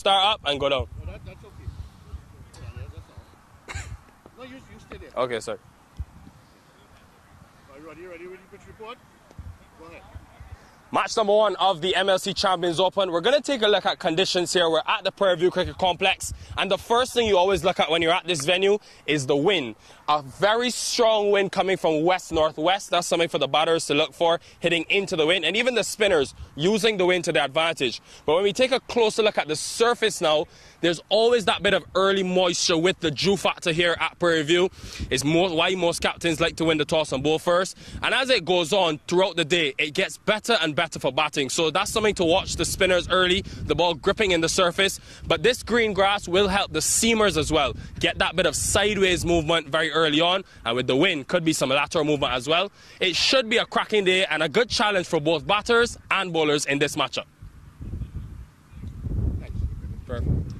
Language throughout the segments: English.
Start up and go down. Oh, that's okay. Yeah, that's all. No, you stay there. Okay, sir. Are you ready? Ready, pitch report? Go ahead. Match number 1 of the MLC Champions Open. We're going to take a look at conditions here. We're at the Prairie View Cricket Complex. And the first thing you always look at when you're at this venue is the wind. A very strong wind coming from west-northwest. That's something for the batters to look for, hitting into the wind. And even the spinners using the wind to their advantage. But when we take a closer look at the surface now, there's always that bit of early moisture with the dew factor here at Prairie View. It's why most captains like to win the toss and bowl first. And as it goes on throughout the day, it gets better and better for batting. So that's something to watch the spinners early, the ball gripping in the surface. But this green grass will help the seamers as well get that bit of sideways movement very early on. And with the wind, could be some lateral movement as well. It should be a cracking day and a good challenge for both batters and bowlers in this matchup. Perfect.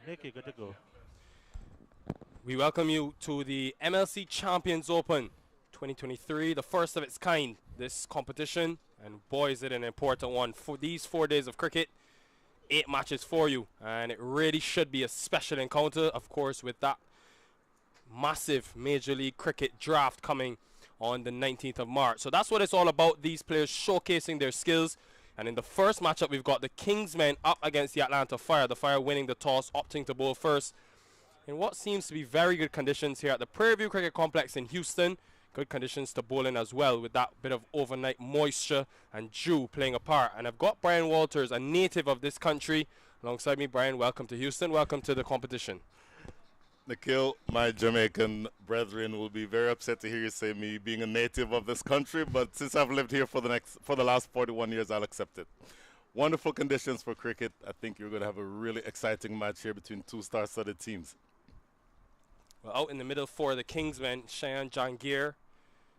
Nick, you're good to go. We welcome you to the MLC Champions Open 2023, the first of its kind, this competition. And boy, is it an important one. For these 4 days of cricket, 8 matches for you. And it really should be a special encounter, of course, with that massive Major League Cricket draft coming on the 19th of March. So that's what it's all about, these players showcasing their skills. And in the first matchup, we've got the Kingsmen up against the Atlanta Fire. The Fire winning the toss, opting to bowl first in what seems to be very good conditions here at the Prairie View Cricket Complex in Houston. Good conditions to bowl in as well, with that bit of overnight moisture and dew playing a part. And I've got Brian Walters, a native of this country, alongside me. Brian, welcome to Houston. Welcome to the competition. Nikhil, my Jamaican brethren will be very upset to hear you say me being a native of this country, but since I've lived here for the last 41 years, I'll accept it. Wonderful conditions for cricket. I think you're going to have a really exciting match here between two star-studded teams. Well, out in the middle for the Kingsmen, Shayan Jangir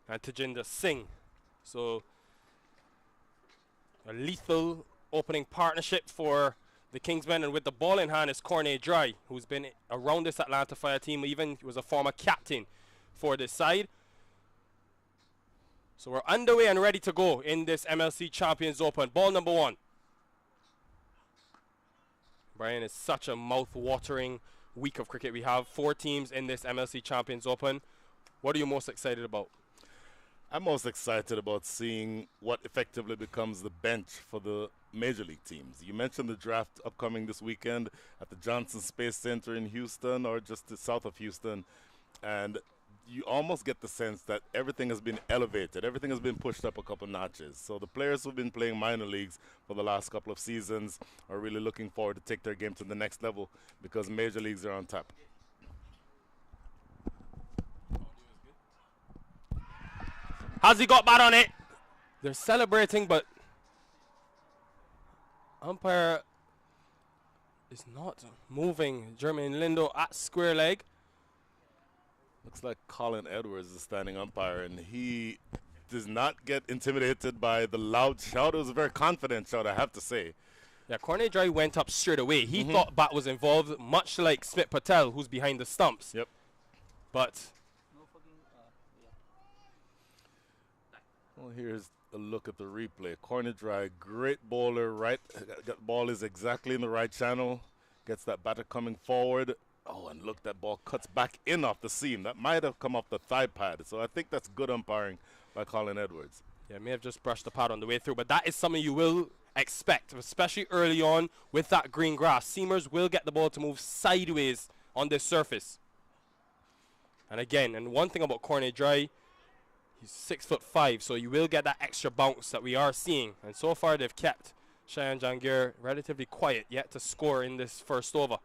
and Tajinder Singh. So a lethal opening partnership for the Kingsmen, and with the ball in hand is Cornet Dry, who's been around this Atlanta Fire team, even was a former captain for this side. So we're underway and ready to go in this MLC Champions Open. Ball number 1. Brian, it's such a mouth-watering week of cricket. We have 4 teams in this MLC Champions Open. What are you most excited about? I'm most excited about seeing what effectively becomes the bench for the Major League teams. You mentioned the draft upcoming this weekend at the Johnson Space Center in Houston, or just south of Houston, and you almost get the sense that everything has been elevated. Everything has been pushed up a couple notches. So the players who've been playing minor leagues for the last couple of seasons are really looking forward to take their game to the next level, because major leagues are on tap. Has he got bat on it? They're celebrating, but umpire is not moving. Jermaine Lindo at square leg. Looks like Colin Edwards is standing umpire, and he does not get intimidated by the loud shout. It was a very confident shout, I have to say. Yeah, Cornet Dry went up straight away. He thought bat was involved, much like Smith Patel, who's behind the stumps. Yep. But well, here's a look at the replay. Cornet Dry, great bowler, right? That ball is exactly in the right channel. Gets that batter coming forward. Oh, and look, that ball cuts back in off the seam. That might have come off the thigh pad. So I think that's good umpiring by Colin Edwards. yeah, may have just brushed the pad on the way through, but that is something you will expect, especially early on with that green grass. Seamers will get the ball to move sideways on this surface. And again, and one thing about Cornet Dry, he's 6'5", so you will get that extra bounce that we are seeing. And so far, they've kept Shayan Jangir relatively quiet, yet to score in this first over.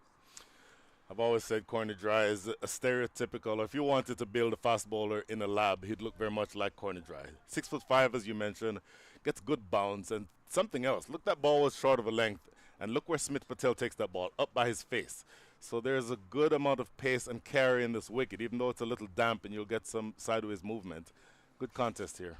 I've always said Cornet Dry is a stereotypical, or if you wanted to build a fast bowler in a lab, he'd look very much like Cornet Dry. 6'5", as you mentioned, gets good bounce, and something else. Look, that ball was short of a length, and look where Smith Patel takes that ball, up by his face. So there's a good amount of pace and carry in this wicket, even though it's a little damp and you'll get some sideways movement. Good contest here.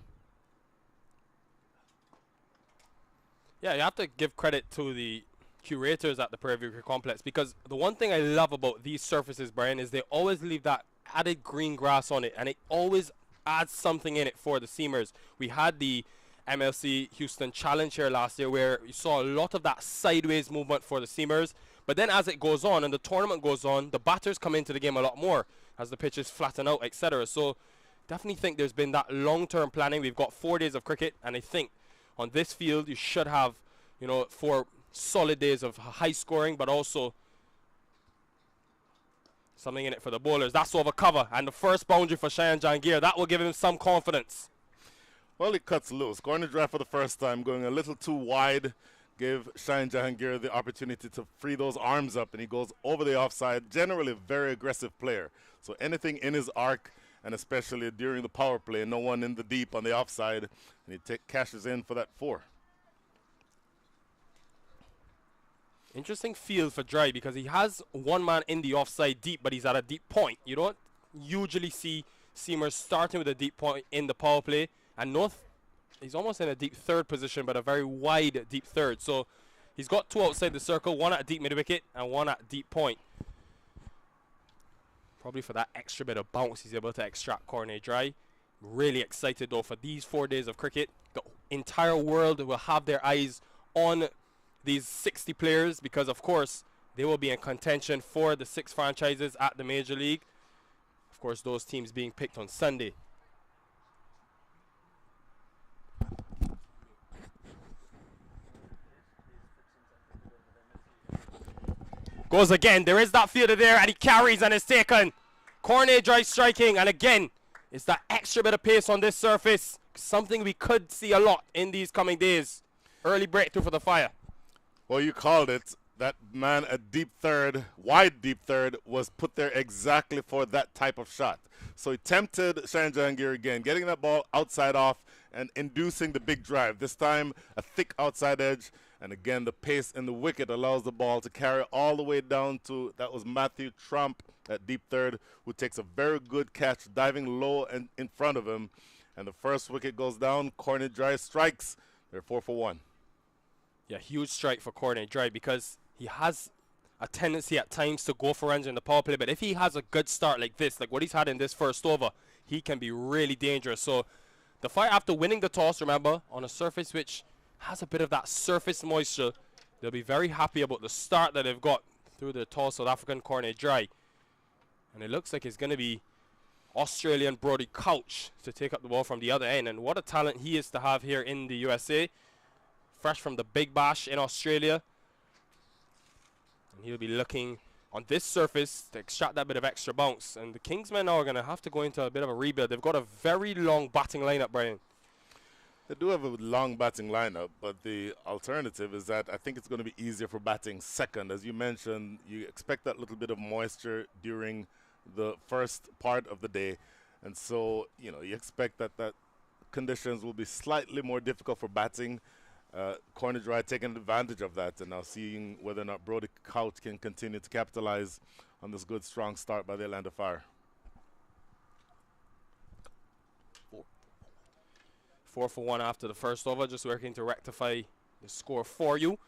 Yeah, you have to give credit to the curators at the Prairie View Cricket Complex, because the one thing I love about these surfaces, Brian, is they always leave that added green grass on it, and it always adds something in it for the seamers. We had the MLC Houston Challenge here last year where you saw a lot of that sideways movement for the seamers, but then as it goes on and the tournament goes on, the batters come into the game a lot more as the pitches flatten out, etc. So definitely think there's been that long-term planning. We've got 4 days of cricket, and I think on this field you should have, 4 solid days of high scoring, but also something in it for the bowlers. That's over cover, and the first boundary for Shayan Jangir. That will give him some confidence. Well, he cuts loose. Cornet Dry for the first time, going a little too wide, gave Shayan Jahangir the opportunity to free those arms up, and he goes over the offside. Generally a very aggressive player. So anything in his arc, and especially during the power play, no one in the deep on the offside, and he cashes in for that 4. Interesting field for Dry, because he has one man in the offside deep, but he's at a deep point. You don't usually see seamers starting with a deep point in the power play, and North, he's almost in a deep third position, but a very wide deep third. So He's got 2 outside the circle, 1 at a deep mid-wicket and 1 at deep point. Probably for that extra bit of bounce, he's able to extract corner dry. Really excited though for these 4 days of cricket. The entire world will have their eyes on these 60 players because, of course, they will be in contention for the 6 franchises at the Major League. Of course, those teams being picked on Sunday. Goes again. There is that fielder there, and he carries and is taken. Corner dry striking, and again, it's that extra bit of pace on this surface. Something we could see a lot in these coming days. Early breakthrough for the Fire. Well, you called it. That man at deep third, wide deep third, was put there exactly for that type of shot. So he tempted Shane Jahangir again, getting that ball outside off and inducing the big drive. This time, a thick outside edge. And again, the pace in the wicket allows the ball to carry all the way down to, that was Matthew Trump at deep third, who takes a very good catch, diving low and in front of him. And the first wicket goes down. Corner dry strikes. They're 4 for 1. Yeah, huge strike for Corner dry because he has a tendency at times to go for runs in the power play. But if he has a good start like this, like what he's had in this first over, he can be really dangerous. So the Fire, after winning the toss, remember, on a surface which has a bit of that surface moisture, they'll be very happy about the start that they've got through the tall South African Corner dry. And it looks like it's going to be Australian Brody Couch to take up the ball from the other end. And what a talent he is to have here in the USA. Fresh from the Big Bash in Australia. And he'll be looking on this surface to extract that bit of extra bounce. And the Kingsmen now are going to have to go into a bit of a rebuild. They've got a very long batting lineup, Brian. They do have a long batting lineup, but the alternative is that I think it's going to be easier for batting second. As you mentioned, you expect that little bit of moisture during the first part of the day. And so, you know, you expect that conditions will be slightly more difficult for batting. Corner dry taking advantage of that and now seeing whether or not Brody Couch can continue to capitalize on this good, strong start by the Atlanta Fire. 4 for 1 after the first over, just working to rectify the score for you.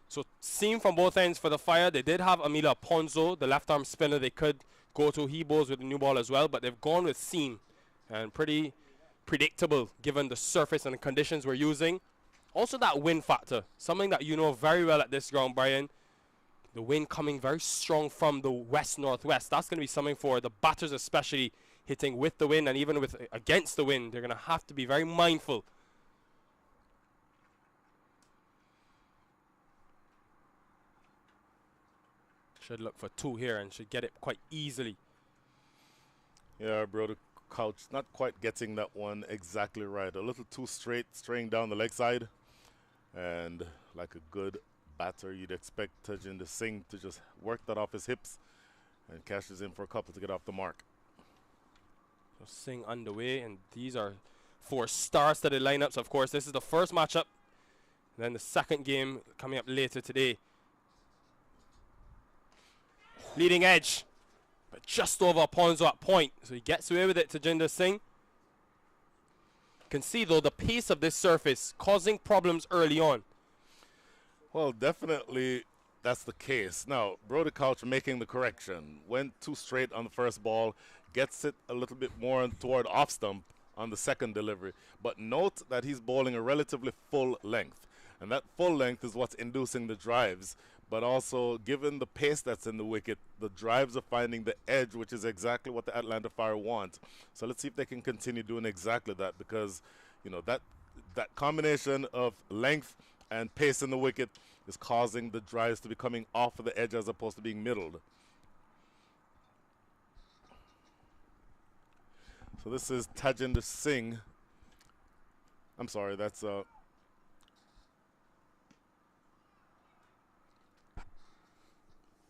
So, seam from both ends for the Fire. They did have Amila Ponzo, the left-arm spinner they could go to. He bowls with the new ball as well, but they've gone with seam. And pretty predictable given the surface and the conditions we're using. Also that wind factor, something that you know very well at this ground, Brian. The wind coming very strong from the west-northwest. That's going to be something for the batters especially, hitting with the wind and even with against the wind. They're going to have to be very mindful. Should look for 2 here and should get it quite easily. Yeah, Brody Couch not quite getting that one exactly right. A little too straight, straying down the leg side. And like a good batter, you'd expect Tajinder Singh to just work that off his hips and cashes in for a couple to get off the mark. So Singh underway, and these are 4 star-studded lineups. Of course, this is the first matchup. Then the second game coming up later today. Leading edge, but just over Ponzo at point. So he gets away with it to Tajinder Singh. Can see though the pace of this surface causing problems early on. Well, definitely that's the case. Now, Brody Couch making the correction. Went too straight on the first ball. Gets it a little bit more toward off stump on the second delivery. But note that he's bowling a relatively full length. And that full length is what's inducing the drives. But also, given the pace that's in the wicket, the drives are finding the edge, which is exactly what the Atlanta Fire want. So let's see if they can continue doing exactly that, because, you know, that combination of length and pace in the wicket is causing the drives to be coming off of the edge as opposed to being middled. So this is Tajinder Singh. I'm sorry, that's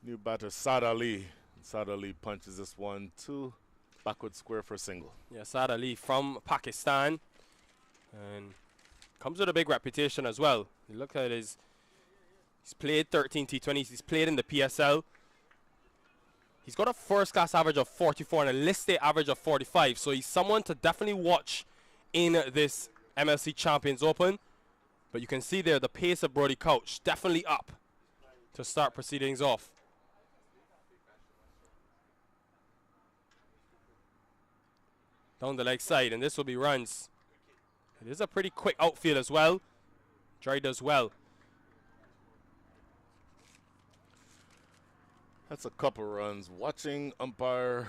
new batter Saad Ali. Saad Ali punches this one to backward square for a single. Yeah, Saad Ali from Pakistan, and comes with a big reputation as well. You look at he's played 13 T20s. He's played in the PSL. He's got a first-class average of 44 and a list day average of 45. So he's someone to definitely watch in this MLC Champions Open. But you can see there the pace of Brody Couch definitely up to start proceedings off. Down the leg side, and this will be runs. It is a pretty quick outfield as well. Dry does well. That's a couple runs. Watching umpire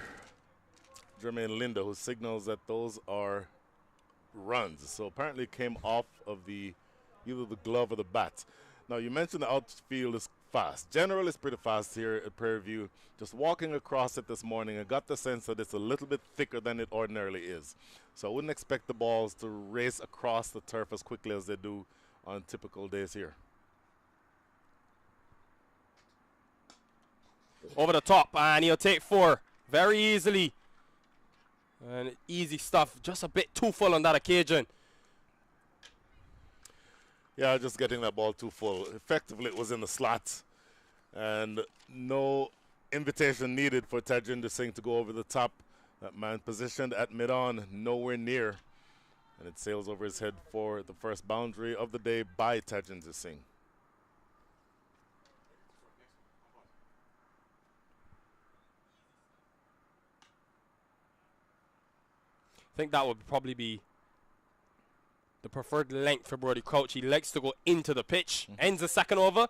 Jermaine Linda, who signals that those are runs. So apparently it came off of either the glove or the bat. Now you mentioned the outfield is fast. Generally it's pretty fast here at Prairie View. Just walking across it this morning, I got the sense that it's a little bit thicker than it ordinarily is. So I wouldn't expect the balls to race across the turf as quickly as they do on typical days here. Over the top, and he'll take 4 very easily. And easy stuff, just a bit too full on that occasion. Yeah, just getting that ball too full. Effectively, it was in the slot. And no invitation needed for Tajinder Singh to go over the top. That man positioned at mid-on, nowhere near. And it sails over his head for the first boundary of the day by Tajinder Singh. I think that would probably be the preferred length for Brody Couch. He likes to go into the pitch. Ends the second over.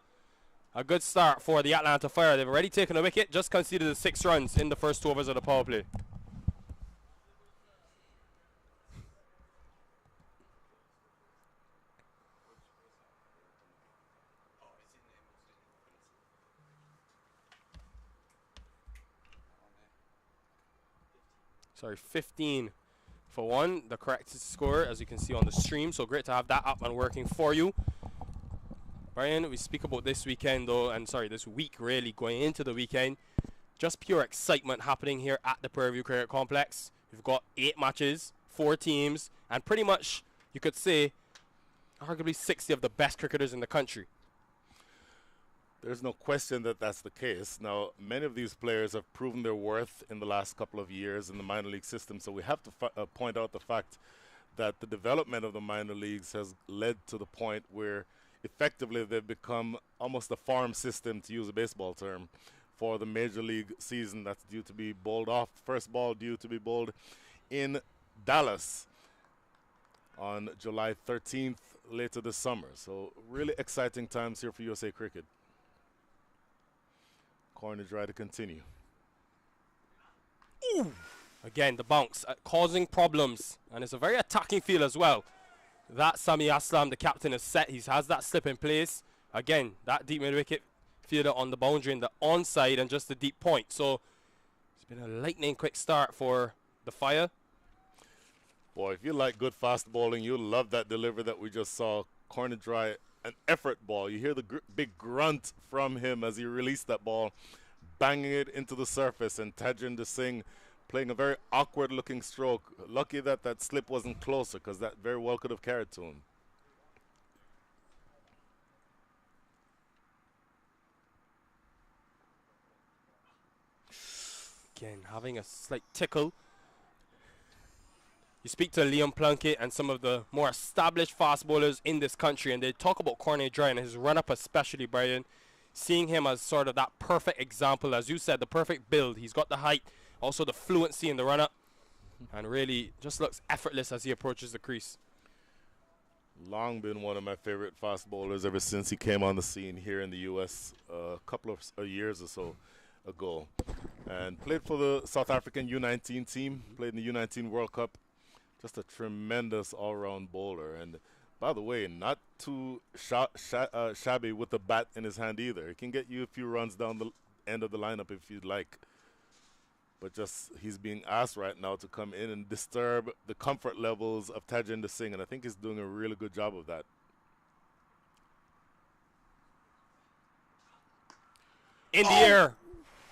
A good start for the Atlanta Fire. They've already taken a wicket, just conceded the 6 runs in the first 2 overs of the power play. Sorry, 15 for 1, the correct score, as you can see on the stream. So great to have that up and working for you. Brian, we speak about this weekend though, and sorry, this week really, going into the weekend. Just pure excitement happening here at the Prairie View Cricket Complex. We've got 8 matches, 4 teams, and pretty much, you could say, arguably 60 of the best cricketers in the country. There's no question that that's the case. Now, many of these players have proven their worth in the last couple of years in the minor league system, so we have to point out the fact that the development of the minor leagues has led to the point where effectively they've become almost a farm system, to use a baseball term, for the major league season that's due to be bowled off. First ball due to be bowled in Dallas on July 13th later this summer. So really exciting times here for USA Cricket. Corner dry to continue. Ooh. Again, the bounce causing problems, and it's a very attacking field as well. That Sami Aslam, the captain, is set. He has that slip in place. Again, that deep mid-wicket fielder on the boundary and the onside and just the deep point. So it's been a lightning quick start for the Fire. Boy, if you like good fast bowling, you'll love that delivery that we just saw. Corner dry, an effort ball. You hear the big grunt from him as he released that ball, banging it into the surface, and Tajinder Singh playing a very awkward looking stroke. Lucky that that slip wasn't closer, because that very well could have carried to him. Again, having a slight tickle. You speak to Liam Plunkett and some of the more established fast bowlers in this country, and they talk about Cornet Dry and his run-up especially, Brian. Seeing him as sort of that perfect example, as you said, the perfect build. He's got the height, also the fluency in the run-up, and really just looks effortless as he approaches the crease. Long been one of my favorite fast bowlers ever since he came on the scene here in the U.S. A couple of years or so ago. And played for the South African U19 team, played in the U19 World Cup. Just a tremendous all-round bowler. And by the way, not too shabby with the bat in his hand either. He can get you a few runs down the end of the lineup if you'd like. But just he's being asked right now to come in and disturb the comfort levels of Tajinder Singh, and I think he's doing a really good job of that. In the air,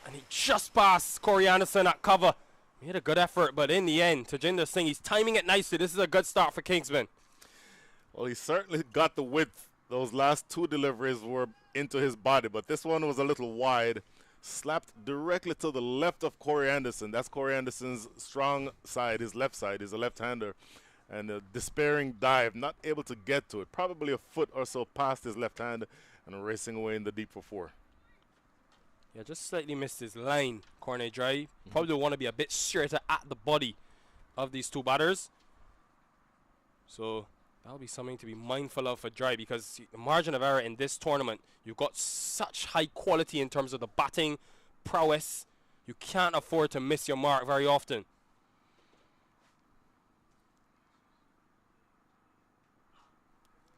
and he just passed Corey Anderson at cover. He had a good effort, but in the end, Tajinder Singh, he's timing it nicely. This is a good start for Kingsmen. Well, he certainly got the width. Those last 2 deliveries were into his body, but this one was a little wide. Slapped directly to the left of Corey Anderson. That's Corey Anderson's strong side, his left side. He's a left-hander. And a despairing dive, not able to get to it. Probably a foot or so past his left hand and racing away in the deep for 4. Yeah, just slightly missed his line, corner dry. Probably want to be a bit straighter at the body of these two batters. So that'll be something to be mindful of for Dry, because the margin of error in this tournament, you've got such high quality in terms of the batting prowess. You can't afford to miss your mark very often.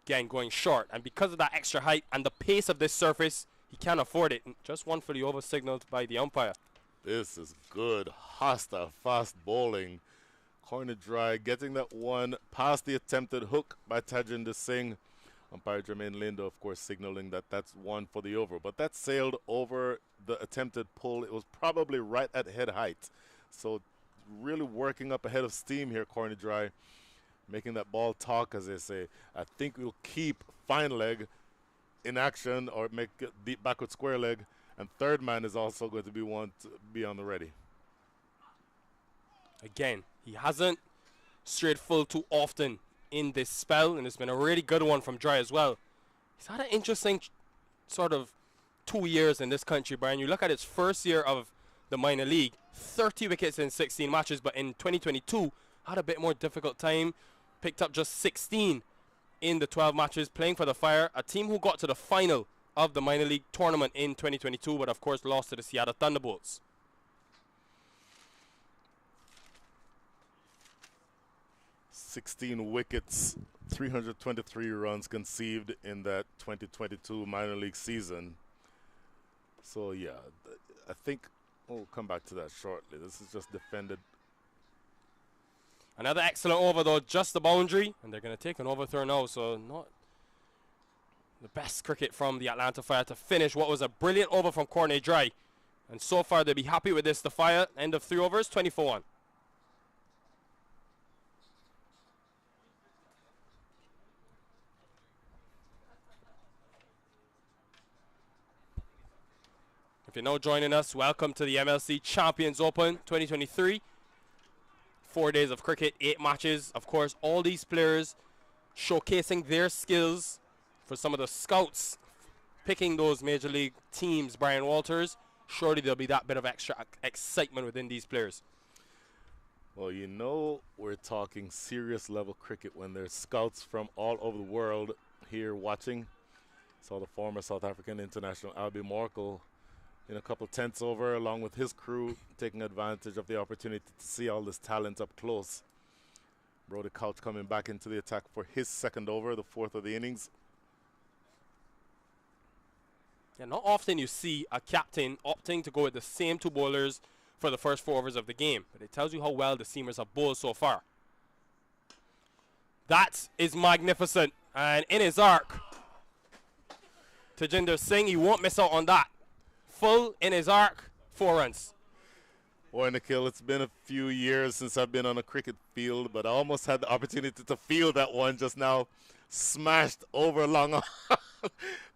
Again, going short, and because of that extra height and the pace of this surface, he can't afford it. Just one for the over signaled by the umpire. This is good, hostile, fast bowling. Corner Dry getting that one past the attempted hook by Tajinder Singh. Umpire Jermaine Lindo, of course, signaling that that's one for the over. But that sailed over the attempted pull. It was probably right at head height. So really working up ahead of steam here, Corner Dry. Making that ball talk, as they say. I think we'll keep fine leg in action or make it deep backward square leg. And third man is also going to be one to be on the ready. Again, he hasn't strayed full too often in this spell, and it's been a really good one from Dry as well. He's had an interesting sort of 2 years in this country, Brian. You look at his first year of the minor league, 30 wickets in 16 matches, but in 2022, had a bit more difficult time. Picked up just 16 in the 12 matches, playing for the Fire, a team who got to the final of the minor league tournament in 2022, but of course lost to the Seattle Thunderbolts. "16 wickets, 323 runs conceived in that 2022 minor league season." So yeah, I think we'll come back to that shortly. This is just defended. Another excellent over though, just the boundary, and they're going to take an overthrow now, so not the best cricket from the Atlanta Fire to finish what was a brilliant over from Cornet Dry. And so far they'll be happy with this. The Fire, end of 3 overs, 24-1. If you're now joining us, welcome to the MLC Champions Open 2023. 4 days of cricket, 8 matches. Of course, all these players showcasing their skills for some of the scouts picking those major league teams, Brian Walters. Surely there'll be that bit of extra excitement within these players. Well, you know we're talking serious level cricket when there's scouts from all over the world here watching. Saw the former South African international Albie Morkel in a couple tenths over along with his crew, taking advantage of the opportunity to see all this talent up close. Brody Couch coming back into the attack for his second over, the 4th of the innings. Yeah, not often you see a captain opting to go with the same 2 bowlers for the first 4 overs of the game, but it tells you how well the seamers have bowled so far. That is magnificent, and in his arc, Tajinder Singh, he won't miss out on that. Full in his arc, 4 runs. Boy, Nikhil, it's been a few years since I've been on a cricket field, but I almost had the opportunity to feel that one just now. Smashed over long on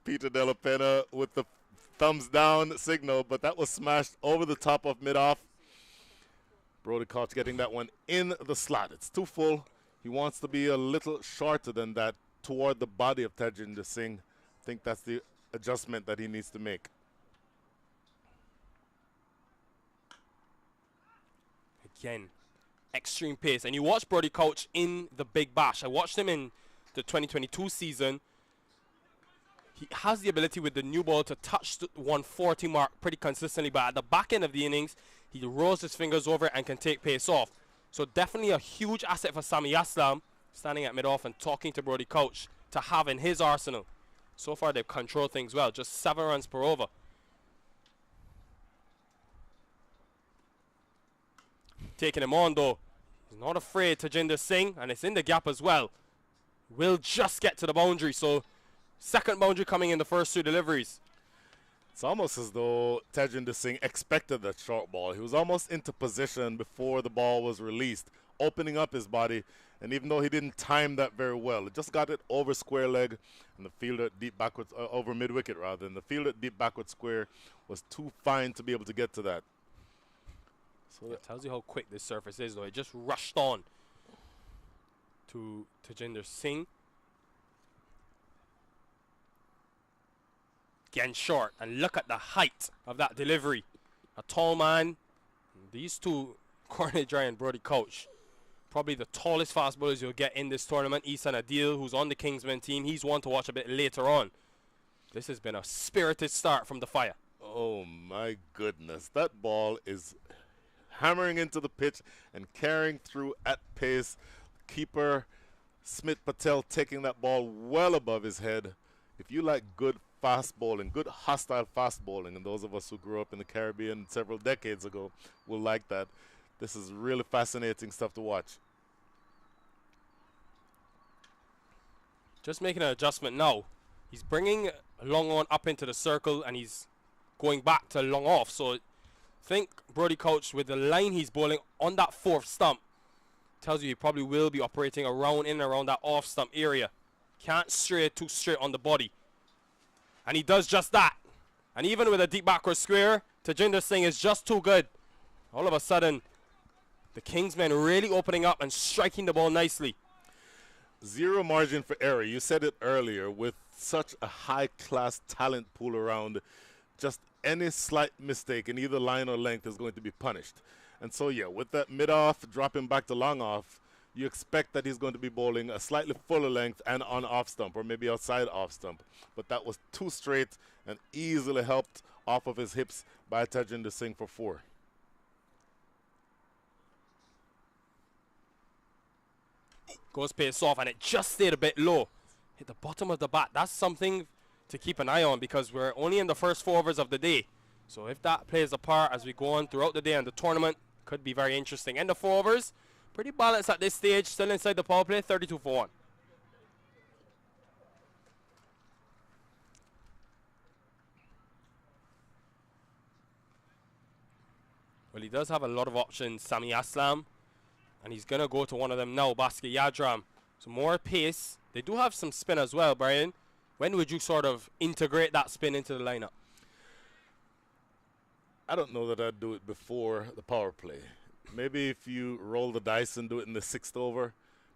Peter De La Pena with the thumbs down signal, but that was smashed over the top of mid-off. Brody Couch getting that one in the slot. It's too full. He wants to be a little shorter than that toward the body of Tajinder Singh. I think that's the adjustment that he needs to make. Again, extreme pace. And you watch Brody Couch in the Big Bash. I watched him in the 2022 season. He has the ability with the new ball to touch the 140 mark pretty consistently, but at the back end of the innings, he rolls his fingers over and can take pace off. So definitely a huge asset for Sami Aslam, standing at mid-off and talking to Brody Couch to have in his arsenal. So far, they've controlled things well, just 7 runs per over. Taking him on though. He's not afraid, Tajinder Singh, and it's in the gap as well. Will just get to the boundary, so second boundary coming in the first 2 deliveries. It's almost as though Tajinder Singh expected that short ball. He was almost into position before the ball was released, opening up his body, and even though he didn't time that very well, it just got it over square leg, and the fielder at deep backwards, over mid-wicket rather, and the fielder at deep backward square was too fine to be able to get to that. So It tells you how quick this surface is, though. It just rushed on. to Tajinder Singh. Again short, and look at the height of that delivery. A tall man. These two, Cornet Dry and Brody Couch, probably the tallest fast bowlers you'll get in this tournament. Isan Adil, who's on the Kingsmen team, he's one to watch a bit later on. This has been a spirited start from the Fire. Oh my goodness, that ball is hammering into the pitch and carrying through at pace. Keeper Smith Patel taking that ball well above his head. If you like good fast bowling, good hostile fast bowling, and those of us who grew up in the Caribbean several decades ago will like that. This is really fascinating stuff to watch. Just making an adjustment now. He's bringing long on up into the circle, and he's going back to long off. So I think Brody Couch, with the line he's bowling on that fourth stump, tells you he probably will be operating around in and around that off stump area. Can't stray too straight on the body. And he does just that. And even with a deep backward square, Tajinder Singh is just too good. All of a sudden, the Kingsmen really opening up and striking the ball nicely. Zero margin for error. You said it earlier, with such a high-class talent pool around, just any slight mistake in either line or length is going to be punished. And so, yeah, with that mid-off dropping back to long-off, you expect that he's going to be bowling a slightly fuller length and on off-stump, or maybe outside off-stump. But that was too straight and easily helped off of his hips by Tajinder Singh for 4. Goes pace off, and it just stayed a bit low. Hit the bottom of the bat. That's something to keep an eye on, because we're only in the first 4 overs of the day. So if that plays a part as we go on throughout the day and the tournament, could be very interesting. And the 4 overs, pretty balanced at this stage, still inside the power play, 32 for 1. Well, he does have a lot of options, Sami Aslam, and he's going to go to one of them now, Bhaskar Yadram. So more pace. They do have some spin as well, Brian. When would you sort of integrate that spin into the lineup? I don't know that I'd do it before the power play. Maybe if you roll the dice and do it in the 6th over,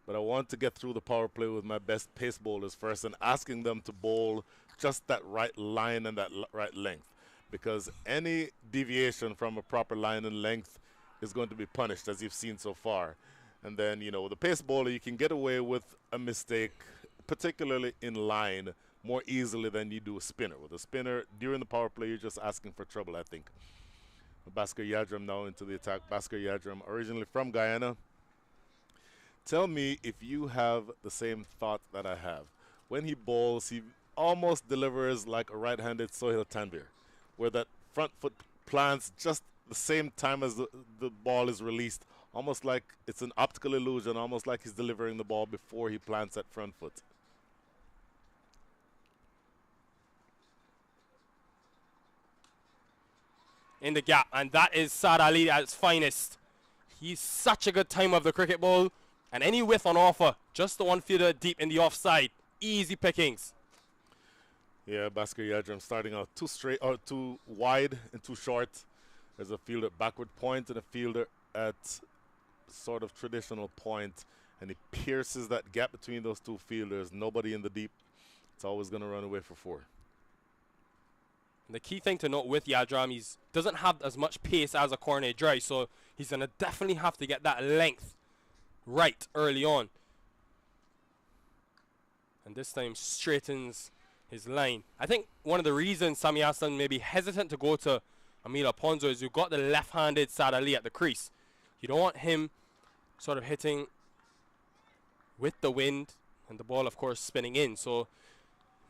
but I want to get through the power play with my best pace bowlers first and asking them to bowl just that right line and that right length, because any deviation from a proper line and length is going to be punished, as you've seen so far. And then, you know, with a pace bowler, you can get away with a mistake, particularly in line, more easily than you do a spinner. With a spinner, during the power play, you're just asking for trouble, I think. Bhaskar Yadram now into the attack. Bhaskar Yadram, originally from Guyana. Tell me if you have the same thought that I have. When he bowls, he almost delivers like a right-handed Sohail Tanvir, where that front foot plants just the same time as the ball is released, almost like it's an optical illusion, almost like he's delivering the ball before he plants that front foot. In the gap, and that is Saad Ali at its finest. He's such a good time of the cricket ball, and any width on offer, just the one fielder deep in the offside. Easy pickings. Yeah, Bhaskar Yadram starting out too straight or too wide and too short. There's a fielder backward point and a fielder at sort of traditional point, and he pierces that gap between those two fielders. Nobody in the deep. It's always going to run away for 4. The key thing to note with Yadram, he doesn't have as much pace as a Cornet Dry, so he's going to definitely have to get that length right early on. And this time straightens his line. I think one of the reasons Sami Aslan may be hesitant to go to Amila Ponzo is you've got the left-handed Saad Ali at the crease. You don't want him sort of hitting with the wind and the ball, of course, spinning in. So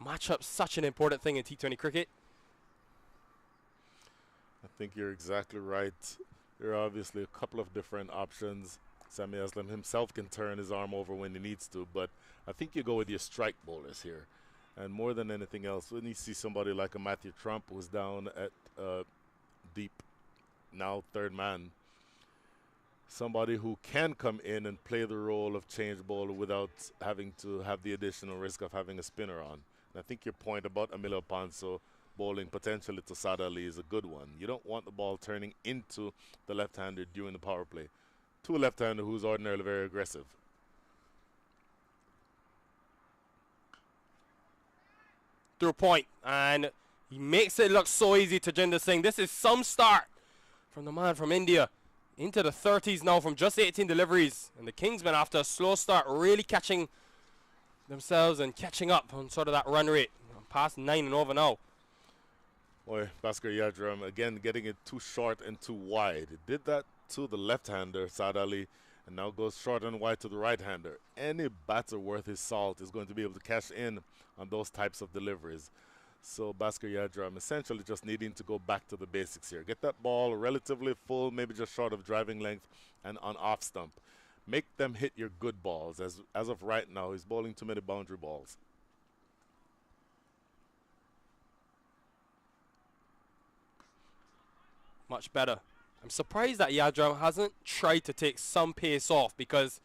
matchup such an important thing in T20 cricket. I think you're exactly right. There are obviously a couple of different options. Sami Aslam himself can turn his arm over when he needs to, but I think you go with your strike bowlers here. And more than anything else, when you see somebody like a Matthew Trump who's down at deep, now 3rd man, somebody who can come in and play the role of change bowler without having to have the additional risk of having a spinner on. And I think your point about Amila Ponzo bowling potentially to Saad Ali is a good one. You don't want the ball turning into the left-hander during the power play. To a left-hander who's ordinarily very aggressive. through point, and he makes it look so easy to Jinder Singh. This is some start from the man from India. Into the 30s now from just 18 deliveries. And the Kingsmen, after a slow start, really catching themselves and catching up on sort of that run rate. Past 9 and over now. Boy, Bhaskar Yadram again getting it too short and too wide. It did that to the left-hander, Saad Ali, and now goes short and wide to the right-hander. Any batter worth his salt is going to be able to cash in on those types of deliveries. So Bhaskar Yadram essentially just needing to go back to the basics here. Get that ball relatively full, maybe just short of driving length and on off stump. Make them hit your good balls. As of right now, he's bowling too many boundary balls. Much better. I'm surprised that Yadram hasn't tried to take some pace off, because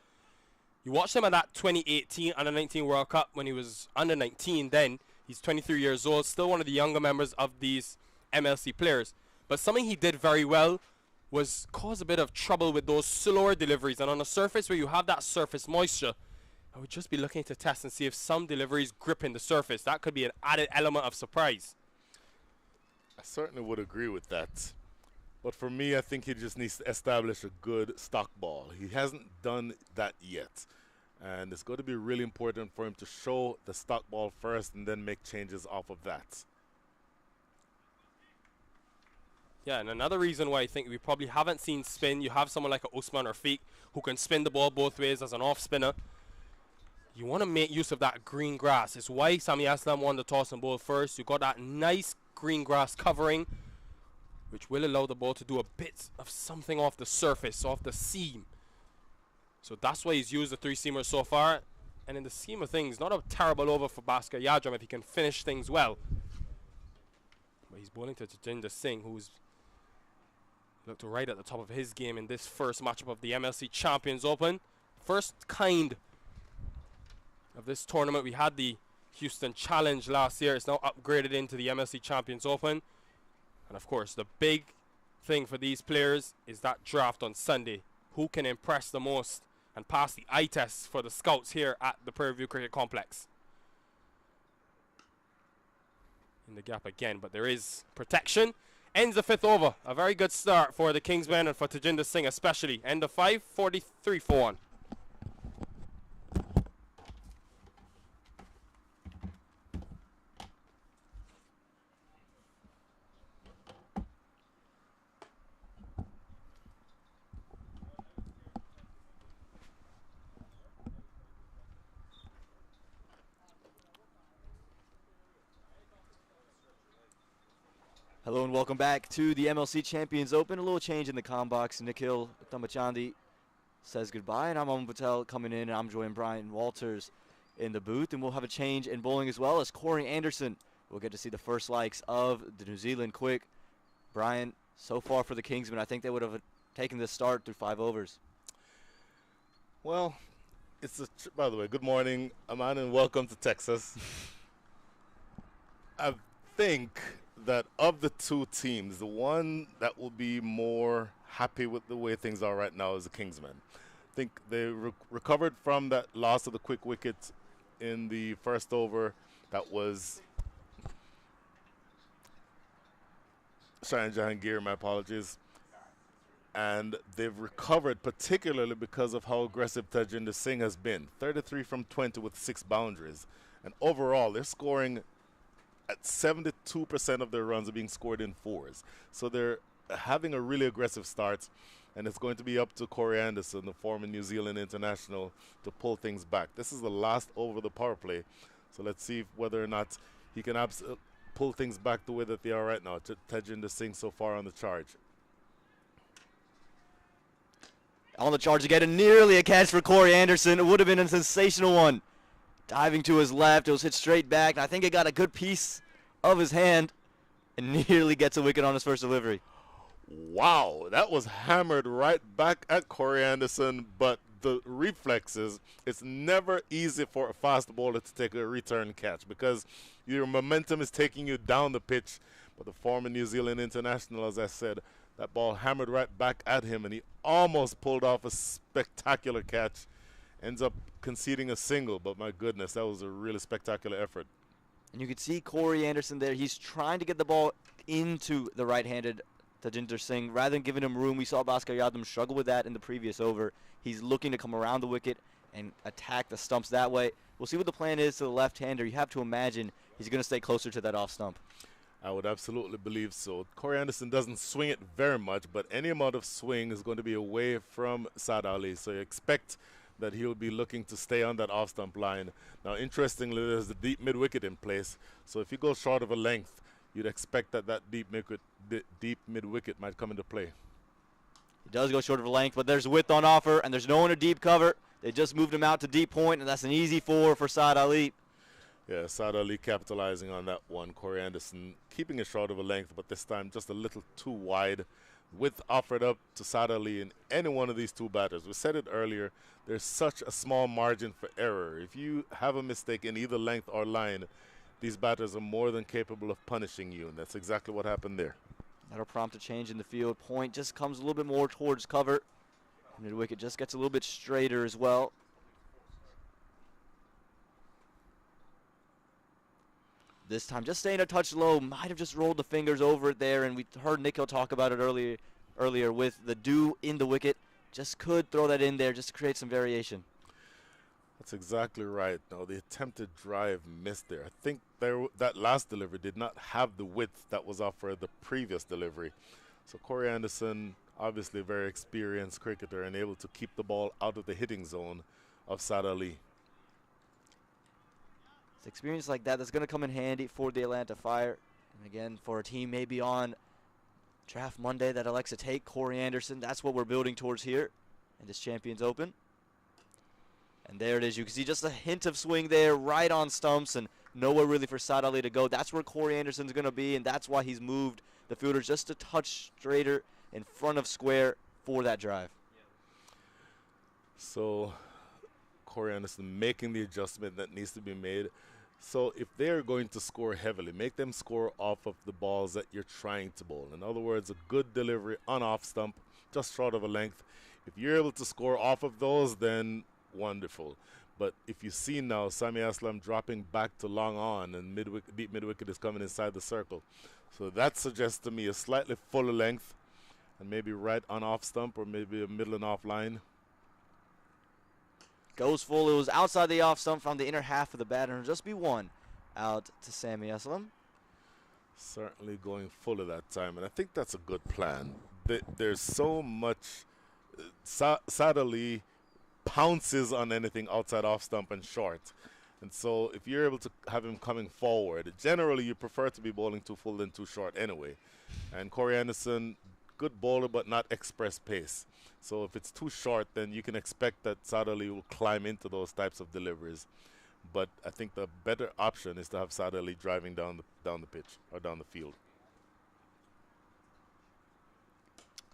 you watched him at that 2018 Under-19 World Cup when he was under 19 then. He's 23 years old, still one of the younger members of these MLC players. But something he did very well was cause a bit of trouble with those slower deliveries. And on a surface where you have that surface moisture, I would just be looking to test and see if some deliveries grip in the surface. That could be an added element of surprise. I certainly would agree with that. But for me, I think he just needs to establish a good stock ball. He hasn't done that yet. And it's going to be really important for him to show the stock ball first and then make changes off of that. Yeah, and another reason why I think we probably haven't seen spin, you have someone like a Usman Rafiq who can spin the ball both ways as an off spinner. You want to make use of that green grass. It's why Sami Aslam won the toss and bowl first. You got that nice green grass covering, which will allow the ball to do a bit of something off the surface, off the seam. So that's why he's used the three-seamer so far. And in the scheme of things, not a terrible over for Bhaskar Yadram if he can finish things well. But he's bowling to Jinder Singh, who's looked right at the top of his game in this first matchup of the MLC Champions Open. First kind of this tournament. We had the Houston Challenge last year. It's now upgraded into the MLC Champions Open. And of course, the big thing for these players is that draft on Sunday. Who can impress the most and pass the eye test for the scouts here at the Prairie View Cricket Complex. In the gap again, but there is protection. Ends the fifth over. A very good start for the Kingsmen and for Tajinder Singh especially. End of 5, 43 for 1. Hello and welcome back to the MLC Champions Open. A little change in the comm box. Nikhil Thamachandi says goodbye, and I'm Aman Patel coming in, and I'm joining Brian Walters in the booth. And we'll have a change in bowling as well as Corey Anderson. We'll get to see the first likes of the New Zealand quick. Brian, so far for the Kingsmen, I think they would have taken this start through 5 overs. Well, by the way, good morning, Aman, and welcome to Texas. I think that of the two teams, the one that will be more happy with the way things are right now is the Kingsmen. I think they recovered from that loss of the quick wicket in the first over. That was Shayan Jahangir, my apologies. And they've recovered particularly because of how aggressive Tajinder Singh has been. 33 from 20 with 6 boundaries. And overall, they're scoring at 72% of their runs are being scored in 4s. So they're having a really aggressive start, and it's going to be up to Corey Anderson, the former New Zealand international, to pull things back. This is the last over the power play, so let's see whether or not he can pull things back the way that they are right now. Tajinder Singh so far on the charge. On the charge again, and nearly a catch for Corey Anderson. It would have been a sensational one. Diving to his left, it was hit straight back, and I think it got a good piece of his hand and nearly gets a wicket on his first delivery. Wow, that was hammered right back at Corey Anderson, but the reflexes, it's never easy for a fast bowler to take a return catch because your momentum is taking you down the pitch. But the former New Zealand international, as I said, that ball hammered right back at him, and he almost pulled off a spectacular catch. Ends up conceding a single, but my goodness, that was a really spectacular effort. And you can see Corey Anderson there. He's trying to get the ball into the right-handed Tajinder Singh. Rather than giving him room, we saw Bhaskar Yadav struggle with that in the previous over. He's looking to come around the wicket and attack the stumps that way. We'll see what the plan is to the left-hander. You have to imagine he's going to stay closer to that off stump. I would absolutely believe so. Corey Anderson doesn't swing it very much, but any amount of swing is going to be away from Saad Ali. So you expect that he'll be looking to stay on that off-stump line. Now, interestingly, there's the deep mid-wicket in place. So if you go short of a length, you'd expect that deep mid-wicket might come into play. He does go short of a length, but there's width on offer, and there's no one to deep cover. They just moved him out to deep point, and that's an easy 4 for Saad Ali. Yeah, Saad Ali capitalizing on that one. Corey Anderson keeping it short of a length, but this time just a little too wide. Width offered up to Saad Ali in any one of these two batters. We said it earlier, there's such a small margin for error. If you have a mistake in either length or line, these batters are more than capable of punishing you, and that's exactly what happened there. That'll prompt a change in the field. Point just comes a little bit more towards cover. Mid-wicket just gets a little bit straighter as well. This time just staying a touch low. Might have just rolled the fingers over it there, and we heard Nikhil talk about it earlier with the dew in the wicket. Just could throw that in there just to create some variation. That's exactly right. Now, the attempted drive missed there. I think that last delivery did not have the width that was offered the previous delivery. So Corey Anderson, obviously a very experienced cricketer and able to keep the ball out of the hitting zone of Saad Ali. It's experience like that that's going to come in handy for the Atlanta Fire. And again, for a team maybe on Draft Monday that elects to take Corey Anderson, that's what we're building towards here in this Champions Open. And there it is. You can see just a hint of swing there right on stumps and nowhere really for Saad Ali to go. That's where Corey Anderson's going to be, and that's why he's moved the fielders just a touch straighter in front of square for that drive. So Corey Anderson making the adjustment that needs to be made. So if they're going to score heavily, make them score off of the balls that you're trying to bowl. In other words, a good delivery on off stump, just short of a length. If you're able to score off of those, then wonderful. But if you see now Sami Aslam dropping back to long on and deep mid-wicket is coming inside the circle. So that suggests to me a slightly fuller length and maybe right on off stump or maybe a middle and off line. Goes full. It was outside the off stump from the inner half of the bat, and it'll just be one out to Sami Aslam. Certainly going full at that time, and I think that's a good plan. There's so much. Saad Ali pounces on anything outside off stump and short. And so if you're able to have him coming forward, generally you prefer to be bowling too full than too short anyway. And Corey Anderson, good bowler but not express pace. So if it's too short, then you can expect that Saad Ali will climb into those types of deliveries. But I think the better option is to have Saad Ali driving down the pitch or down the field.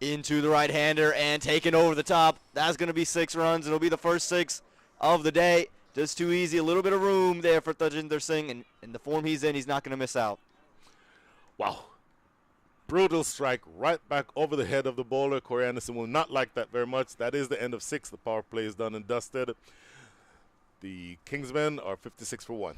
Into the right-hander and taken over the top. That's going to be 6 runs. It'll be the first 6 of the day. Just too easy. A little bit of room there for Tajinder Singh. And in the form he's in, he's not going to miss out. Wow. Brutal strike right back over the head of the bowler. Corey Anderson will not like that very much. That is the end of 6. The power play is done and dusted. The Kingsmen are 56 for 1.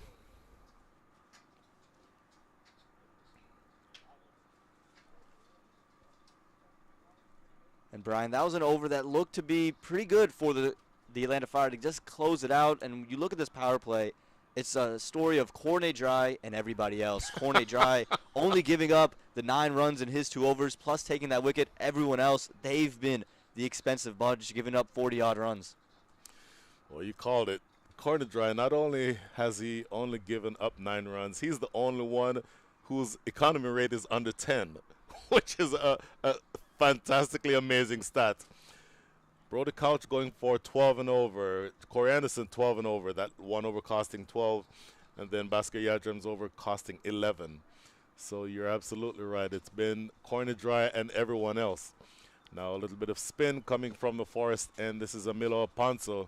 And Brian, that was an over that looked to be pretty good for the Atlanta Fire to just close it out. And you look at this power play, it's a story of Cornet Dry and everybody else. Cornet Dry only giving up the 9 runs in his 2 overs, plus taking that wicket. Everyone else, they've been the expensive bunch, giving up 40-odd runs. Well, you called it. Cornet Dry, not only has he only given up 9 runs, he's the only one whose economy rate is under 10, which is a fantastically amazing stat. Brody Couch going for 12 and over. Corey Anderson 12 and over. That 1 over costing 12. And then Bhaskar Yadram's over costing 11. So you're absolutely right. It's been Cornet Dry and everyone else. Now a little bit of spin coming from the forest. And this is Amilo Aponso,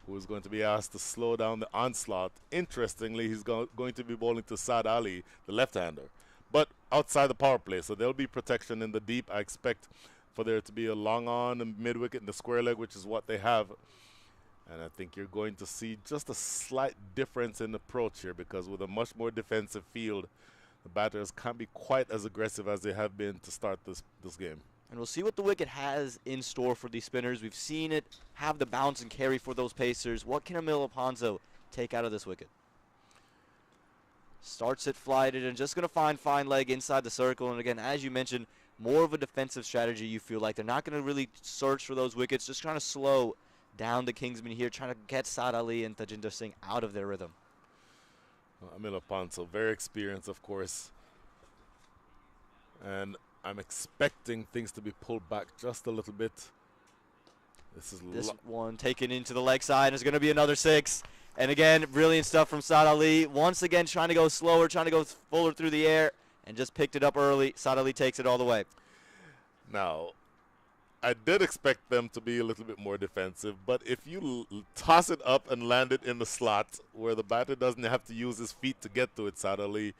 who is going to be asked to slow down the onslaught. Interestingly, he's going to be bowling to Saad Ali, the left-hander, but outside the power play. So there'll be protection in the deep. I expect for there to be a long on and mid-wicket and the square leg, which is what they have. And I think you're going to see just a slight difference in approach here, because with a much more defensive field, the batters can't be quite as aggressive as they have been to start this game. And we'll see what the wicket has in store for these spinners. We've seen it have the bounce and carry for those pacers. What can Emil Alfonso take out of this wicket? Starts it flighted and just going to find fine leg inside the circle. And again, as you mentioned, more of a defensive strategy. You feel like they're not going to really search for those wickets, just trying to slow down the Kingsmen here, trying to get Saad Ali and Tajinder Singh out of their rhythm. Emil Alfonso, very experienced, of course. And I'm expecting things to be pulled back just a little bit. This one taken into the leg side is going to be another 6. And again, brilliant stuff from Saad Ali. Once again, trying to go slower, trying to go fuller through the air, and just picked it up early. Saad Ali takes it all the way. Now, I did expect them to be a little bit more defensive, but if you toss it up and land it in the slot where the batter doesn't have to use his feet to get to it, Saad Ali,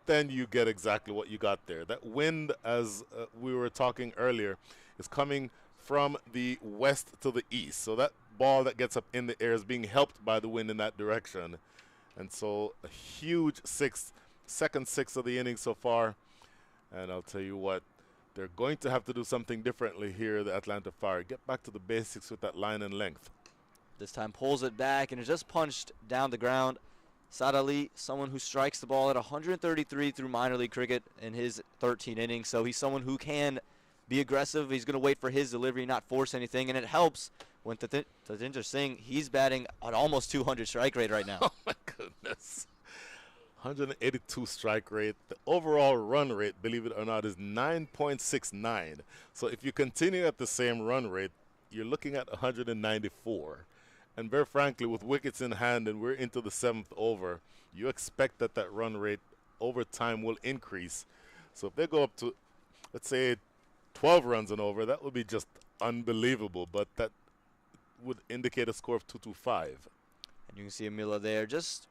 then you get exactly what you got there. That wind, as we were talking earlier, is coming from the west to the east. So that ball that gets up in the air is being helped by the wind in that direction. And so a huge second six of the inning so far. And I'll tell you what, they're going to have to do something differently here, the Atlanta Fire. Get back to the basics with that line and length. This time pulls it back and is just punched down the ground. Saad Ali, someone who strikes the ball at 133 through minor league cricket in his 13 innings. So he's someone who can be aggressive. He's going to wait for his delivery, not force anything. And it helps when Tajinder Singh, he's batting at almost 200 strike rate right now. Oh, my goodness. 182 strike rate. The overall run rate, believe it or not, is 9.69. So if you continue at the same run rate, you're looking at 194. And very frankly, with wickets in hand and we're into the 7th over, you expect that that run rate over time will increase. So if they go up to, let's say, 12 runs and over, that would be just unbelievable. But that would indicate a score of 225. And you can see Amila there just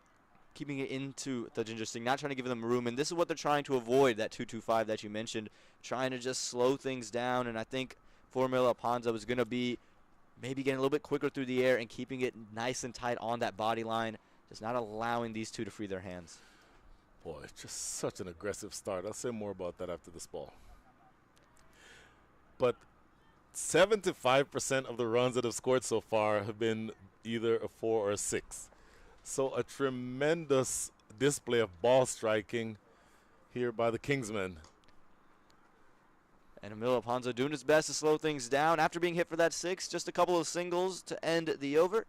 keeping it into Tajinder Singh, not trying to give them room. And this is what they're trying to avoid, that 225 that you mentioned, trying to just slow things down. And I think for Amila Alfonso is going to be maybe getting a little bit quicker through the air and keeping it nice and tight on that body line, just not allowing these two to free their hands. Boy, it's just such an aggressive start. I'll say more about that after this ball. But 75% of the runs that have scored so far have been either a 4 or a 6. So a tremendous display of ball striking here by the Kingsmen. And Emil Alfonso doing his best to slow things down after being hit for that 6. Just a couple of singles to end the over.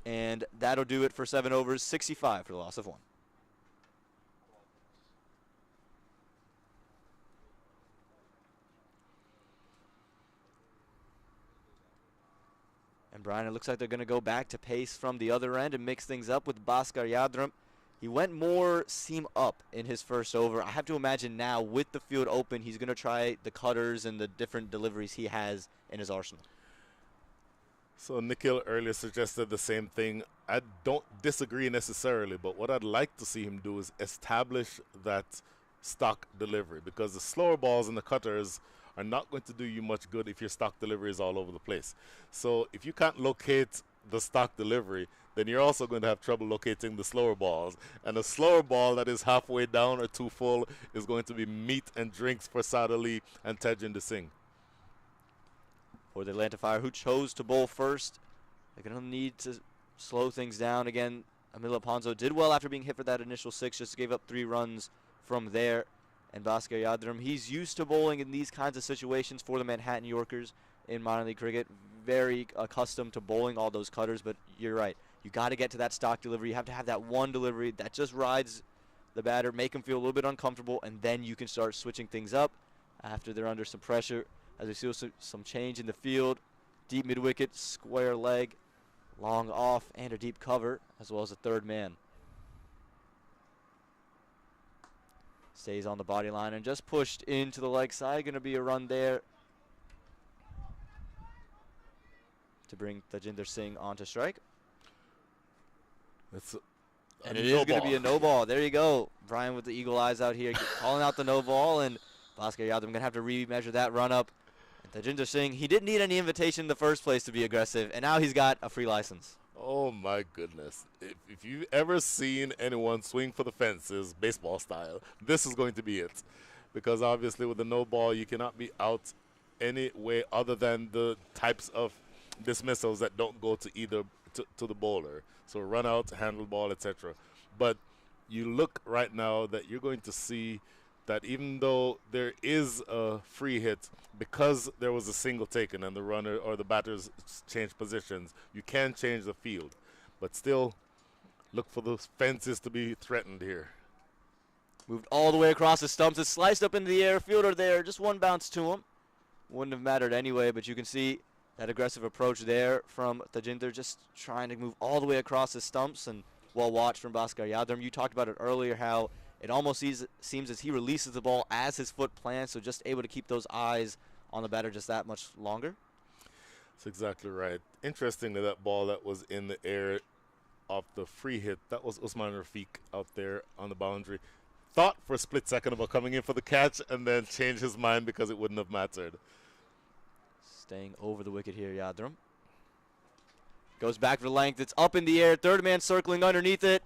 And that'll do it for 7 overs, 65 for the loss of 1. And Brian, it looks like they're going to go back to pace from the other end and mix things up with Bhaskar Yadram. He went more seam up in his first over. I have to imagine now with the field open, he's going to try the cutters and the different deliveries he has in his arsenal. So Nikhil earlier suggested the same thing. I don't disagree necessarily, but what I'd like to see him do is establish that stock delivery, because the slower balls and the cutters are not going to do you much good if your stock delivery is all over the place. So if you can't locate the stock delivery, then you're also going to have trouble locating the slower balls. And a slower ball that is halfway down or too full is going to be meat and drinks for Saad Ali and Tajinder Singh. For the Atlanta Fire, who chose to bowl first, they're going to need to slow things down. Again, Emil Alfonso did well after being hit for that initial 6, just gave up 3 runs from there. And Bhaskar Yadram, he's used to bowling in these kinds of situations for the Manhattan Yorkers in minor league cricket. Very accustomed to bowling all those cutters, but you're right. You got to get to that stock delivery. You have to have that one delivery that just rides the batter, make him feel a little bit uncomfortable, and then you can start switching things up after they're under some pressure. As we see some change in the field, deep mid-wicket, square leg, long off, and a deep cover, as well as a third man. Stays on the body line and just pushed into the leg side. Going to be a run there to bring Tajinder Singh onto strike. And it is going to be a no ball. There you go. Brian with the eagle eyes out here calling out the no ball. And Bhaskar Yadram going to have to remeasure that run up Tajinder Singh, he didn't need any invitation in the first place to be aggressive, and now he's got a free license. Oh my goodness. If you've ever seen anyone swing for the fences, baseball style, this is going to be it. Because obviously with the no ball, you cannot be out any way other than the types of dismissals that don't go to either to the bowler. So run out, handle ball, etc. But you look right now that you're going to see that even though there is a free hit, because there was a single taken and the runner or the batters changed positions, you can change the field. But still, look for those fences to be threatened here. Moved all the way across the stumps. It's sliced up into the air. Fielder there, just one bounce to him. Wouldn't have mattered anyway, but you can see that aggressive approach there from Tajinder, just trying to move all the way across the stumps, and well watched from Bhaskar Yadram. You talked about it earlier, how it almost seems as he releases the ball as his foot plants, so just able to keep those eyes on the batter just that much longer. That's exactly right. Interestingly, that ball that was in the air off the free hit, that was Usman Rafiq out there on the boundary. Thought for a split second about coming in for the catch and then changed his mind because it wouldn't have mattered. Staying over the wicket here, Yadram. Goes back for the length. It's up in the air. Third man circling underneath it.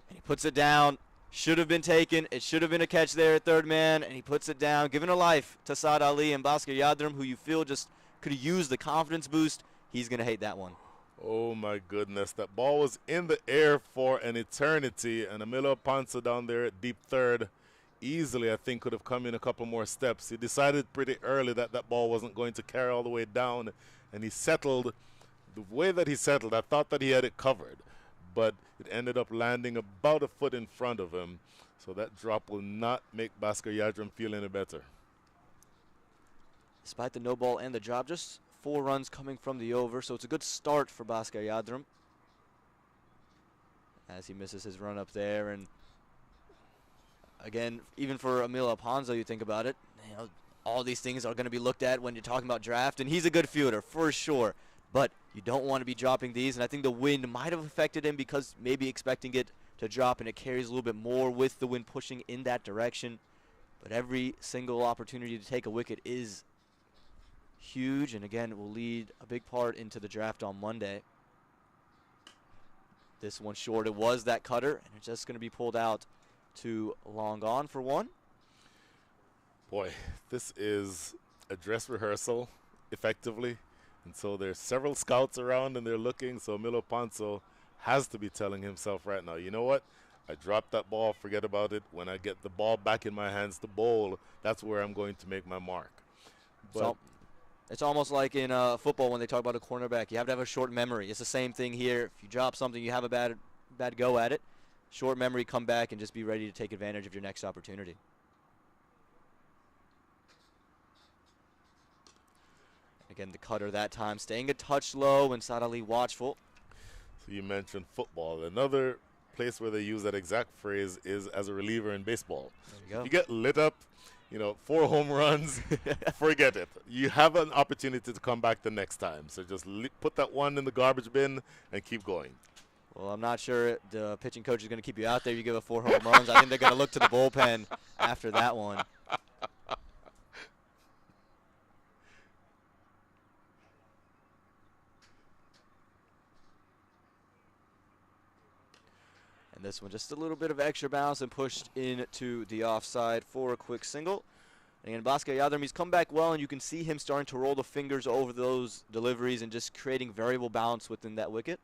And he puts it down. Should have been taken. It should have been a catch there at third man. And he puts it down, giving a life to Saad Ali and Bhaskar Yadram, who you feel just could have used the confidence boost. He's going to hate that one. Oh my goodness, that ball was in the air for an eternity, and Amilo Panza down there at deep third easily, I think, could have come in a couple more steps. He decided pretty early that that ball wasn't going to carry all the way down, and he settled. The way that he settled, I thought that he had it covered, but it ended up landing about a foot in front of him, so that drop will not make Bhaskar Yadram feel any better. Despite the no ball and the drop, just 4 runs coming from the over, so it's a good start for Bhaskar Yadram as he misses his run up there. And again, even for Emil Alponzo, you think about it, you know, all these things are going to be looked at when you're talking about draft, and he's a good fielder for sure, but you don't want to be dropping these, and I think the wind might have affected him because maybe expecting it to drop, and it carries a little bit more with the wind pushing in that direction. But every single opportunity to take a wicket is huge, and again, it will lead a big part into the draft on Monday. This one short, it was that cutter, and it's just going to be pulled out to long on for one. Boy, this is a dress rehearsal, effectively, and so there's several scouts around and they're looking, so Milo Ponzo has to be telling himself right now, you know what, I dropped that ball, forget about it. When I get the ball back in my hands to bowl, that's where I'm going to make my mark. But so it's almost like in football when they talk about a cornerback. You have to have a short memory. It's the same thing here. If you drop something, you have a bad go at it. Short memory, come back and just be ready to take advantage of your next opportunity. Again, the cutter that time staying a touch low, and Saad Ali watchful. So you mentioned football. Another place where they use that exact phrase is as a reliever in baseball. There you go. You get lit up, you know, 4 home runs, forget it. You have an opportunity to come back the next time. So just put that one in the garbage bin and keep going. Well, I'm not sure the pitching coach is going to keep you out there. You give up 4 home runs. I think they're going to look to the bullpen after that one. And this one just a little bit of extra bounce and pushed into the offside for a quick single. And Bhaskar Yadram, he's come back well, and you can see him starting to roll the fingers over those deliveries and just creating variable balance within that wicket.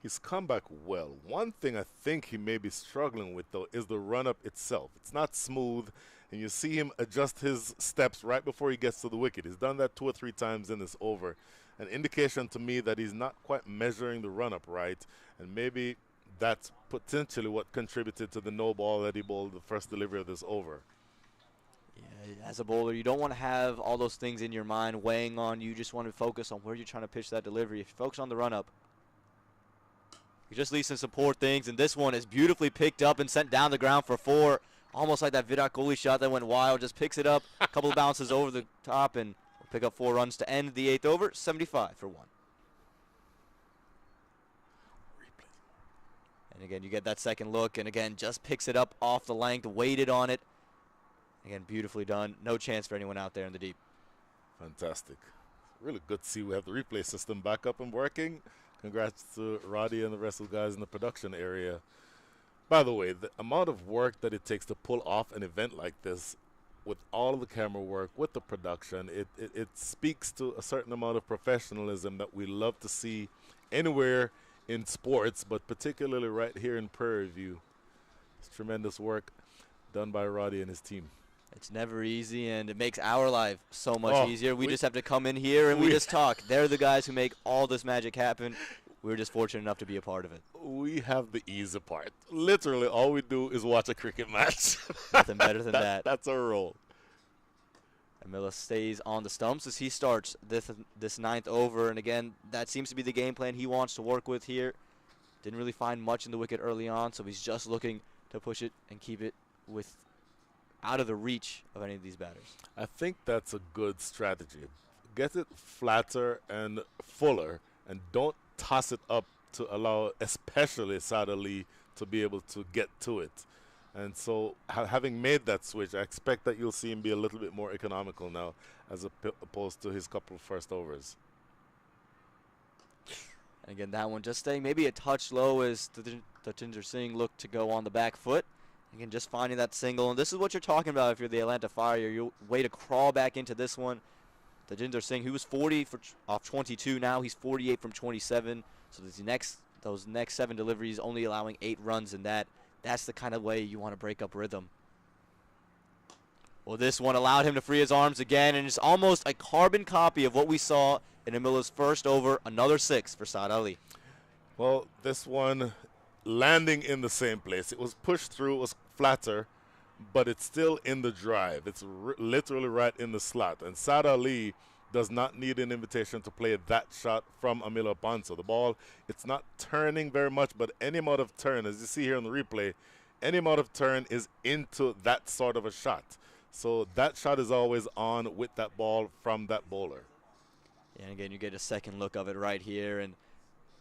He's come back well. One thing I think he may be struggling with, though, is the run-up itself. It's not smooth, and you see him adjust his steps right before he gets to the wicket. He's done that 2 or 3 times in this over. An indication to me that he's not quite measuring the run-up right, and maybe that's potentially what contributed to the no ball that he bowled the first delivery of this over. Yeah, as a bowler, you don't want to have all those things in your mind weighing on you. You just want to focus on where you're trying to pitch that delivery. If you focus on the run-up, you just leave some support things, and this one is beautifully picked up and sent down the ground for 4, almost like that Virat Kohli shot that went wild. Just picks it up, a couple of bounces over the top, and will pick up 4 runs to end the 8th over, 75 for 1. And again, you get that second look, and again, just picks it up off the length, waited on it. Again, beautifully done. No chance for anyone out there in the deep. Fantastic. Really good to see we have the replay system back up and working. Congrats to Roddy and the rest of the guys in the production area. By the way, the amount of work that it takes to pull off an event like this with all of the camera work, with the production, it speaks to a certain amount of professionalism that we love to see anywhere in sports, but particularly right here in Prairie View. It's tremendous work done by Roddy and his team. It's never easy, and it makes our life so much easier. We just have to come in here and we just talk. They're the guys who make all this magic happen. We're just fortunate enough to be a part of it. We have the easy part. Literally, all we do is watch a cricket match. Nothing better than that. That's our role. Amila stays on the stumps as he starts this ninth over. And again, that seems to be the game plan he wants to work with here. Didn't really find much in the wicket early on, so he's just looking to push it and keep it out of the reach of any of these batters. I think that's a good strategy. Get it flatter and fuller, and don't toss it up to allow especially Saad Ali to be able to get to it. And so having made that switch, I expect that you'll see him be a little bit more economical now as opposed to his couple of first overs. And again, that one just staying maybe a touch low as Tajinder Singh looked to go on the back foot. Again, just finding that single. And this is what you're talking about if you're the Atlanta Fire. Your way to crawl back into this one. Tajinder Singh, he was 40 off 22. Now he's 48 from 27. So those next 7 deliveries only allowing 8 runs in that. That's the kind of way you want to break up rhythm. Well, this one allowed him to free his arms again, and it's almost a carbon copy of what we saw in Amila's first over. Another 6 for Saad Ali. Well, this one landing in the same place. It was pushed through, it was flatter, but it's still in the drive. It's literally right in the slot. And Saad Ali does not need an invitation to play that shot from Amila Panso. The ball, it's not turning very much, but any amount of turn, as you see here on the replay, any amount of turn is into that sort of a shot. So that shot is always on with that ball from that bowler. And again, you get a second look of it right here, and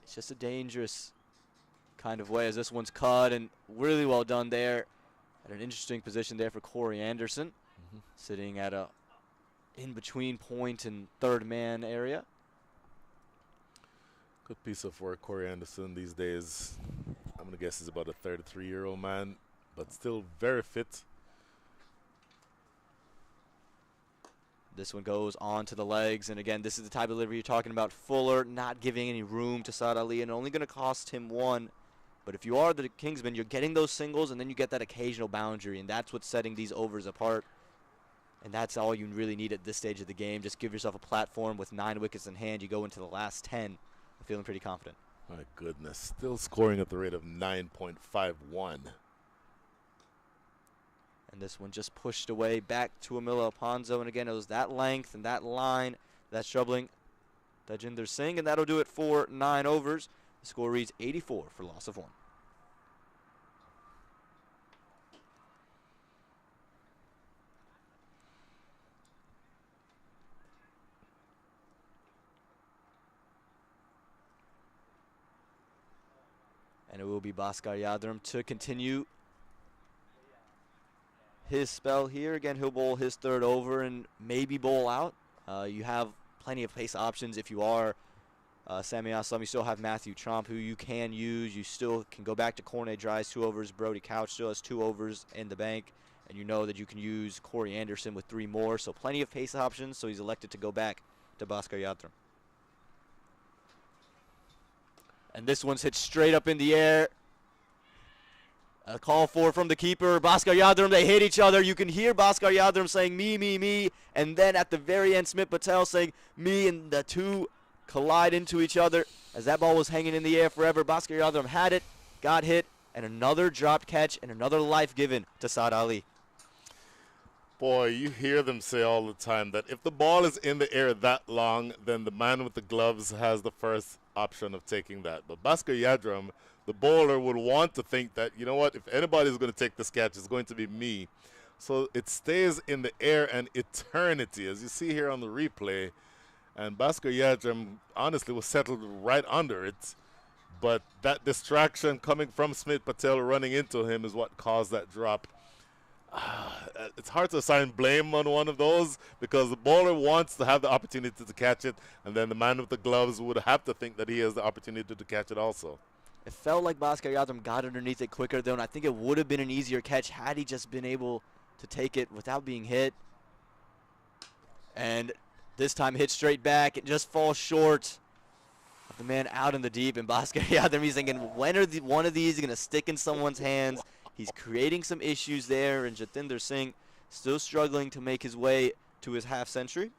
it's just a dangerous kind of way as this one's cut, and really well done there. At an interesting position there for Corey Anderson, sitting at a in-between point and third man area. Good piece of work, Corey Anderson. These days, I'm going to guess he's about a 33-year-old man, but still very fit. This one goes on to the legs, and again, this is the type of delivery you're talking about. Fuller, not giving any room to Saad Ali, and only going to cost him 1. But if you are the Kingsmen, you're getting those singles, and then you get that occasional boundary, and that's what's setting these overs apart. And that's all you really need at this stage of the game. Just give yourself a platform with 9 wickets in hand. You go into the last 10. I'm feeling pretty confident. My goodness. Still scoring at the rate of 9.51. And this one just pushed away back to Amila Aponzo. And again, it was that length and that line that's troubling Tajinder Singh. And that'll do it for 9 overs. The score reads 84 for loss of 1. And it will be Bhaskar Yadram to continue his spell here. Again, he'll bowl his 3rd over and maybe bowl out. You have plenty of pace options if you are Sammy Aslam. You still have Matthew Tromp, who you can use. You still can go back to Cornet Dries, 2 overs. Brody Couch still has 2 overs in the bank. And you know that you can use Corey Anderson with 3 more. So plenty of pace options, so he's elected to go back to Bhaskar Yadram. And this one's hit straight up in the air. A call from the keeper. Bhaskar Yadram, they hit each other. You can hear Bhaskar Yadram saying, me, me, me. And then at the very end, Smith Patel saying, me, and the two collide into each other. As that ball was hanging in the air forever, Bhaskar Yadram had it, got hit, and another dropped catch and another life given to Saad Ali. Boy, you hear them say all the time that if the ball is in the air that long, then the man with the gloves has the first option of taking that. But Bhaskar Yadram, the bowler, would want to think that, you know what, if anybody's going to take this catch, it's going to be me. So it stays in the air an eternity, as you see here on the replay. And Bhaskar Yadram honestly was settled right under it. But that distraction coming from Smith Patel running into him is what caused that drop. It's hard to assign blame on one of those because the bowler wants to have the opportunity to catch it, and then the man with the gloves would have to think that he has the opportunity to catch it also. It felt like Bhaskar Yadram got underneath it quicker, though, and I think it would have been an easier catch had he just been able to take it without being hit. And this time hit straight back. It just falls short of the man out in the deep. And Bhaskar Yadram, he's thinking, when are one of these going to stick in someone's hands? He's creating some issues there, and Jatinder Singh still struggling to make his way to his half century.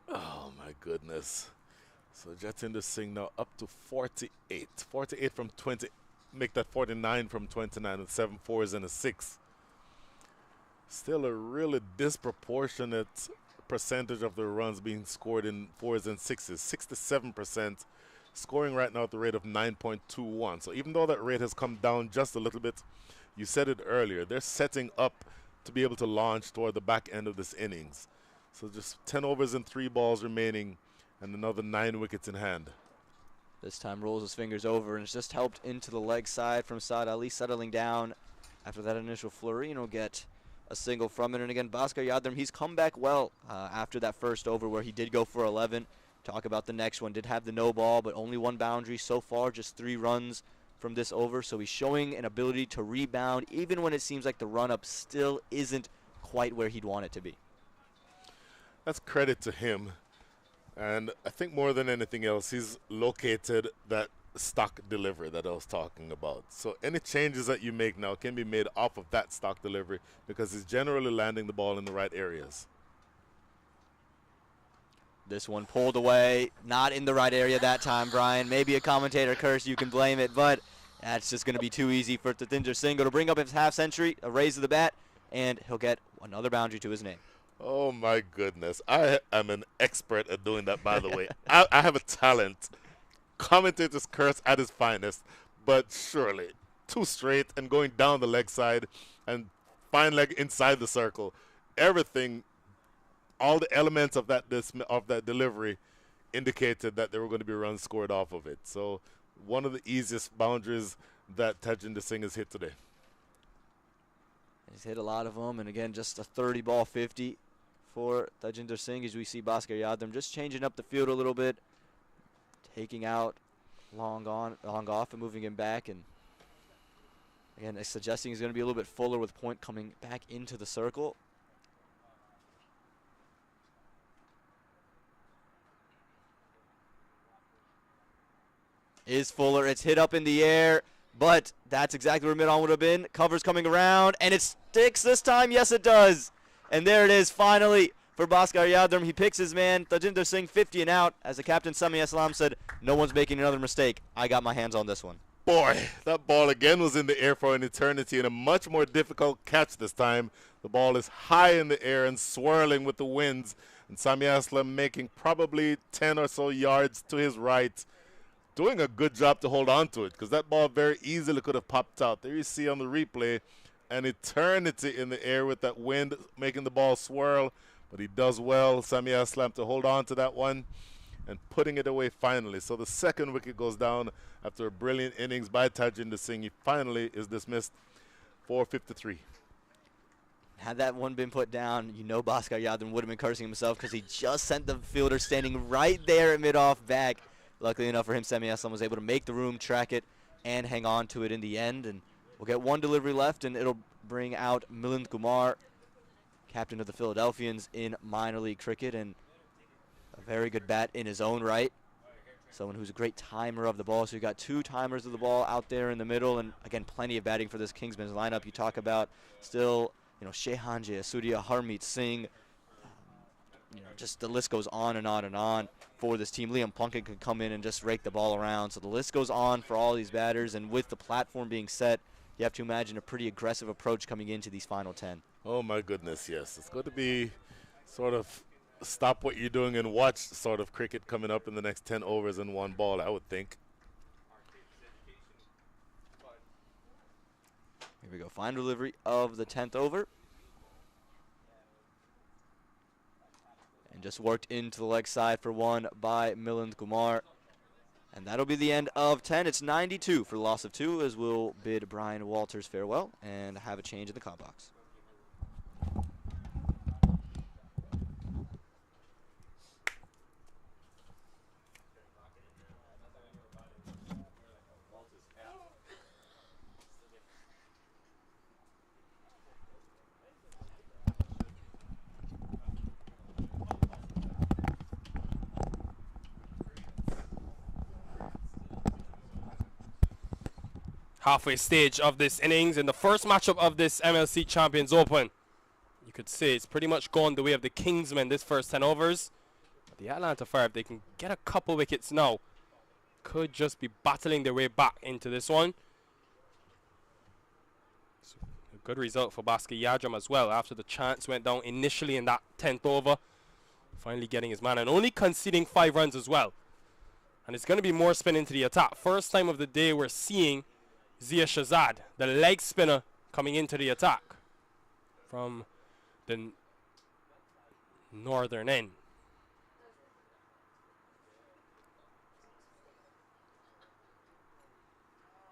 Oh, my goodness. So Jatinder Singh now up to 48. 48 from 20. Make that 49 from 29 with 7 fours and a 6. Still a really disproportionate percentage of the runs being scored in 4s and 6s. 67%, scoring right now at the rate of 9.21. So even though that rate has come down just a little bit, you said it earlier, they're setting up to be able to launch toward the back end of this innings. So just 10 overs and 3 balls remaining and another 9 wickets in hand. This time rolls his fingers over and it's just helped into the leg side from Saad Ali, settling down after that initial flurry, and he'll get a single from it. And again, Bhaskar Yadram, he's come back well after that first over where he did go for 11. Talk about the next one, did have the no ball, but only 1 boundary so far, just 3 runs from this over. So he's showing an ability to rebound, even when it seems like the run-up still isn't quite where he'd want it to be. That's credit to him. And I think more than anything else, he's located that stock delivery that I was talking about. So any changes that you make now can be made off of that stock delivery because he's generally landing the ball in the right areas. This one pulled away, not in the right area that time, Brian. Maybe a commentator curse, you can blame it, but that's just going to be too easy for Jatinder Singh to bring up his half century, a raise of the bat, and he'll get another boundary to his name. Oh, my goodness. I am an expert at doing that, by the way. I have a talent. Commentator's curse at his finest, but surely 2 straight and going down the leg side and fine leg inside the circle. Everything, all the elements of that delivery indicated that there were going to be runs scored off of it. So one of the easiest boundaries that Tajinder Singh has hit today. He's hit a lot of them, and again, just a 30-ball 50 for Tajinder Singh as we see Bhaskar Yadram just changing up the field a little bit, taking out long off and moving him back, and again, suggesting he's going to be a little bit fuller with point coming back into the circle. Is Fuller, it's hit up in the air, but that's exactly where mid-on would have been. Cover's coming around, and it sticks this time. Yes, it does. And there it is, finally, for Bhaskar Yadram. He picks his man, Tajinder Singh, 50 and out. As the captain, Sami Aslam, said, no one's making another mistake. I got my hands on this one. Boy, that ball again was in the air for an eternity and a much more difficult catch this time. The ball is high in the air and swirling with the winds, and Sami Aslam making probably 10 or so yards to his right, doing a good job to hold on to it because that ball very easily could have popped out. There you see on the replay an eternity in the air with that wind making the ball swirl, but he does well, Sami Aslam, to hold on to that one and putting it away finally. So the second wicket goes down after a brilliant innings by Tajinder Singh. He finally is dismissed for 53. Had that one been put down, you know Bhaskar Yadram would have been cursing himself because he just sent the fielder standing right there at mid-off back. Luckily enough for him, Sami Aslam was able to make the room, track it, and hang on to it in the end. And we'll get 1 delivery left, and it'll bring out Milind Kumar, captain of the Philadelphians in minor league cricket, and a very good bat in his own right. Someone who's a great timer of the ball. So you got 2 timers of the ball out there in the middle, and again, plenty of batting for this Kingsmen's lineup. You talk about still, Shehanje, Asudia, Harmeet Singh. Just the list goes on and on and on for this team. Liam Plunkett could come in and just rake the ball around. So the list goes on for all these batters, and with the platform being set, you have to imagine a pretty aggressive approach coming into these final 10. Oh, my goodness, yes. It's going to be sort of stop what you're doing and watch sort of cricket coming up in the next 10 overs and 1 ball, I would think. Here we go. Final delivery of the 10th over. And just worked into the leg side for 1 by Milind Kumar. And that'll be the end of 10. It's 92 for the loss of 2 as we'll bid Brian Walters farewell and have a change in the comp box. halfway stage of this innings in the first matchup of this MLC Champions Open. You could say it's pretty much gone the way of the Kingsmen this first 10 overs. But the Atlanta Fire, if they can get a couple wickets now, could just be battling their way back into this one. So a good result for Baskar Yadram as well after the chance went down initially in that 10th over. Finally getting his man and only conceding 5 runs as well. And it's going to be more spin into the attack. First time of the day we're seeing Zia Shazad, the leg spinner, coming into the attack from the northern end.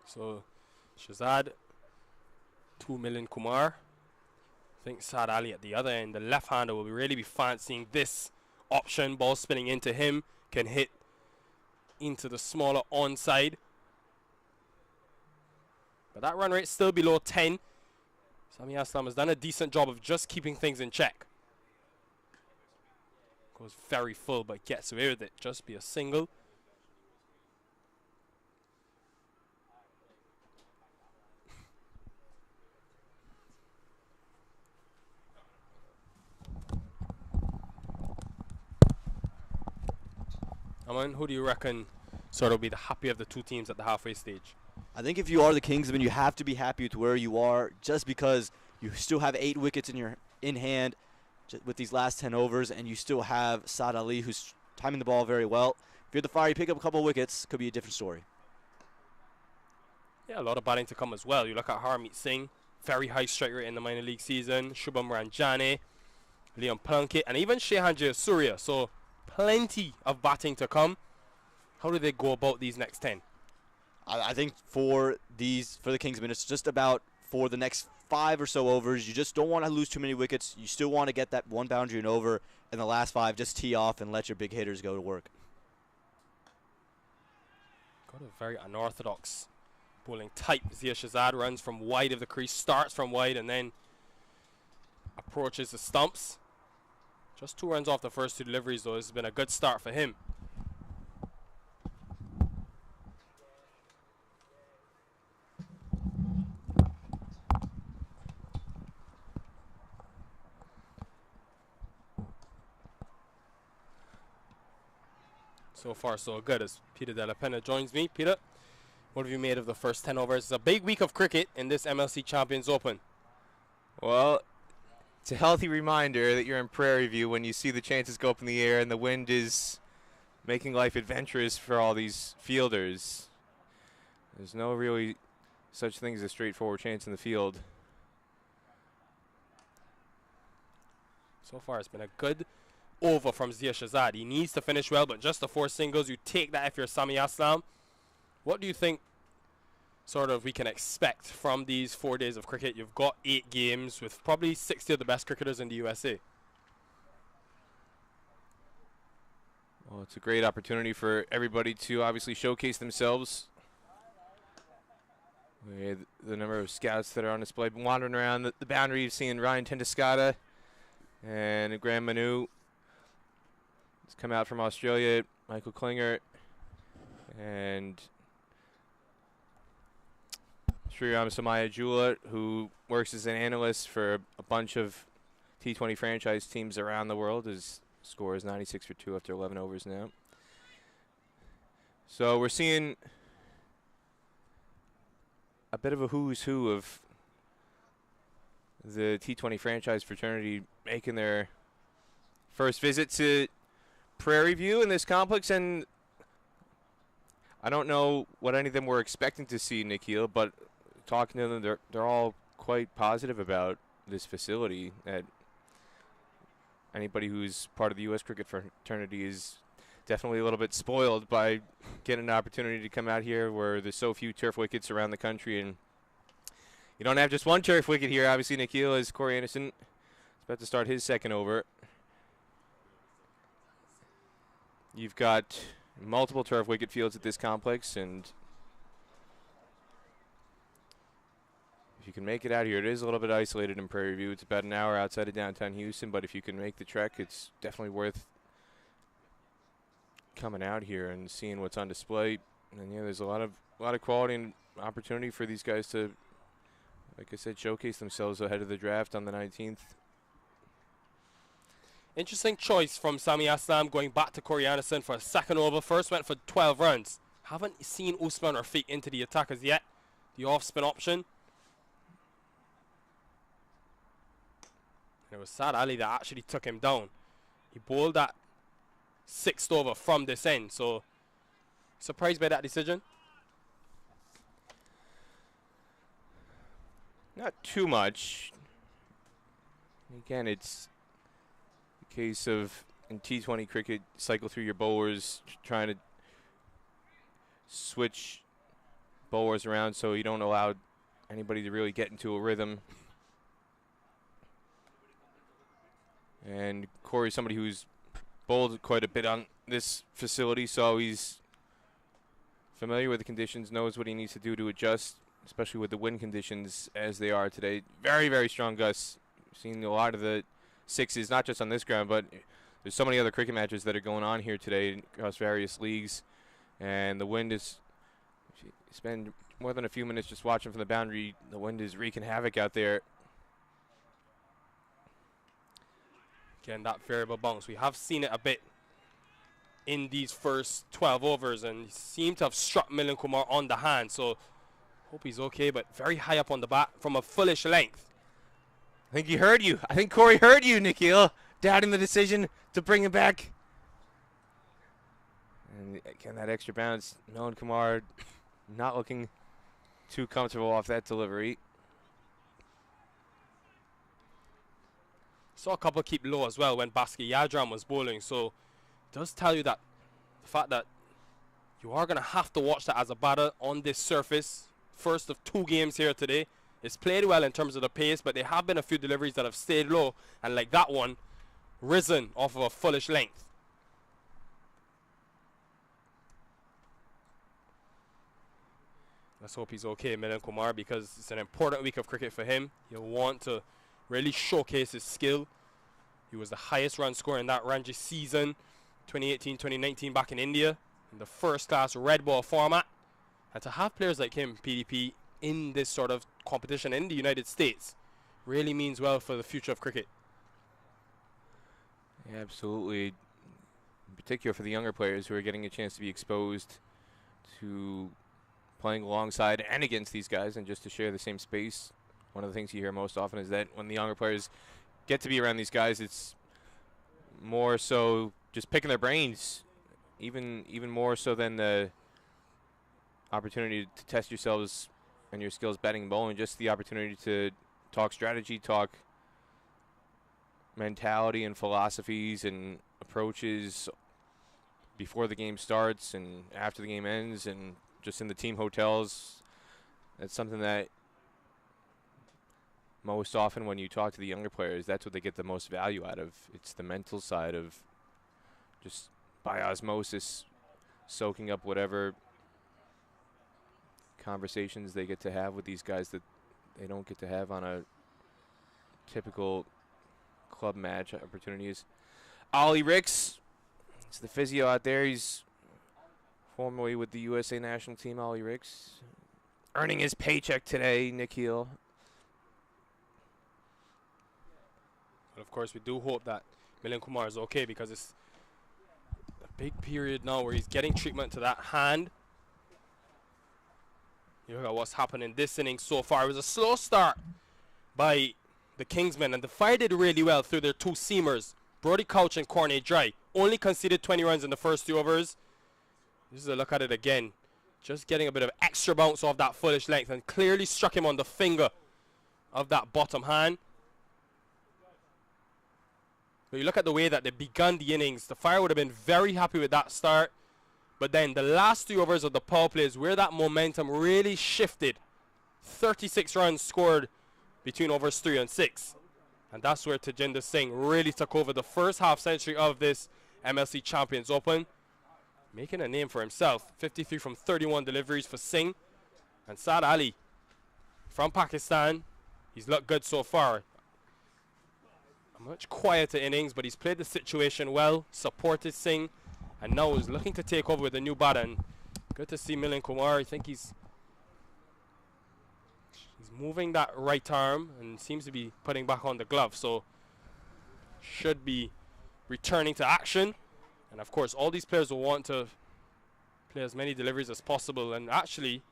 So Shazad, 2 million Kumar. I think Saad Ali at the other end, the left-hander, will really be fancying this option. Ball spinning into him, can hit into the smaller onside. But that run rate still below 10. Sami Aslam has done a decent job of just keeping things in check. Goes very full but gets away with it. Just be a single. Aman, who do you reckon sort of be the happy of the two teams at the halfway stage? I think if you are the Kingsmen, you have to be happy with where you are, just because you still have 8 wickets in hand with these last 10 overs, and you still have Saad Ali, who's timing the ball very well. If you're the Fire, you pick up a couple of wickets, could be a different story. Yeah, a lot of batting to come as well. You look at Harmeet Singh, very high strike rate in the minor league season. Shubham Ranjane, Liam Plunkett, and even Shehan Jayasuriya. So plenty of batting to come. How do they go about these next 10? I think for the Kingsmen, it's just about for the next 5 or so overs. You just don't want to lose too many wickets. You still want to get that one boundary and over. In the last 5, just tee off and let your big hitters go to work. Got a very unorthodox bowling type. Zia Shazad runs from wide of the crease, starts from wide, and then approaches the stumps. Just 2 runs off the first 2 deliveries, though. This has been a good start for him. So far, so good, as Peter De La Pena joins me. Peter, what have you made of the first 10 overs? It's a big week of cricket in this MLC Champions Open. Well, it's a healthy reminder that you're in Prairie View when you see the chances go up in the air and the wind is making life adventurous for all these fielders. There's no really such thing as a straightforward chance in the field. So far, it's been a good over from Zia Shazad. He needs to finish well, but just the 4 singles, you take that if you're Sami Aslam. What do you think sort of we can expect from these 4 days of cricket? You've got 8 games with probably 60 of the best cricketers in the USA. Well, it's a great opportunity for everybody to obviously showcase themselves. The number of scouts that are on display, wandering around the boundary. You've seen Ryan Tendescata and Graham Manu. He's come out from Australia, Michael Klinger, and Sriram Samaya Jula, who works as an analyst for a bunch of T20 franchise teams around the world. His score is 96 for 2 after 11 overs now. So we're seeing a bit of a who's who of the T20 franchise fraternity making their first visit to Prairie View in this complex, and I don't know what any of them were expecting to see, Nikhil, but talking to them, they're all quite positive about this facility. That anybody who's part of the U.S. cricket fraternity is definitely a little bit spoiled by getting an opportunity to come out here where there's so few turf wickets around the country, and you don't have just one turf wicket here. Obviously, Nikhil, is Corey Anderson is about to start his second over. You've got multiple turf wicket fields at this complex, and if you can make it out here, it is a little bit isolated in Prairie View. It's about an hour outside of downtown Houston, but if you can make the trek, it's definitely worth coming out here and seeing what's on display. And yeah, there's a lot of quality and opportunity for these guys to, like I said, showcase themselves ahead of the draft on the 19th. Interesting choice from Sami Aslam going back to Corey Anderson for a second over. First went for 12 runs. Haven't seen Usman Rafiq into the attackers yet. The off-spin option. And it was Saad Ali that actually took him down. He bowled that 6th over from this end. So, surprised by that decision? Not too much. Again, it's a case of, in T20 cricket, cycle through your bowlers, trying to switch bowlers around so you don't allow anybody to really get into a rhythm. And Corey's somebody who's bowled quite a bit on this facility, so he's familiar with the conditions, knows what he needs to do to adjust, especially with the wind conditions as they are today. Very, very strong gusts. Seen a lot of the sixes, not just on this ground, but there's so many other cricket matches that are going on here today across various leagues. And the wind is, if you spend more than a few minutes just watching from the boundary, the wind is wreaking havoc out there. Again, that variable bounce. We have seen it a bit in these first 12 overs, and he seemed to have struck Milind Kumar on the hand. So, hope he's okay, but very high up on the bat from a fullish length. I think he heard you. I think Corey heard you, Nikhil, doubting the decision to bring him back. And again, that extra bounce. Milind Kumar not looking too comfortable off that delivery. Saw a couple keep low as well when Baski Yadram was bowling, so it does tell you that the fact that you are going to have to watch that as a batter on this surface. First of 2 games here today. It's played well in terms of the pace, but there have been a few deliveries that have stayed low, and like that one, risen off of a fullish length. Let's hope he's okay, Milind Kumar, because it's an important week of cricket for him. He'll want to really showcase his skill. He was the highest run scorer in that Ranji season, 2018-2019 back in India, in the first-class red ball format. And to have players like him, PDP, in this sort of competition in the United States really means well for the future of cricket. Yeah, absolutely. In particular for the younger players who are getting a chance to be exposed to playing alongside and against these guys and just to share the same space. One of the things you hear most often is that when the younger players get to be around these guys, it's more so just picking their brains, even more so than the opportunity to test yourselves and your skills batting and bowling, just the opportunity to talk strategy, talk mentality and philosophies and approaches before the game starts and after the game ends and just in the team hotels. That's something that most often when you talk to the younger players, that's what they get the most value out of. It's the mental side of just by osmosis soaking up whatever conversations they get to have with these guys that they don't get to have on a typical club match opportunities. Ollie Ricks, it's the physio out there. He's formerly with the USA national team. Ollie Ricks earning his paycheck today, Nikhil. But of course, we do hope that Milind Kumar is okay, because it's a big period now where he's getting treatment to that hand. You look at what's happened in this inning so far. It was a slow start by the Kingsmen, and the Fire did really well through their 2 seamers, Brody Couch and Cornet Dry. Only conceded 20 runs in the first 2 overs. This is a look at it again. Just getting a bit of extra bounce off that fullish length and clearly struck him on the finger of that bottom hand. But you look at the way that they begun the innings, the Fire would have been very happy with that start. But then the last 3 overs of the power plays where that momentum really shifted. 36 runs scored between overs 3 and 6. And that's where Tajinder Singh really took over the first half century of this MLC Champions Open, making a name for himself. 53 from 31 deliveries for Singh. And Saad Ali from Pakistan, he's looked good so far. A much quieter innings, but he's played the situation well, supported Singh, and now is looking to take over with a new batter. And Good to see Milind Kumar. I think he's moving that right arm and seems to be putting back on the glove. So should be returning to action. And of course, all these players will want to play as many deliveries as possible. And actually,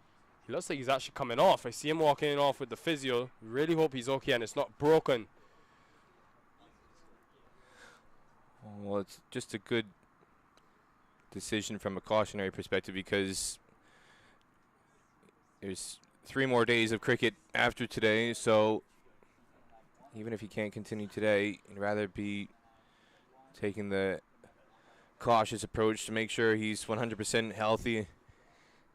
he looks like he's actually coming off. I see him walking off with the physio. Really hope he's okay and it's not broken. Well, it's just a good decision from a cautionary perspective because there's 3 more days of cricket after today, so even if he can't continue today, he'd rather be taking the cautious approach to make sure he's 100% healthy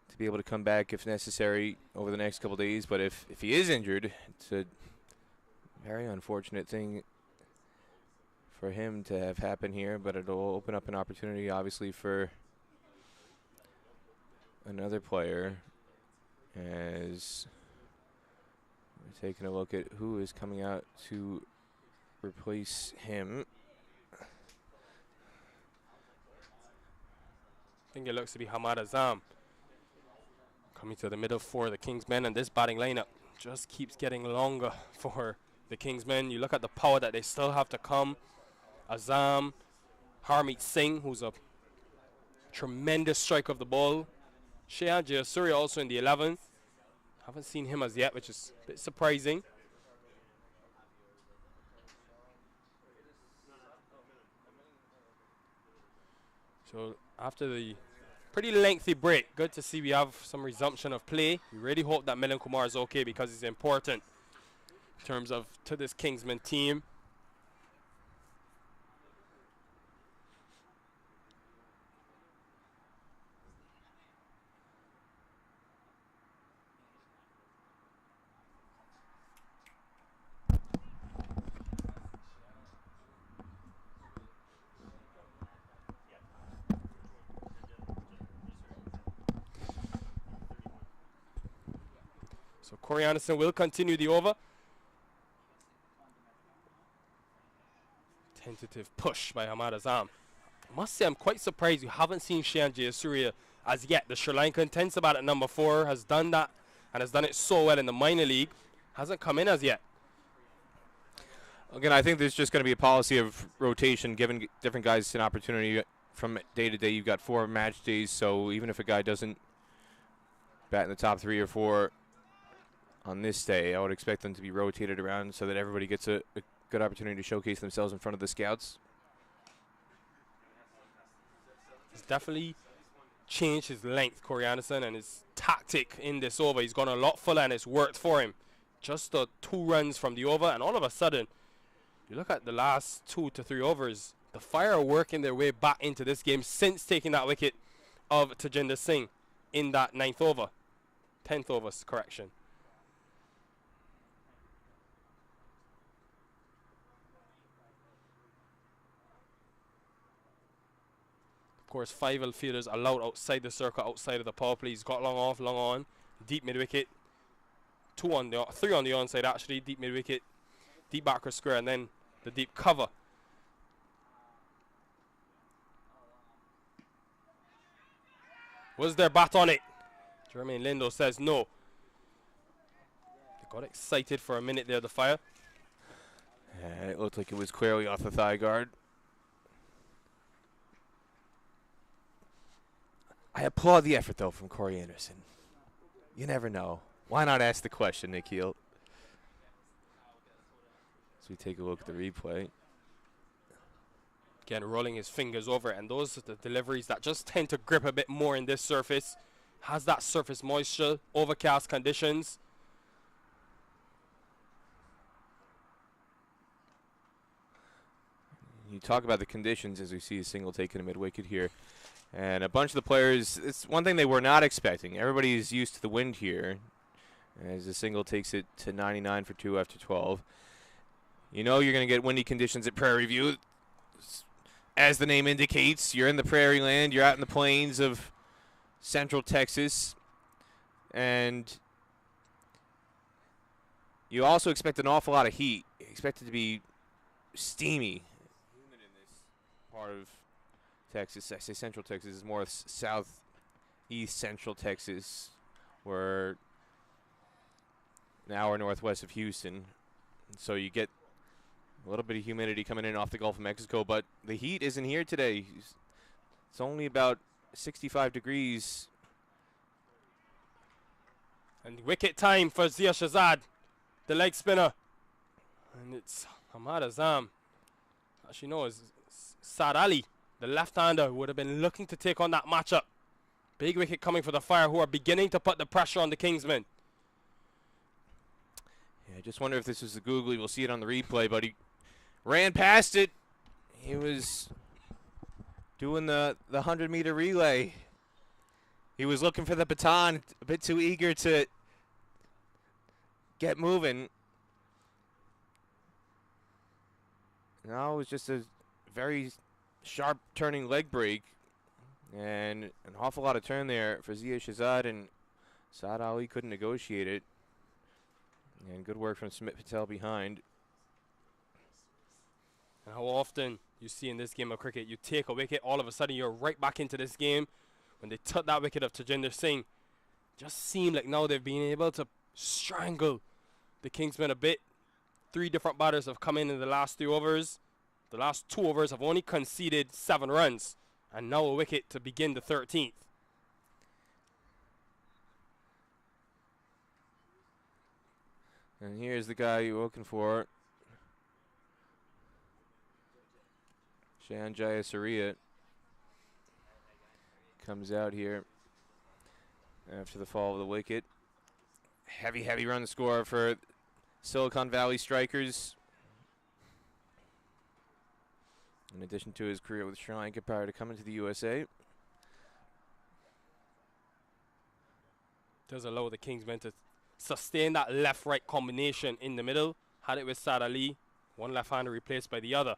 to be able to come back if necessary over the next couple days. But if he is injured, it's a very unfortunate thing for him to have happened here, but it'll open up an opportunity obviously for another player as we're taking a look at who is coming out to replace him. I think it looks to be Hamad Azam coming to the middle for the Kingsmen, and this batting lineup just keeps getting longer for the Kingsmen. You look at the power that they still have to come. Azam, Harmeet Singh, who's a tremendous strike of the ball. Shehan Jayasuriya also in the 11th. Haven't seen him as yet, which is a bit surprising. So after the pretty lengthy break, good to see we have some resumption of play. We really hope that Milind Kumar is okay because he's important in terms of to this Kingsman team. So Corey Anderson will continue the over. Tentative push by Hamad Azam. I must say I'm quite surprised you haven't seen Shehan Jayasuriya as yet. The Sri Lankan tends about at number 4, has done that and has done it so well in the minor league. Hasn't come in as yet. Again, I think there's just going to be a policy of rotation, giving different guys an opportunity from day to day. You've got 4 match days, so even if a guy doesn't bat in the top 3 or 4 on this day, I would expect them to be rotated around so that everybody gets a good opportunity to showcase themselves in front of the scouts. He's definitely changed his length, Corey Anderson, and his tactic in this over. He's gone a lot fuller and it's worked for him. Just the 2 runs from the over, and all of a sudden, you look at the last 2 to 3 overs, the Fire are working their way back into this game since taking that wicket of Tajinder Singh in that 9th over. 10th over, correction. Of course, 5 outfielders allowed outside the circle, outside of the power play. He's got long off, long on, deep mid wicket. 3 on the onside actually, deep mid wicket, deep backward square, and then the deep cover. Was there bat on it? Jermaine Lindo says no. They got excited for a minute there, the Fire. Yeah, it looked like it was clearly off the thigh guard. I applaud the effort, though, from Corey Anderson. You never know. Why not ask the question, Nikhil? As we take a look at the replay. Again, rolling his fingers over, and those are the deliveries that just tend to grip a bit more in this surface. Has that surface moisture, overcast conditions. You talk about the conditions as we see a single taken a mid-wicket here. And a bunch of the players, it's one thing they were not expecting. Everybody is used to the wind here as the single takes it to 99 for 2 after 12. You know you're going to get windy conditions at Prairie View. As the name indicates, you're in the prairie land. You're out in the plains of central Texas. And you also expect an awful lot of heat. You expect it to be steamy. Humid in this part of Texas. I say central Texas is more south East Central Texas. We're an hour northwest of Houston. So you get a little bit of humidity coming in off the Gulf of Mexico, but the heat isn't here today. It's only about 65 degrees. And wicket time for Zia Shazad, the leg spinner. And it's Ahmad Azam. Actually, no, it's Saad Ali, the left-hander, who would have been looking to take on that matchup. Big wicket coming for the Fire, who are beginning to put the pressure on the Kingsmen. Yeah, I just wonder if this is the googly. We'll see it on the replay, but he ran past it. He was doing the 100-meter relay. He was looking for the baton, a bit too eager to get moving. Now it was just a very sharp turning leg break. And an awful lot of turn there for Zia Shazad, and Saad Ali couldn't negotiate it. And good work from Smith Patel behind. And how often you see in this game of cricket, you take a wicket, all of a sudden you're right back into this game. When they took that wicket of Tajinder Singh, just seemed like now they've been able to strangle the Kingsmen a bit. 3 different batters have come in the last 3 overs. The last 2 overs have only conceded 7 runs. And now a wicket to begin the 13th. And here's the guy you're looking for. Shahan Jayasuriya comes out here after the fall of the wicket. Heavy run score for Silicon Valley Strikers. In addition to his career with Sri Lanka prior to coming to the USA. Does allow the Kingsmen to sustain that left-right combination in the middle. Had it with Saad Ali, one left-hander replaced by the other.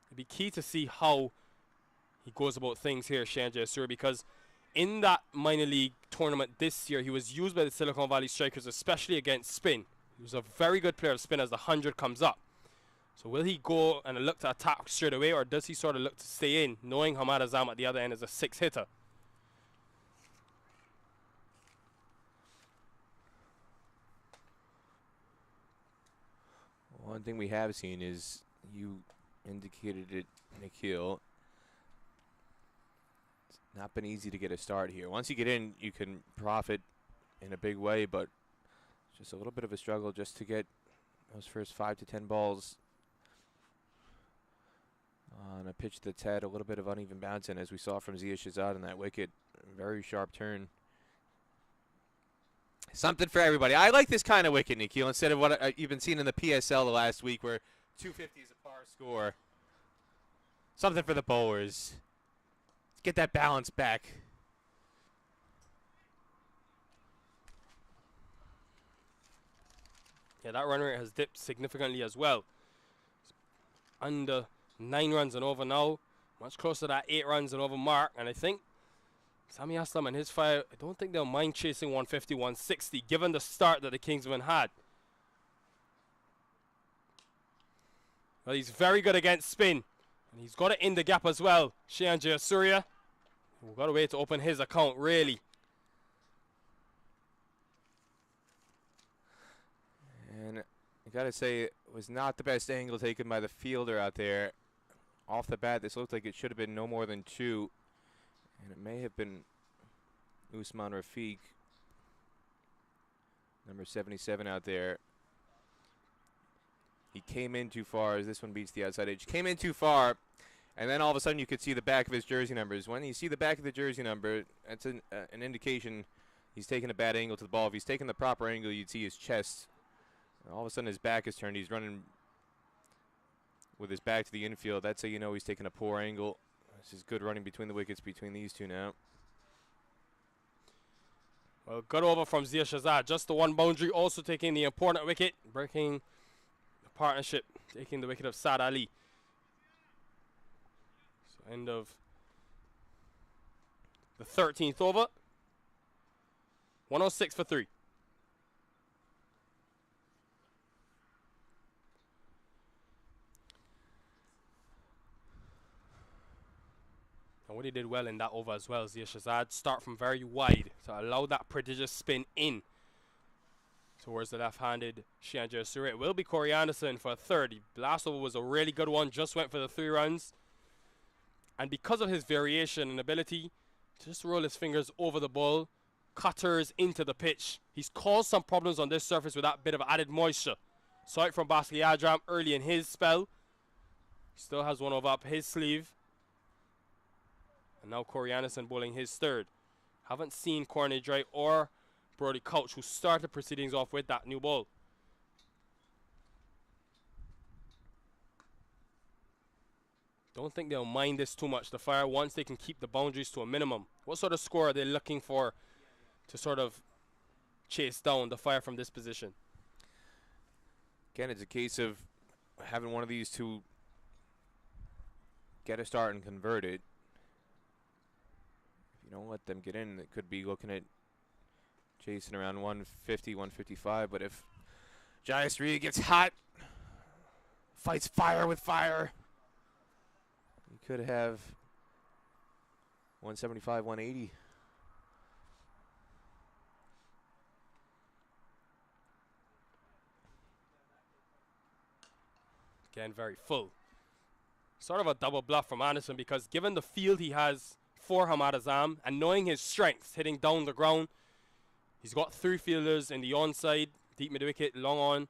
It'd be key to see how he goes about things here, Shahan Jayasuriya, because in that minor league tournament this year, he was used by the Silicon Valley Strikers, especially against spin. He was a very good player of spin as the 100 comes up. So will he go and look to attack straight away, or does he sort of look to stay in, knowing Hamad Azam at the other end is a 6-hitter? One thing we have seen is, you indicated it, Nikhil, it's not been easy to get a start here. Once you get in, you can profit in a big way, but just a little bit of a struggle just to get those first 5 to 10 balls on a pitch that's had a little bit of uneven bouncing, as we saw from Zia Shazad in that wicket. Very sharp turn. Something for everybody. I like this kind of wicket, Nikhil, instead of what you've been seeing in the PSL the last week, where 250 is a par score. Something for the bowlers. Let's get that balance back. Yeah, that run rate has dipped significantly as well. It's under 9 runs and over now. Much closer to that 8 runs and over mark. And I think Sami Aslam and his Fire, I don't think they'll mind chasing 150, 160, given the start that the Kingsmen had. Well, he's very good against spin. And he's got it in the gap as well. Shahan Jayasuriya, we've got a way to open his account, really. And I gotta say, it was not the best angle taken by the fielder out there. Off the bat, this looked like it should have been no more than 2. And it may have been Usman Rafiq, number 77 out there. He came in too far, as this one beats the outside edge. Came in too far, and then all of a sudden you could see the back of his jersey numbers. When you see the back of the jersey number, that's an indication he's taking a bad angle to the ball. If he's taking the proper angle, you'd see his chest. All of a sudden his back is turned. He's running with his back to the infield. That's how you know he's taking a poor angle. This is good running between the wickets between these two now. Well, good over from Zia Shazad. Just the one boundary, also taking the important wicket, breaking the partnership, taking the wicket of Saad Ali. So end of the 13th over. 106 for 3. what he did well in that over as well is Shazad start from very wide to allow that prodigious spin in towards the left-handed Shianja Sure. It will be Corey Anderson for a third. The last over was a really good one, just went for the 3 runs. And because of his variation and ability to just roll his fingers over the ball, cutters into the pitch, he's caused some problems on this surface with that bit of added moisture. Saw it from Basli Adram early in his spell. He still has one over up his sleeve. And now Corey Anderson bowling his third. Haven't seen Corny Dre or Brody Couch, who started proceedings off with that new ball. Don't think they'll mind this too much, the Fire, once they can keep the boundaries to a minimum. What sort of score are they looking for to sort of chase down the Fire from this position? Again, it's a case of having one of these two get a start and convert it. If you don't let them get in, it could be looking at chasing around 150, 155. But if Jayasri gets hot, fights fire with fire, you could have 175, 180. Again, very full. Sort of a double bluff from Anderson, because given the field he has for Hamad Azam and knowing his strengths hitting down the ground, he's got 3 fielders in the onside, deep mid wicket, long on,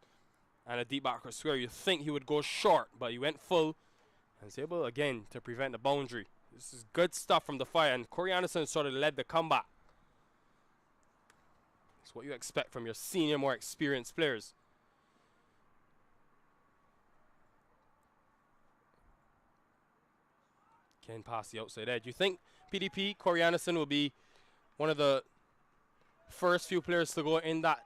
and a deep backward square. You'd think he would go short, but he went full and is able again to prevent the boundary. This is good stuff from the Fire, and Corey Anderson sort of led the comeback. It's what you expect from your senior, more experienced players. Again, past the outside edge. You think PDP, Corey Anderson, will be one of the first few players to go in that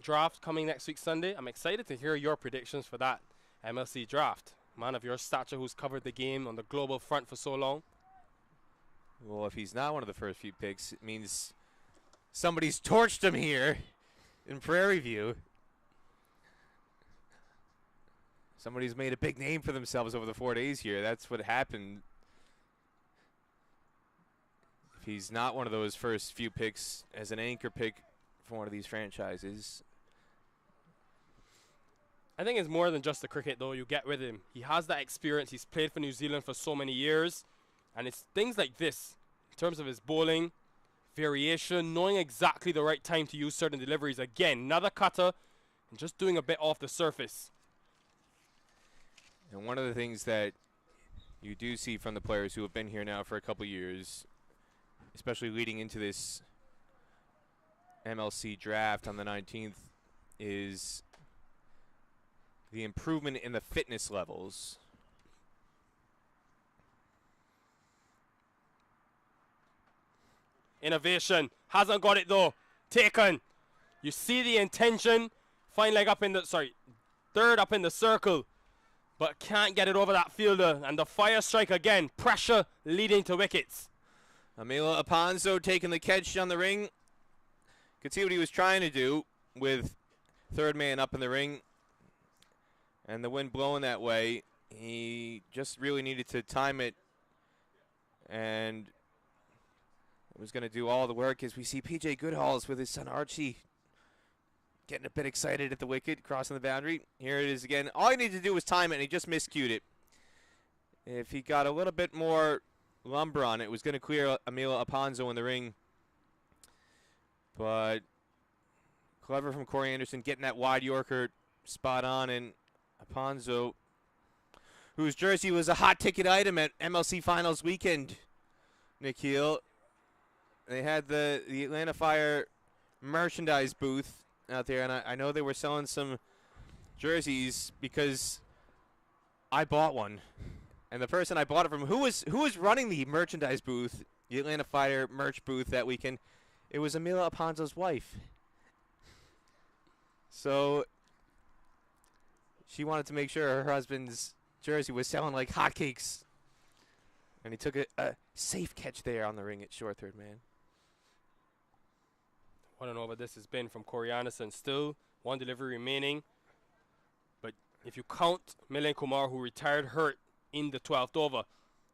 draft coming next week Sunday? I'm excited to hear your predictions for that MLC draft. Man of your stature who's covered the game on the global front for so long. Well, if he's not one of the first few picks, it means somebody's torched him here in Prairie View. Somebody's made a big name for themselves over the 4 days here. That's what happened. If he's not one of those first few picks as an anchor pick for one of these franchises, I think it's more than just the cricket, though, you get with him. He has that experience. He's played for New Zealand for so many years. And it's things like this, in terms of his bowling, variation, knowing exactly the right time to use certain deliveries. Again, another cutter, and just doing a bit off the surface. and one of the things that you do see from the players who have been here now for a couple years, especially leading into this MLC draft on the 19th, is the improvement in the fitness levels. Innovation. Hasn't got it though. Taken. You see the intention. Fine leg up in the, third up in the circle. But can't get it over that fielder. And the Fire strike again. Pressure leading to wickets. Amila Aponzo taking the catch on the ring. Could see what he was trying to do with third man up in the ring. And the wind blowing that way. He just really needed to time it. And it was going to do all the work as we see PJ Goodhalls with his son Archie getting a bit excited at the wicket, crossing the boundary. Here it is again. All he needed to do was time it, and he just miscued it. If he got a little bit more lumber on it, it was going to clear Amila Aponzo in the ring. But clever from Corey Anderson getting that wide Yorker spot on, and Aponzo, whose jersey was a hot ticket item at MLC Finals weekend, Nikhil. They had the Atlanta Fire merchandise booth out there, and I know they were selling some jerseys because I bought one. And the person I bought it from, who was running the merchandise booth, the Atlanta Fire merch booth that weekend, it was Amila Aponzo's wife. So she wanted to make sure her husband's jersey was selling like hotcakes. And he took a safe catch there on the ring at short third man. What an over this has been from Corey Anderson. Still one delivery remaining. But if you count Milen Kumar, who retired hurt in the 12th over,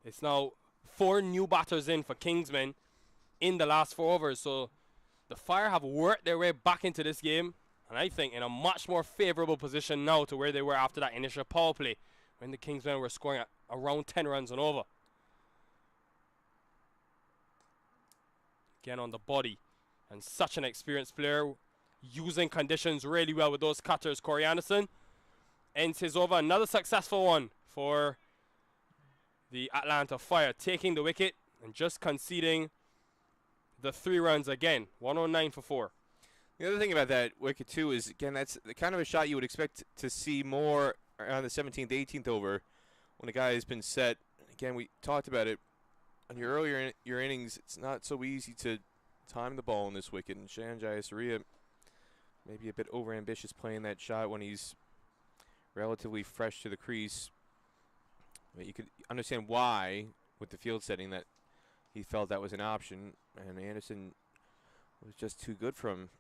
it's now 4 new batters in for Kingsmen in the last 4 overs. So the Fire have worked their way back into this game, and I think in a much more favorable position now to where they were after that initial power play when the Kingsmen were scoring at around 10 runs and over. Again on the body, and such an experienced player, using conditions really well with those cutters. Corey Anderson ends his over. Another successful one for the Atlanta Fire, taking the wicket and just conceding the 3 runs again. 109 for 4. The other thing about that wicket, too, is, again, that's the kind of a shot you would expect to see more around the 17th, 18th over when a guy has been set. Again, we talked about it on your earlier your innings. It's not so easy to time the ball in this wicket, and Shan Jayasuriya maybe a bit overambitious playing that shot when he's relatively fresh to the crease. But you could understand why, with the field setting, that he felt that was an option, and Anderson was just too good for him.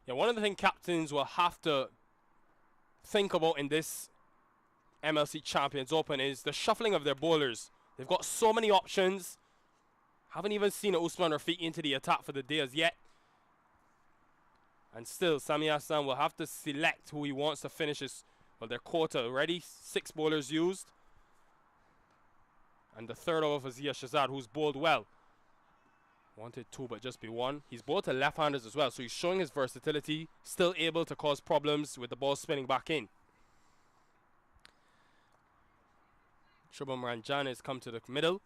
Yeah, one of the things captains will have to think about in this MLC Champions Open is the shuffling of their bowlers. They've got so many options. Haven't even seen Usman Rafiq into the attack for the day as yet. And still, Sami Hassan will have to select who he wants to finish his, well, their quota already. 6 bowlers used. And the third over for Zia Shazad, who's bowled well. Wanted 2, but just be 1. He's bowled to left-handers as well, so he's showing his versatility. Still able to cause problems with the ball spinning back in. Shubham Ranjan has come to the middle.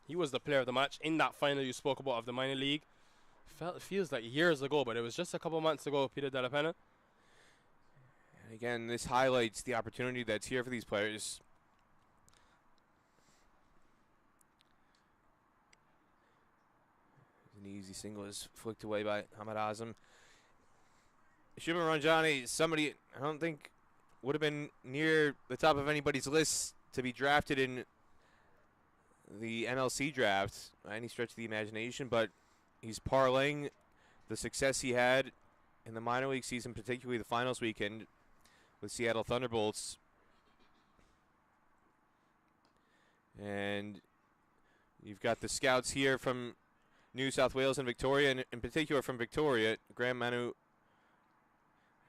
He was the player of the match in that final you spoke about of the minor league. It feels like years ago, but it was just a couple months ago, Peter De La Pena. And again, this highlights the opportunity that's here for these players. An easy single is flicked away by Ahmad Azam. Shubham Ranjani, somebody I don't think would have been near the top of anybody's list to be drafted in the MLC draft by any stretch of the imagination, but he's parlaying the success he had in the minor league season, particularly the finals weekend with Seattle Thunderbolts. And you've got the scouts here from New South Wales and Victoria, and in particular from Victoria. Graham Manu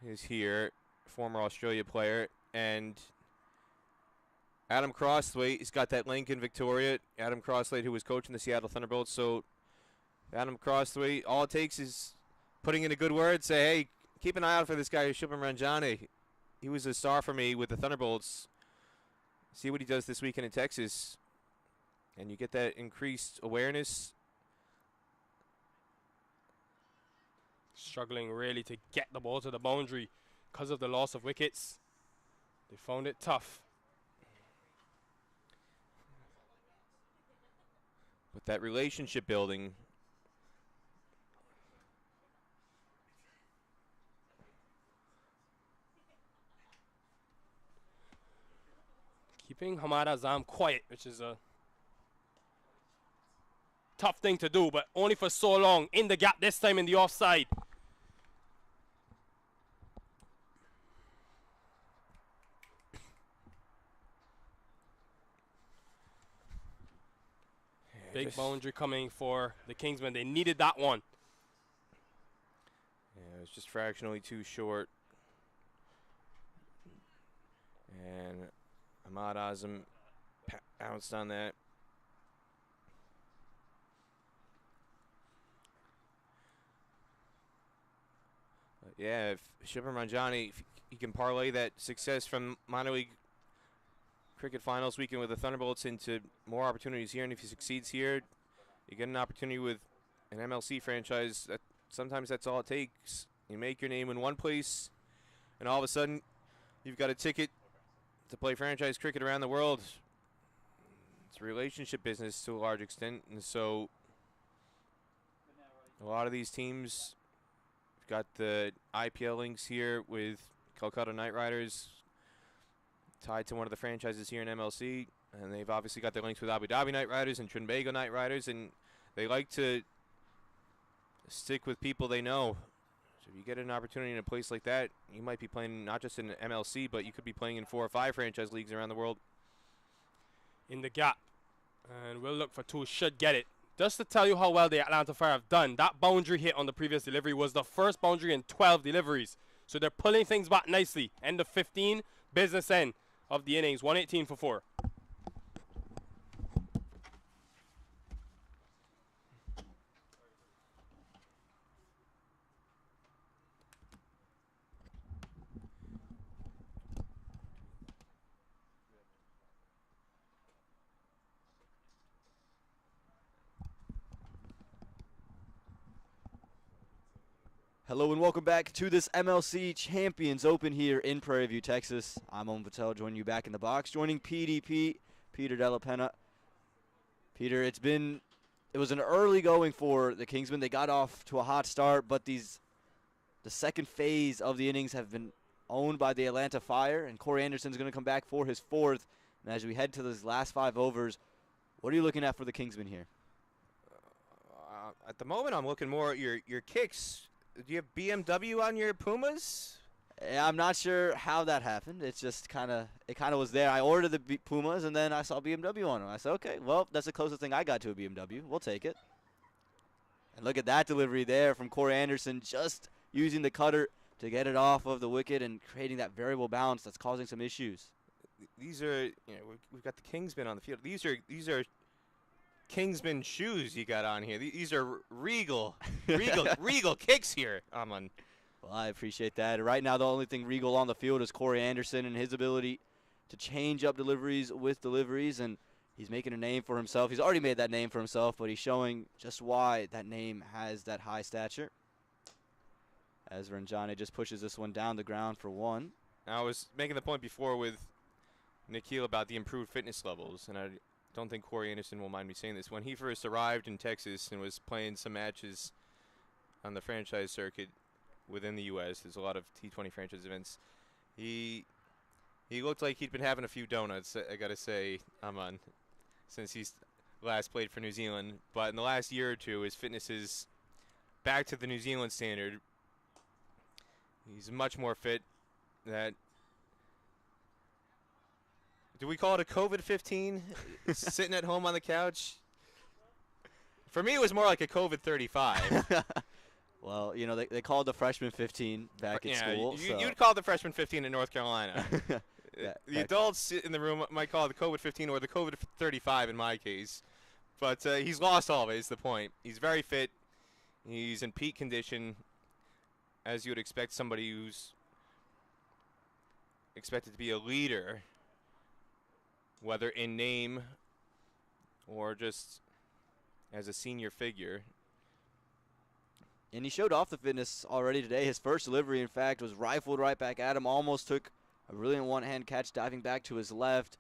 is here, former Australia player, and Adam Crosthwaite has got that link in Victoria. Adam Crosthwaite, who was coaching the Seattle Thunderbolts. So Adam Crosthwaite, all it takes is putting in a good word, say, hey, keep an eye out for this guy, Shubham Ranjani. He was a star for me with the Thunderbolts. See what he does this weekend in Texas. And you get that increased awareness. Struggling really to get the ball to the boundary because of the loss of wickets. They found it tough. But that relationship building. Keeping Hamad Azam quiet, which is a tough thing to do, but only for so long. In the gap this time in the offside. Big boundary coming for the Kingsmen. They needed that one. Yeah, it was just fractionally too short. And Ahmad Azam bounced on that. But yeah, if Shubham Ranjani, if he can parlay that success from minor league cricket finals weekend with the Thunderbolts into more opportunities here, and if he succeeds here, you get an opportunity with an MLC franchise. That sometimes that's all it takes. You make your name in one place, and all of a sudden, you've got a ticket to play franchise cricket around the world. It's a relationship business to a large extent, and so a lot of these teams have got the IPL links here with Calcutta Knight Riders tied to one of the franchises here in MLC, and they've obviously got their links with Abu Dhabi Knight Riders and Trinbago Knight Riders, and they like to stick with people they know. So if you get an opportunity in a place like that, you might be playing not just in the MLC, but you could be playing in 4 or 5 franchise leagues around the world. In the gap. And we'll look for 2. Should get it. Just to tell you how well the Atlanta Fire have done, that boundary hit on the previous delivery was the first boundary in 12 deliveries. So they're pulling things back nicely. End of 15, business end of the innings. 118 for 4. Hello and welcome back to this MLC Champions Open here in Prairie View, Texas. I'm Owen Patel, joining you back in the box, joining PDP, Peter Della Penna. Peter, it was an early going for the Kingsmen. They got off to a hot start, but the second phase of the innings have been owned by the Atlanta Fire, and Corey Anderson's going to come back for his 4th. And as we head to those last 5 overs, what are you looking at for the Kingsmen here? At the moment, I'm looking more at your kicks. Do you have BMW on your Pumas? Yeah, I'm not sure how that happened. It's just kind of was there. I ordered the Pumas, and then I saw BMW on them. I said, okay, well, that's the closest thing I got to a BMW. We'll take it. And look at that delivery there from Corey Anderson, just using the cutter to get it off of the wicket and creating that variable bounce that's causing some issues. These are, we've got the Kingsmen on the field. These are Kingsman shoes you got on here. These are regal kicks here, Amon. Well, I appreciate that. Right now, the only thing regal on the field is Corey Anderson and his ability to change up deliveries with deliveries, and he's making a name for himself. He's already made that name for himself, but he's showing just why that name has that high stature. As Ranjani just pushes this one down the ground for 1. Now, I was making the point before with Nikhil about the improved fitness levels, and I don't think Corey Anderson will mind me saying this. When he first arrived in Texas and was playing some matches on the franchise circuit within the U.S., there's a lot of T20 franchise events, he looked like he'd been having a few donuts, I got to say, Aman, since he's last played for New Zealand. But in the last year or 2, his fitness is back to the New Zealand standard. He's much more fit. Do we call it a COVID-15? Sitting at home on the couch? For me, it was more like a COVID-35. Well, they called the freshman 15 back at school. You'd call the freshman 15 in North Carolina. The adults in the room might call it the COVID-15 or the COVID-35 in my case. But he's lost all of it, is the point. He's very fit. He's in peak condition, as you would expect somebody who's expected to be a leader, whether in name or just as a senior figure. And he showed off the fitness already today. His first delivery, in fact, was rifled right back at him. Almost took a brilliant one-hand catch diving back to his left.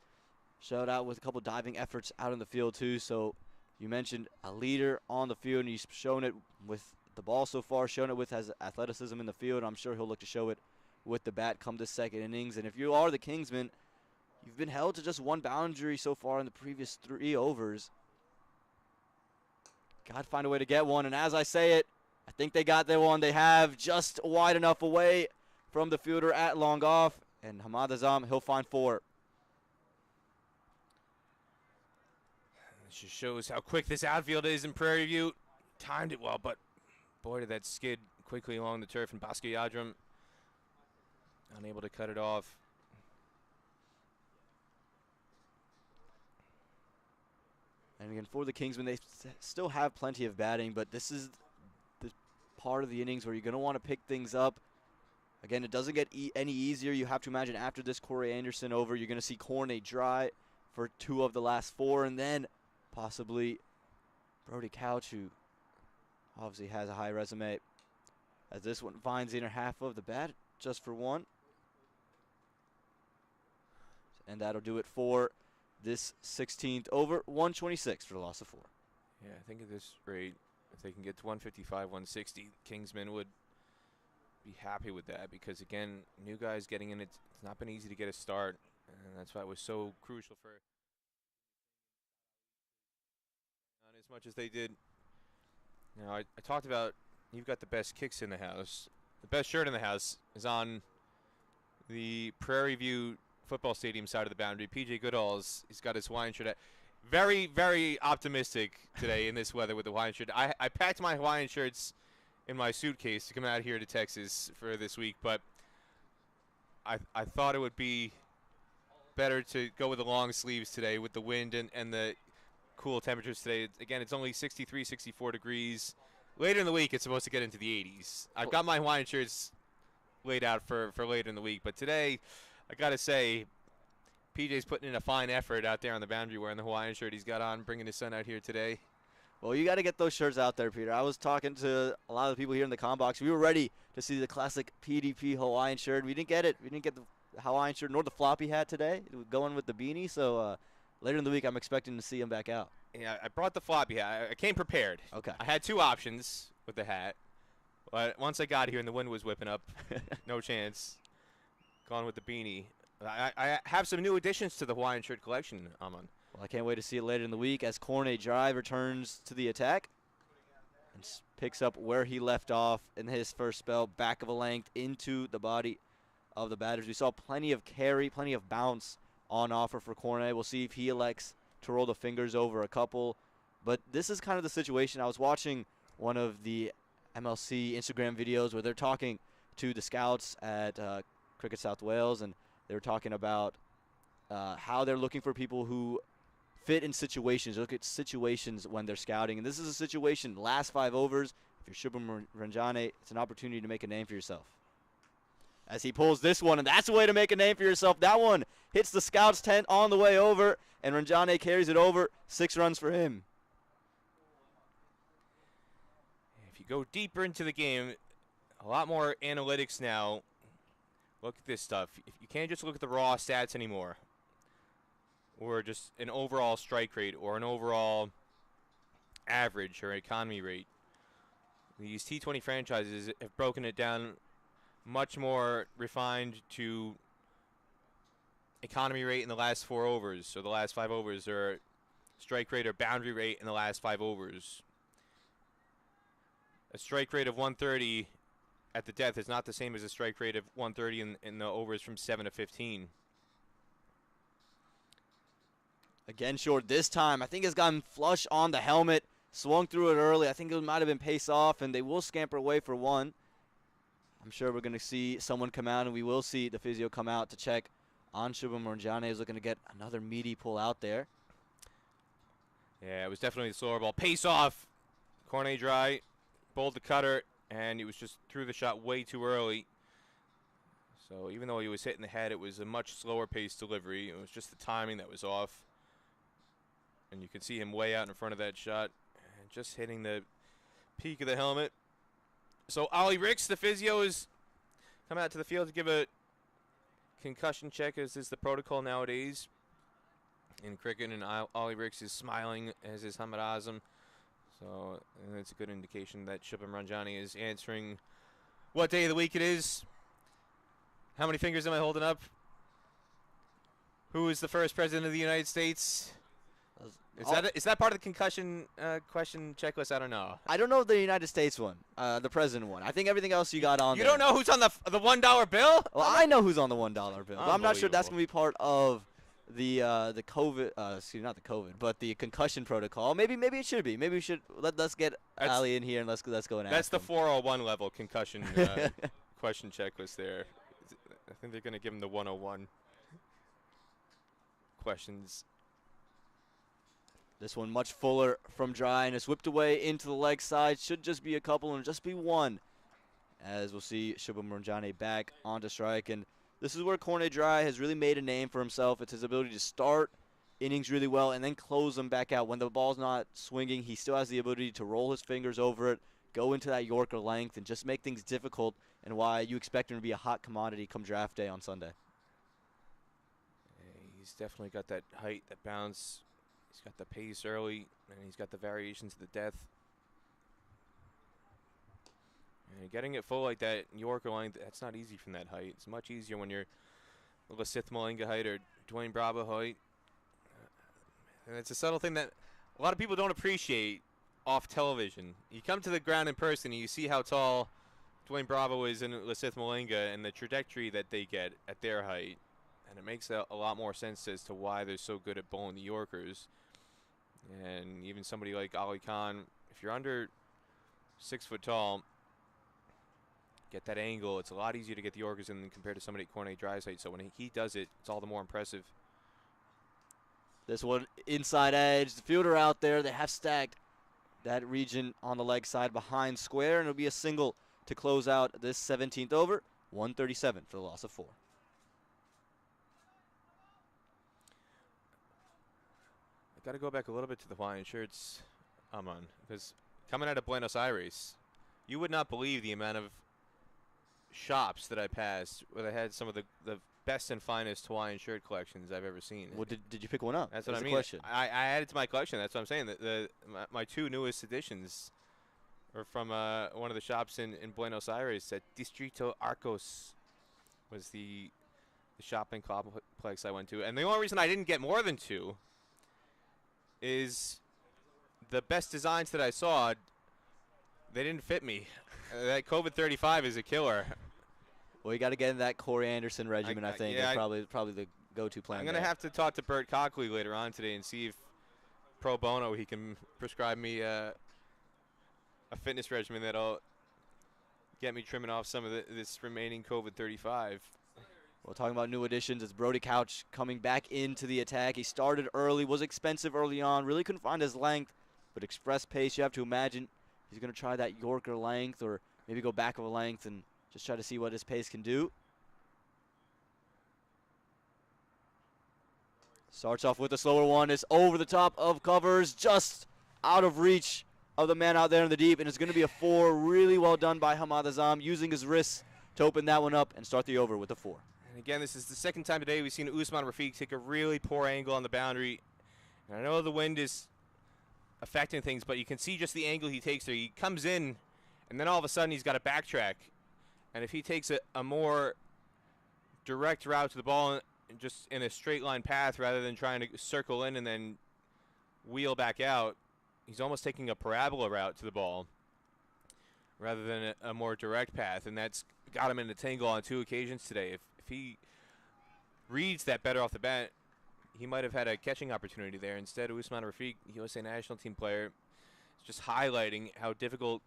Showed out with a couple diving efforts out in the field, too. So you mentioned a leader on the field, and he's shown it with the ball so far, shown it with his athleticism in the field. I'm sure he'll look to show it with the bat come this second innings. And if you are the Kingsmen, you've been held to just 1 boundary so far in the previous 3 overs. Got to find a way to get one. And as I say it, I think they got their one. They have just wide enough away from the fielder at long off. And Hamad Azam, he'll find 4. This just shows how quick this outfield is in Prairie View. Timed it well, but boy, did that skid quickly along the turf. And Bhaskar Yadram unable to cut it off. And again, for the Kingsmen, they still have plenty of batting, but this is the part of the innings where you're going to want to pick things up. Again, it doesn't get any easier. You have to imagine after this Corey Anderson over, you're going to see Corney dry for 2 of the last 4, and then possibly Brody Couch, who obviously has a high resume, as this one finds the inner half of the bat just for 1. And that'll do it for this 16th over. 126 for the loss of 4. Yeah, I think at this rate, if they can get to 155, 160, Kingsmen would be happy with that, because again, new guys getting in, it's not been easy to get a start, and that's why it was so crucial for not as much as they did. I talked about you've got the best kicks in the house. the best shirt in the house is on the Prairie View football stadium side of the boundary. PJ Goodall's, he's got his Hawaiian shirt. Very, very optimistic today in this weather with the Hawaiian shirt. I packed my Hawaiian shirts in my suitcase to come out here to Texas for this week, but I thought it would be better to go with the long sleeves today with the wind and the cool temperatures today. Again, it's only 63, 64 degrees. Later in the week, it's supposed to get into the 80s. I've got my Hawaiian shirts laid out for later in the week, but today, I got to say, PJ's putting in a fine effort out there on the boundary wearing the Hawaiian shirt he's got on, bringing his son out here today. Well, you got to get those shirts out there, Peter. I was talking to a lot of the people here in the comm box. We were ready to see the classic PDP Hawaiian shirt. We didn't get it. We didn't get the Hawaiian shirt nor the floppy hat today. It was going with the beanie, so later in the week I'm expecting to see him back out. Yeah, I brought the floppy hat. I came prepared. Okay. I had two options with the hat, but once I got here and the wind was whipping up, no chance. Gone with the beanie. I have some new additions to the Hawaiian shirt collection, Amon. Well, I can't wait to see it later in the week as Cornet Drive returns to the attack and picks up where he left off in his first spell, back of a length into the body of the batters. We saw plenty of carry, plenty of bounce on offer for Cornet. We'll see if he elects to roll the fingers over a couple. But this is kind of the situation. I was watching one of the MLC Instagram videos where they're talking to the scouts at Cricket South Wales, and they were talking about how they're looking for people who fit in situations. Look at situations when they're scouting. And this is a situation, last 5 overs. If you're Shubham Ranjane, it's an opportunity to make a name for yourself. As he pulls this one, and that's a way to make a name for yourself. That one hits the scout's tent on the way over, and Ranjane carries it over. 6 runs for him. If you go deeper into the game, a lot more analytics now. Look at this stuff. You can't just look at the raw stats anymore, or just an overall strike rate or an overall average or economy rate. These T20 franchises have broken it down much more refined to economy rate in the last 4 overs, or the last 5 overs, or strike rate or boundary rate in the last 5 overs. A strike rate of 130 at the death is not the same as a strike rate of 130 in the overs from 7 to 15. Again short this time. I think it's gotten flush on the helmet. Swung through it early. I think it might have been pace off, and they will scamper away for 1. I'm sure we're going to see someone come out, and we will see the physio come out to check on Shubham Ranjane. Is looking to get another meaty pull out there. Yeah, it was definitely the slower ball. Pace off. Cornet dry. Bowled the cutter, and he was just threw the shot way too early. So even though he was hitting the head, it was a much slower pace delivery. It was just the timing that was off. And you could see him way out in front of that shot, and just hitting the peak of the helmet. So Ollie Ricks, the physio, is coming out to the field to give a concussion check, as is the protocol nowadays in cricket. And Ollie Ricks is smiling, as is Hamid Azam. So it's a good indication that Shubham Ranjane is answering what day of the week it is. How many fingers am I holding up? Who is the first president of the United States? Is that part of the concussion question checklist? I don't know. I don't know the United States one, the president one. I think everything else you got on You there. don't know who's on the $1 bill? Well, I know who's on the $1 bill, but I'm not sure that's going to be part of the COVID, excuse me, not the COVID, but the concussion protocol. Maybe it should be. Maybe we should let's get Ali in here and let's go and ask That's the him. 401 level concussion question checklist there. I think they're going to give him the 101 questions. This one much fuller from Dry, and it's whipped away into the leg side. Should just be a couple and just be 1. As we'll see Shubham Ranjane back onto strike. And this is where Cornet Dry has really made a name for himself. It's his ability to start innings really well and then close them back out. When the ball's not swinging, he still has the ability to roll his fingers over it, go into that Yorker length, and just make things difficult, and why you expect him to be a hot commodity come draft day on Sunday. He's definitely got that height, that bounce. He's got the pace early, and he's got the variations to the death. And getting it full like that, Yorker line, that's not easy from that height. It's much easier when you're Lasith Malinga height or Dwayne Bravo height. And it's a subtle thing that a lot of people don't appreciate off television. You come to the ground in person and you see how tall Dwayne Bravo is in Lasith Malinga and the trajectory that they get at their height. And it makes a lot more sense as to why they're so good at bowling the Yorkers. And even somebody like Ali Khan, if you're under 6 foot tall, get that angle. It's a lot easier to get the Yorkers in than compared to somebody at Cornet Dry's height. So when he does it, it's all the more impressive. This one inside edge. The fielder out there, they have stacked that region on the leg side behind square, and it'll be a single to close out this 17th over. 137 for the loss of 4. I got to go back a little bit to the Hawaiian shirts, Aman, because coming out of Buenos Aires, you would not believe the amount of shops that I passed where they had some of the best and finest Hawaiian shirt collections I've ever seen. Well, did you pick one up? That's what I mean. Question. I added to my collection. That's what I'm saying. My 2 newest editions are from one of the shops in Buenos Aires. At Distrito Arcos was the shopping complex I went to. And the only reason I didn't get more than 2 is the best designs that I saw, they didn't fit me. That COVID 35 is a killer. Well, you got to get in that Corey Anderson regimen, I think. Yeah, That's probably the go-to plan. I'm going to have to talk to Bert Cockley later on today and see if pro bono he can prescribe me a fitness regimen that'll get me trimming off some of this remaining COVID 35. Well, talking about new additions, it's Brody Couch coming back into the attack. He started early, was expensive early on, really couldn't find his length, but express pace, you have to imagine he's going to try that Yorker length or maybe go back of a length and just try to see what his pace can do. Starts off with the slower one. It's over the top of covers, just out of reach of the man out there in the deep, and it's going to be a 4. Really well done by Hamad Azam, using his wrists to open that one up and start the over with a 4. And again, this is the second time today we've seen Usman Rafiq take a really poor angle on the boundary. And I know the wind is affecting things, but you can see just the angle he takes there. He comes in, and then all of a sudden he's got to backtrack. And if he takes a more direct route to the ball, just in a straight line path rather than trying to circle in and then wheel back out, he's almost taking a parabola route to the ball rather than a more direct path, and that's got him in a tangle on 2 occasions today. If he reads that better off the bat, he might have had a catching opportunity there. Instead, Usman Rafiq, USA national team player, is just highlighting how difficult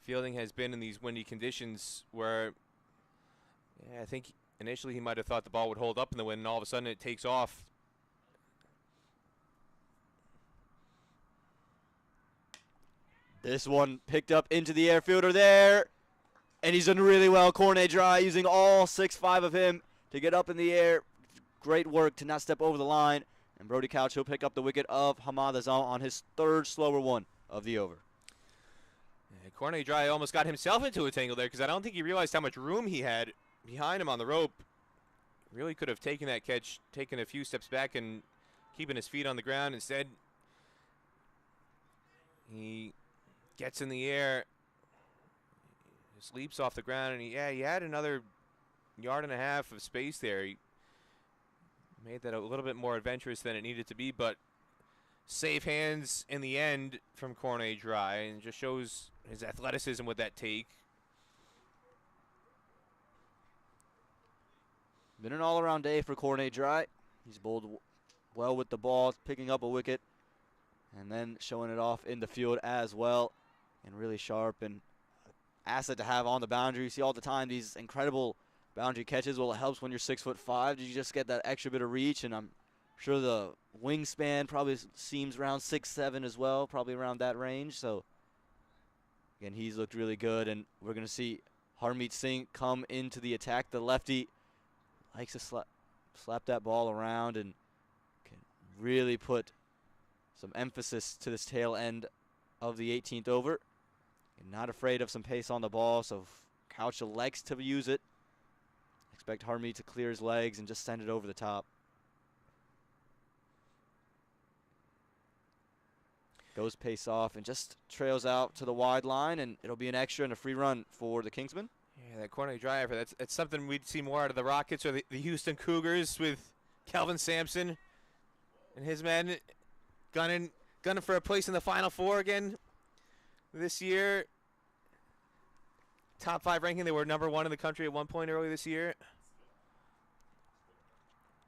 fielding has been in these windy conditions where, yeah, I think initially he might have thought the ball would hold up in the wind, and all of a sudden it takes off. This one picked up into the air, fielder there, and he's done really well. Cornet Dry using all 6'5" of him to get up in the air. Great work to not step over the line, and Brody Couch will pick up the wicket of Hamad Azam on his 3rd slower one of the over. Yeah, Cornet Dry almost got himself into a tangle there because I don't think he realized how much room he had behind him on the rope. Really could have taken that catch, taken a few steps back and keeping his feet on the ground. Instead, he gets in the air, just leaps off the ground, and he had another 1.5 yards of space there. He made that a little bit more adventurous than it needed to be, but safe hands in the end from Cornet Dry, and just shows his athleticism with that take. Been an all-around day for Cornet Dry. He's bowled well with the ball, picking up a wicket, and then showing it off in the field as well. And really sharp and asset to have on the boundary. You see all the time these incredible boundary catches. Well, it helps when you're 6'5". You just get that extra bit of reach, and I'm sure the wingspan probably seems around 6'7" as well, probably around that range. So again, he's looked really good, and we're going to see Harmeet Singh come into the attack. The lefty likes to slap that ball around and can really put some emphasis to this tail end of the 18th over. And not afraid of some pace on the ball, so Couch elects to use it. Expect Harmeet to clear his legs and just send it over the top. Goes pace off and just trails out to the wide line, and it'll be an extra and a free run for the Kingsmen. Yeah, that Cornet Dry effort, that's something we'd see more out of the Rockets or the Houston Cougars with Kelvin Sampson and his men gunning for a place in the Final Four again this year. top 5 ranking. They were #1 in the country at one point early this year.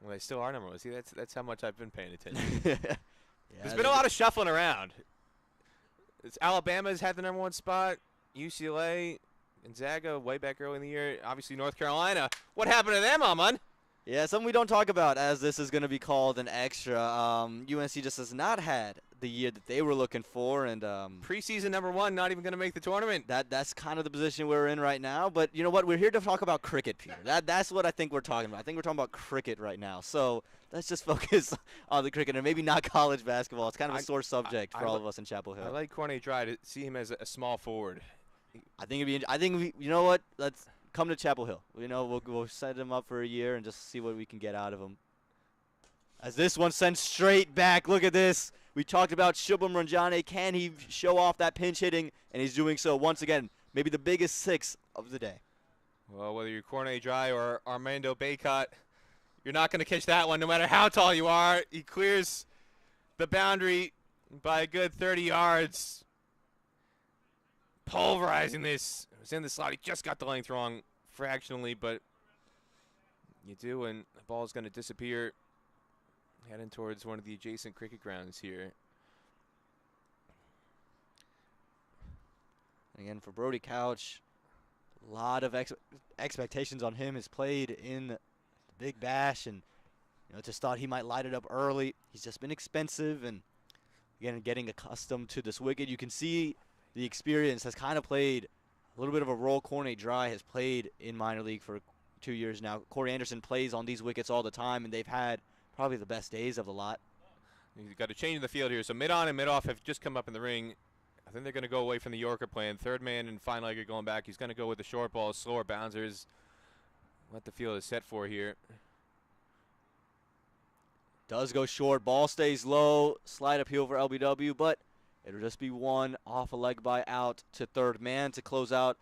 Well, they still are #1. See, that's how much I've been paying attention. There's been a lot of shuffling around. Alabama's had the #1 spot. UCLA, Gonzaga way back early in the year. Obviously, North Carolina. What happened to them, Aman? Yeah, something we don't talk about, as this is going to be called an extra. UNC just has not had the year that they were looking for, and Preseason #1, not even going to make the tournament. that's kind of the position we're in right now. But you know what? We're here to talk about cricket, Peter. That's what I think we're talking about. I think we're talking about cricket right now. So let's just focus on the cricket and maybe not college basketball. It's kind of a sore subject for all of us in Chapel Hill. I like Cornet Dry to see him as a small forward. I think you know what? Let's come to Chapel Hill. You know, we'll set him up for a year and just see what we can get out of him. As this one sent straight back. Look at this. We talked about Shubham Ranjane. Can he show off that pinch hitting? And he's doing so once again. Maybe the biggest 6 of the day. Well, whether you're Cornet Dry or Armando Baycott, you're not going to catch that one no matter how tall you are. He clears the boundary by a good 30 yards. Pulverizing this. It was in the slot. He just got the length wrong fractionally, but you do, and the ball is going to disappear. Heading towards one of the adjacent cricket grounds here. Again, for Brody Couch, a lot of expectations on him. Has played in the Big Bash, and just thought he might light it up early. He's just been expensive, and again, getting accustomed to this wicket. You can see the experience has kind of played a little bit of a role. Cornet Dry has played in minor league for 2 years now. Corey Anderson plays on these wickets all the time, and they've had probably the best days of the lot. You've got a change in the field here. So mid-on and mid-off have just come up in the ring. I think they're going to go away from the Yorker plan. Third man and fine legger going back. He's going to go with the short balls, slower bouncers. What the field is set for here. Does go short. Ball stays low. Slide appeal for LBW, but it'll just be one off a leg by out to third man to close out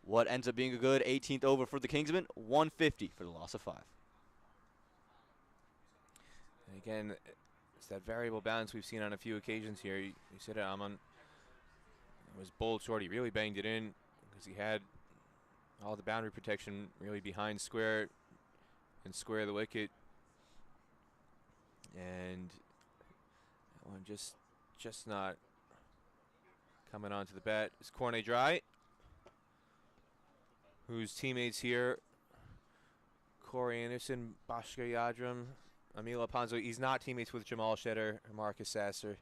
what ends up being a good 18th over for the Kingsmen. 150 for the loss of 5. And again, it's that variable balance we've seen on a few occasions here. You said it, Aman. It was bold short. He really banged it in because he had all the boundary protection really behind square and square the wicket. And that one just not coming onto the bat. Is Cornet Dry, whose teammates here, Corey Anderson, Bhaskar Yadram, Emil Alponzo. He's not teammates with Jamal Shedder or Marcus Sasser.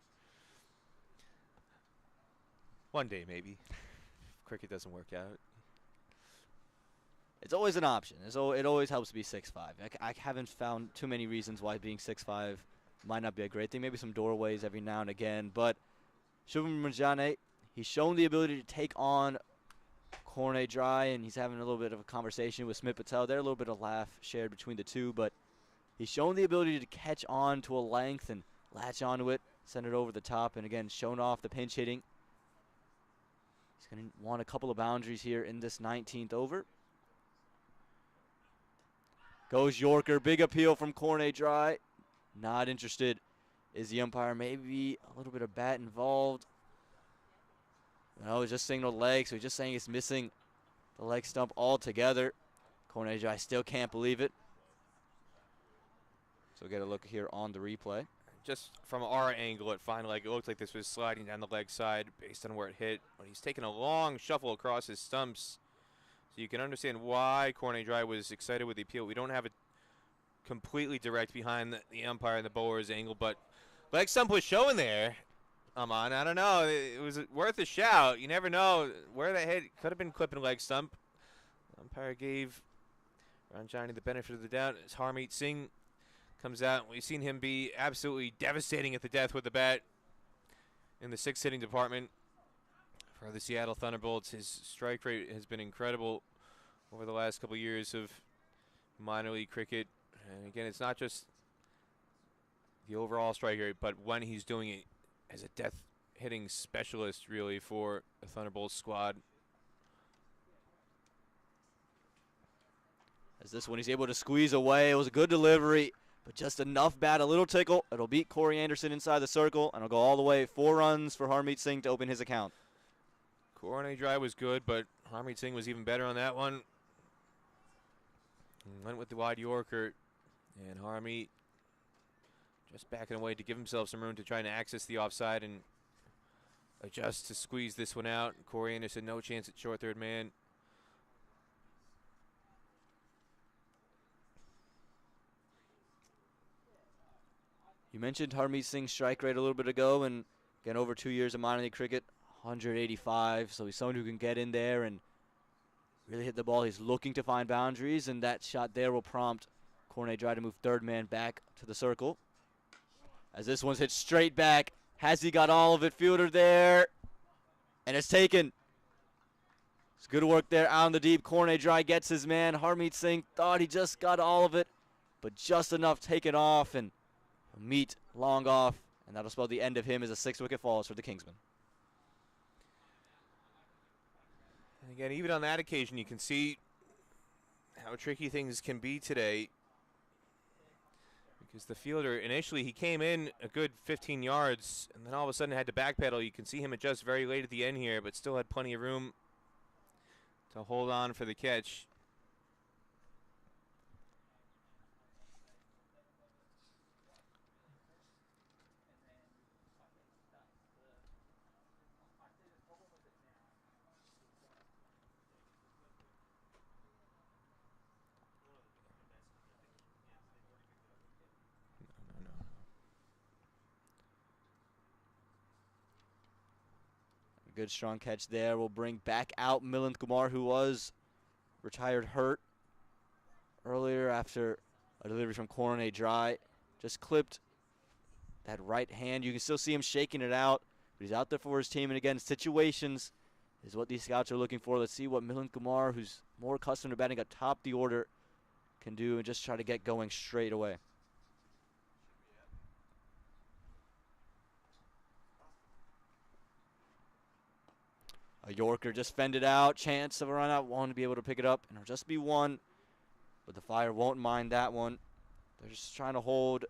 One day, maybe. If cricket doesn't work out. It's always an option. It always helps to be 6'5". I haven't found too many reasons why being 6'5" might not be a great thing. Maybe some doorways every now and again. But Shubham Ranjane, he's shown the ability to take on Cornet Dry, and he's having a little bit of a conversation with Smith Patel. There's a little bit of laugh shared between the two, but he's shown the ability to catch on to a length and latch onto it, send it over the top, and again, shown off the pinch hitting. He's going to want a couple of boundaries here in this 19th over. Goes Yorker. Big appeal from Cornet Dry. Not interested is the umpire. Maybe a little bit of bat involved. No, he's just signaled leg, so he's just saying it's missing the leg stump altogether. Cornet Dry still can't believe it. So get a look here on the replay. Just from our angle at fine leg, it looked like this was sliding down the leg side based on where it hit. But he's taking a long shuffle across his stumps. So you can understand why Cornet Dry was excited with the appeal. We don't have it completely direct behind the umpire and the bowler's angle, but leg stump was showing there. Aman, I don't know. It was worth a shout. You never know where that hit. Could have been clipping leg stump. The umpire gave Ranjani the benefit of the doubt as Harmeet Singh comes out. We've seen him be absolutely devastating at the death with the bat in the sixth hitting department for the Seattle Thunderbolts. His strike rate has been incredible over the last couple years of minor league cricket. And again, it's not just the overall strike rate, but when he's doing it as a death hitting specialist, really, for the Thunderbolts squad. As this one, he's able to squeeze away. It was a good delivery, but just enough bat, a little tickle. It'll beat Corey Anderson inside the circle, and it'll go all the way. 4 runs for Harmeet Singh to open his account. Cornet Dry was good, but Harmeet Singh was even better on that one. Went with the wide Yorker, and Harmeet just backing away to give himself some room to try and access the offside and adjust to squeeze this one out. Corey Anderson, no chance at short third man. You mentioned Harmeet Singh's strike rate a little bit ago, and again, over 2 years of minor league cricket, 185. So he's someone who can get in there and really hit the ball. He's looking to find boundaries, and that shot there will prompt Cornet Dry to move third man back to the circle. As this one's hit straight back. Has he got all of it? Fielder there. And it's taken. It's good work there out in the deep. Cornet Dry gets his man. Harmeet Singh thought he just got all of it, but just enough to take it off, and Meet long off, and that'll spell the end of him as a 6-wicket falls for the Kingsmen. And again, even on that occasion, you can see how tricky things can be today. Because the fielder, initially, he came in a good 15 yards, and then all of a sudden had to backpedal. You can see him adjust very late at the end here, but still had plenty of room to hold on for the catch. Good strong catch there. Will bring back out Milind Kumar, who was retired hurt earlier after a delivery from Cornet Dry. Just clipped that right hand. You can still see him shaking it out, but he's out there for his team. And again, situations is what these scouts are looking for. Let's see what Milind Kumar, who's more accustomed to batting atop the order, can do and just try to get going straight away. A Yorker just fended out. Chance of a run out. One to be able to pick it up. And it'll just be one. But the Fire won't mind that one. They're just trying to hold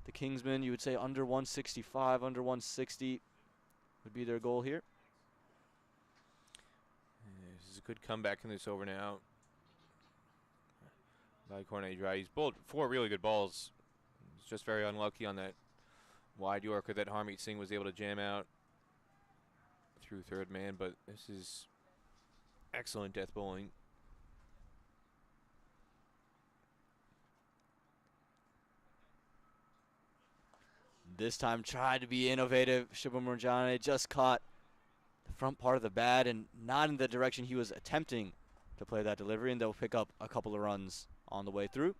the Kingsmen. You would say under 165, under 160 would be their goal here. This is a good comeback in this over now by Cornet Dry. He's bowled 4 really good balls. He's just very unlucky on that wide Yorker that Harmeet Singh was able to jam out through third man, but this is excellent death bowling. This time tried to be innovative. Shubham Ranjane just caught the front part of the bat and not in the direction he was attempting to play that delivery, and they'll pick up a couple of runs on the way through.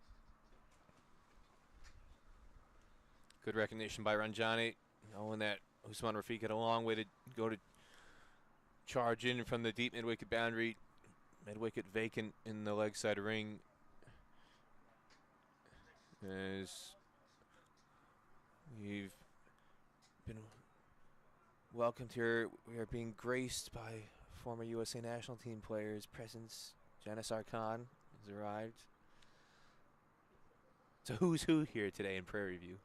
Good recognition by Ranjane, knowing that Usman Rafiq had a long way to go to charge in from the deep mid-wicket boundary. Mid-wicket vacant in the leg side ring. As we've been welcomed here, we are being graced by former USA national team players' presence. Janisar Khan has arrived. So who's who here today in Prairie View?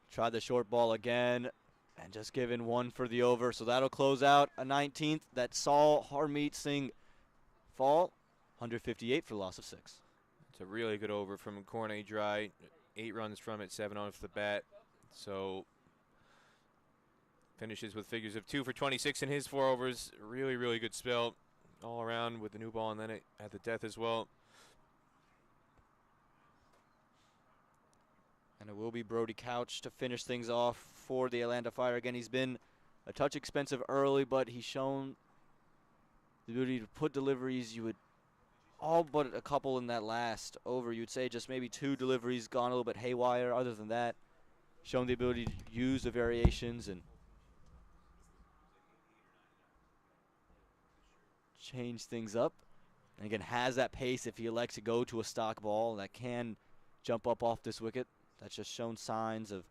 Tried the short ball again. And just given one for the over. So that'll close out a 19th that saw Harmeet Singh fall. 158 for the loss of 6. It's a really good over from Cornet Dry. 8 runs from it, 7 off the bat. So finishes with figures of 2 for 26 in his 4 overs. Really, really good spell all around with the new ball and then at the death as well. And it will be Brody Couch to finish things off for the Atlanta Fire. Again, he's been a touch expensive early, but he's shown the ability to put deliveries. You would all but a couple in that last over. You'd say just maybe 2 deliveries gone a little bit haywire. Other than that, shown the ability to use the variations and change things up. And again, has that pace if he elects to go to a stock ball that can jump up off this wicket. That's just shown signs of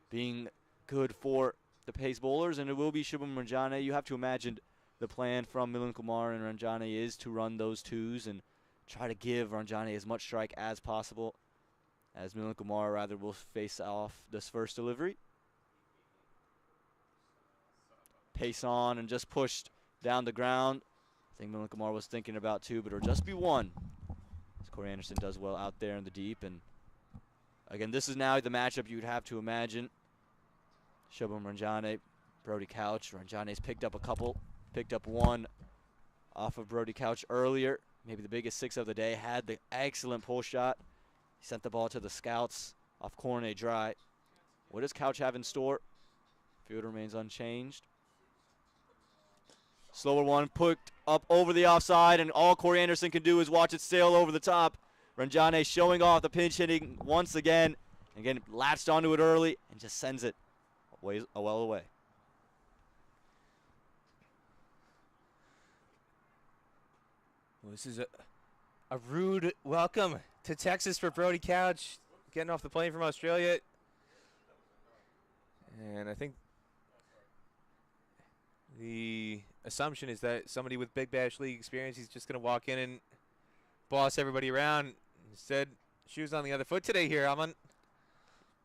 being good for the pace bowlers, and it will be Shubham Ranjane. You have to imagine the plan from Milind Kumar and Ranjane is to run those 2s and try to give Ranjane as much strike as possible, as Milind Kumar rather will face off this first delivery. Pace on and just pushed down the ground. I think Milan Kumar was thinking about 2, but it'll just be 1. As Corey Anderson does well out there in the deep. And again, this is now the matchup you'd have to imagine. Shubham Ranjane, Brody Couch. Ranjane's picked up a couple. Picked up 1 off of Brody Couch earlier. Maybe the biggest 6 of the day. Had the excellent pull shot. He sent the ball to the scouts off corner dry. What does Couch have in store? Field remains unchanged. Slower one, put up over the offside, and all Corey Anderson can do is watch it sail over the top. Ranjane showing off the pinch hitting once again. Again, latched onto it early and just sends it well away. Well, this is a rude welcome to Texas for Brody Couch, getting off the plane from Australia. And I think the assumption is that somebody with Big Bash League experience, he's just going to walk in and boss everybody around. Instead, shoes on the other foot today here, Aman.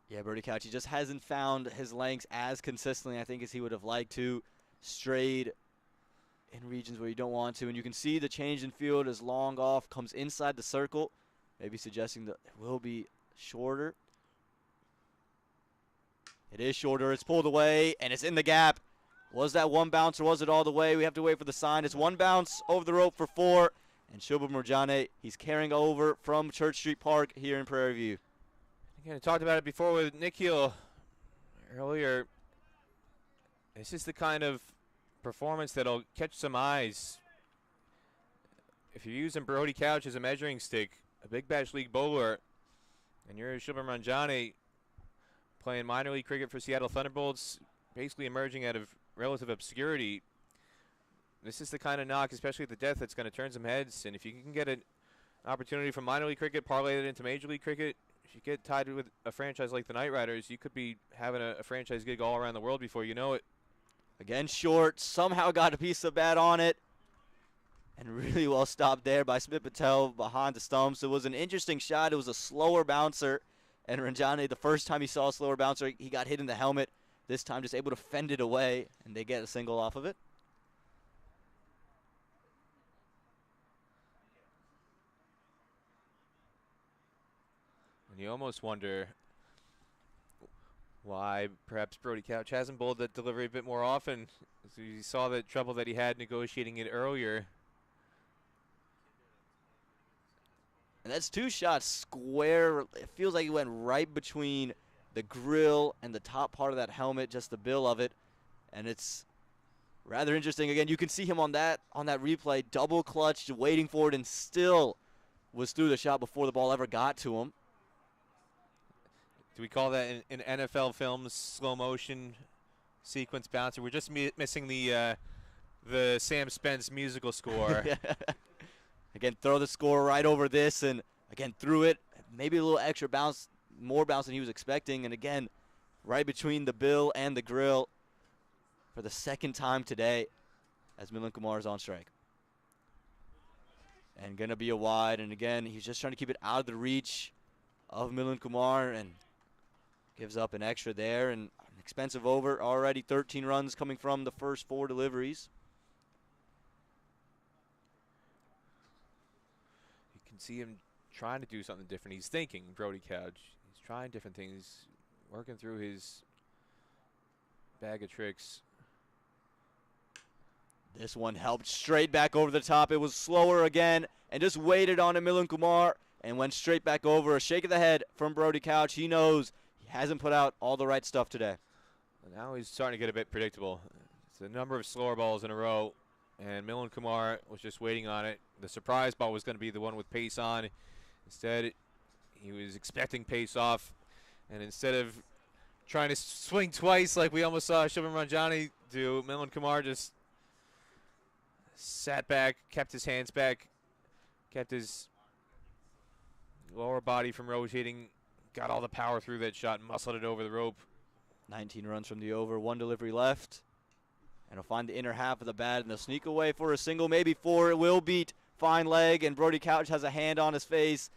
Yeah, Brody Couch, he just hasn't found his lengths as consistently, I think, as he would have liked to. Strayed in regions where you don't want to. And you can see the change in field as long off comes inside the circle, maybe suggesting that it will be shorter. It is shorter. It's pulled away, and it's in the gap. Was that 1 bounce, or was it all the way? We have to wait for the sign. It's 1 bounce over the rope for 4. And Shubham Ranjane, he's carrying over from Church Street Park here in Prairie View. Again, I talked about it before with Nikhil earlier. This is the kind of performance that'll catch some eyes. If you're using Brody Couch as a measuring stick, a Big Bash League bowler, and you're Shubham Ranjane playing minor league cricket for Seattle Thunderbolts, basically emerging out of relative obscurity, this is the kind of knock, especially at the death, that's going to turn some heads. And if you can get an opportunity from minor league cricket, parlay it into major league cricket, if you get tied with a franchise like the Knight Riders, you could be having a franchise gig all around the world before you know it. Again, short, somehow got a piece of bat on it. And really well stopped there by Smith Patel behind the stumps. It was an interesting shot. It was a slower bouncer. And Ranjane, the first time he saw a slower bouncer, he got hit in the helmet. This time just able to fend it away, and they get a single off of it. And you almost wonder why perhaps Brody Couch hasn't bowled that delivery a bit more often. So you saw the trouble that he had negotiating it earlier. And that's 2 shots square. It feels like he went right between the grill and the top part of that helmet, just the bill of it. And it's rather interesting. Again, you can see him on that replay, double clutched, waiting for it, and still was through the shot before the ball ever got to him. Do we call that in NFL films slow motion sequence bouncer? We're just missing the Sam Spence musical score. Again, throw the score right over this, and again, threw it. Maybe a little extra bounce, more bounce than he was expecting. And again, right between the bill and the grill for the second time today as Milan Kumar is on strike. And going to be a wide. And again, he's just trying to keep it out of the reach of Milan Kumar and gives up an extra there. And an expensive over already. 13 runs coming from the first 4 deliveries. See him trying to do something different. He's thinking, Brody Couch. He's trying different things, working through his bag of tricks. This one helped straight back over the top. It was slower again and just waited on a Milan Kumar and went straight back over. A shake of the head from Brody Couch. He knows he hasn't put out all the right stuff today. Now he's starting to get a bit predictable. It's a number of slower balls in a row, and Milan Kumar was just waiting on it. The surprise ball was going to be the one with pace on. Instead, he was expecting pace off. And instead of trying to swing twice like we almost saw Shubham Ranjane do, Milan Kumar just sat back, kept his hands back, kept his lower body from rotating, got all the power through that shot, muscled it over the rope. 19 runs from the over, 1 delivery left. And he'll find the inner half of the bat, and they'll sneak away for a single, maybe 4. It will beat fine leg, and Brody Couch has a hand on his face.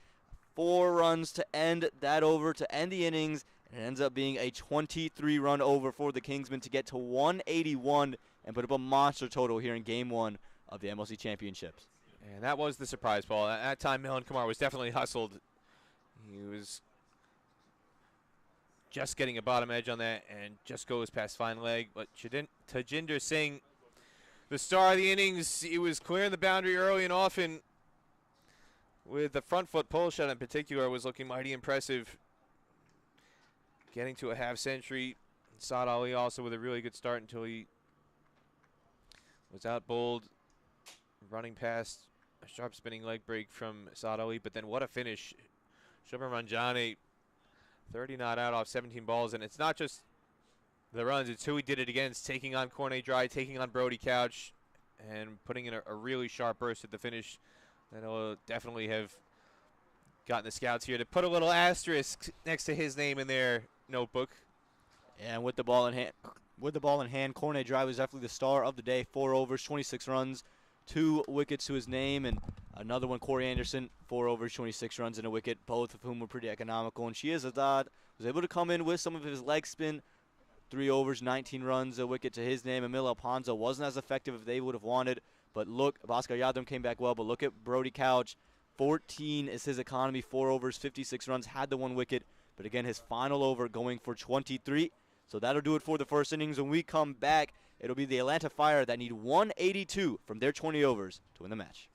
4 runs to end that over, to end the innings, and it ends up being a 23-run over for the Kingsmen to get to 181 and put up a monster total here in Game 1 of the MLC Championships. And that was the surprise ball. At that time, Milan Kumar was definitely hustled. He was just getting a bottom edge on that and just goes past fine leg. But Tajinder Singh, the star of the innings, he was clearing the boundary early and often. With the front foot pull shot in particular, was looking mighty impressive. Getting to a half century. Saad Ali also with a really good start until he was out bowled, running past a sharp spinning leg break from Saad Ali. But then what a finish. Shubham Ranjani, 30 not out off 17 balls. And it's not just the runs, it's who he did it against, taking on Cornet Dry, taking on Brody Couch, and putting in a really sharp burst at the finish. That'll definitely have gotten the scouts here to put a little asterisk next to his name in their notebook. And with the ball in hand, Cornet Dry was definitely the star of the day. 4 overs, 26 runs, 2 wickets to his name, and another one, Corey Anderson, 4 overs, 26 runs and a wicket, both of whom were pretty economical. And Shihzad was able to come in with some of his leg spin, 3 overs, 19 runs, a wicket to his name. Emil Alponzo wasn't as effective if they would have wanted, but look, Bhaskar Yadav came back well, but look at Brody Couch. 14 is his economy, 4 overs, 56 runs, had the 1 wicket, but again, his final over going for 23. So that'll do it for the first innings. When we come back, it'll be the Atlanta Fire that need 182 from their 20 overs to win the match.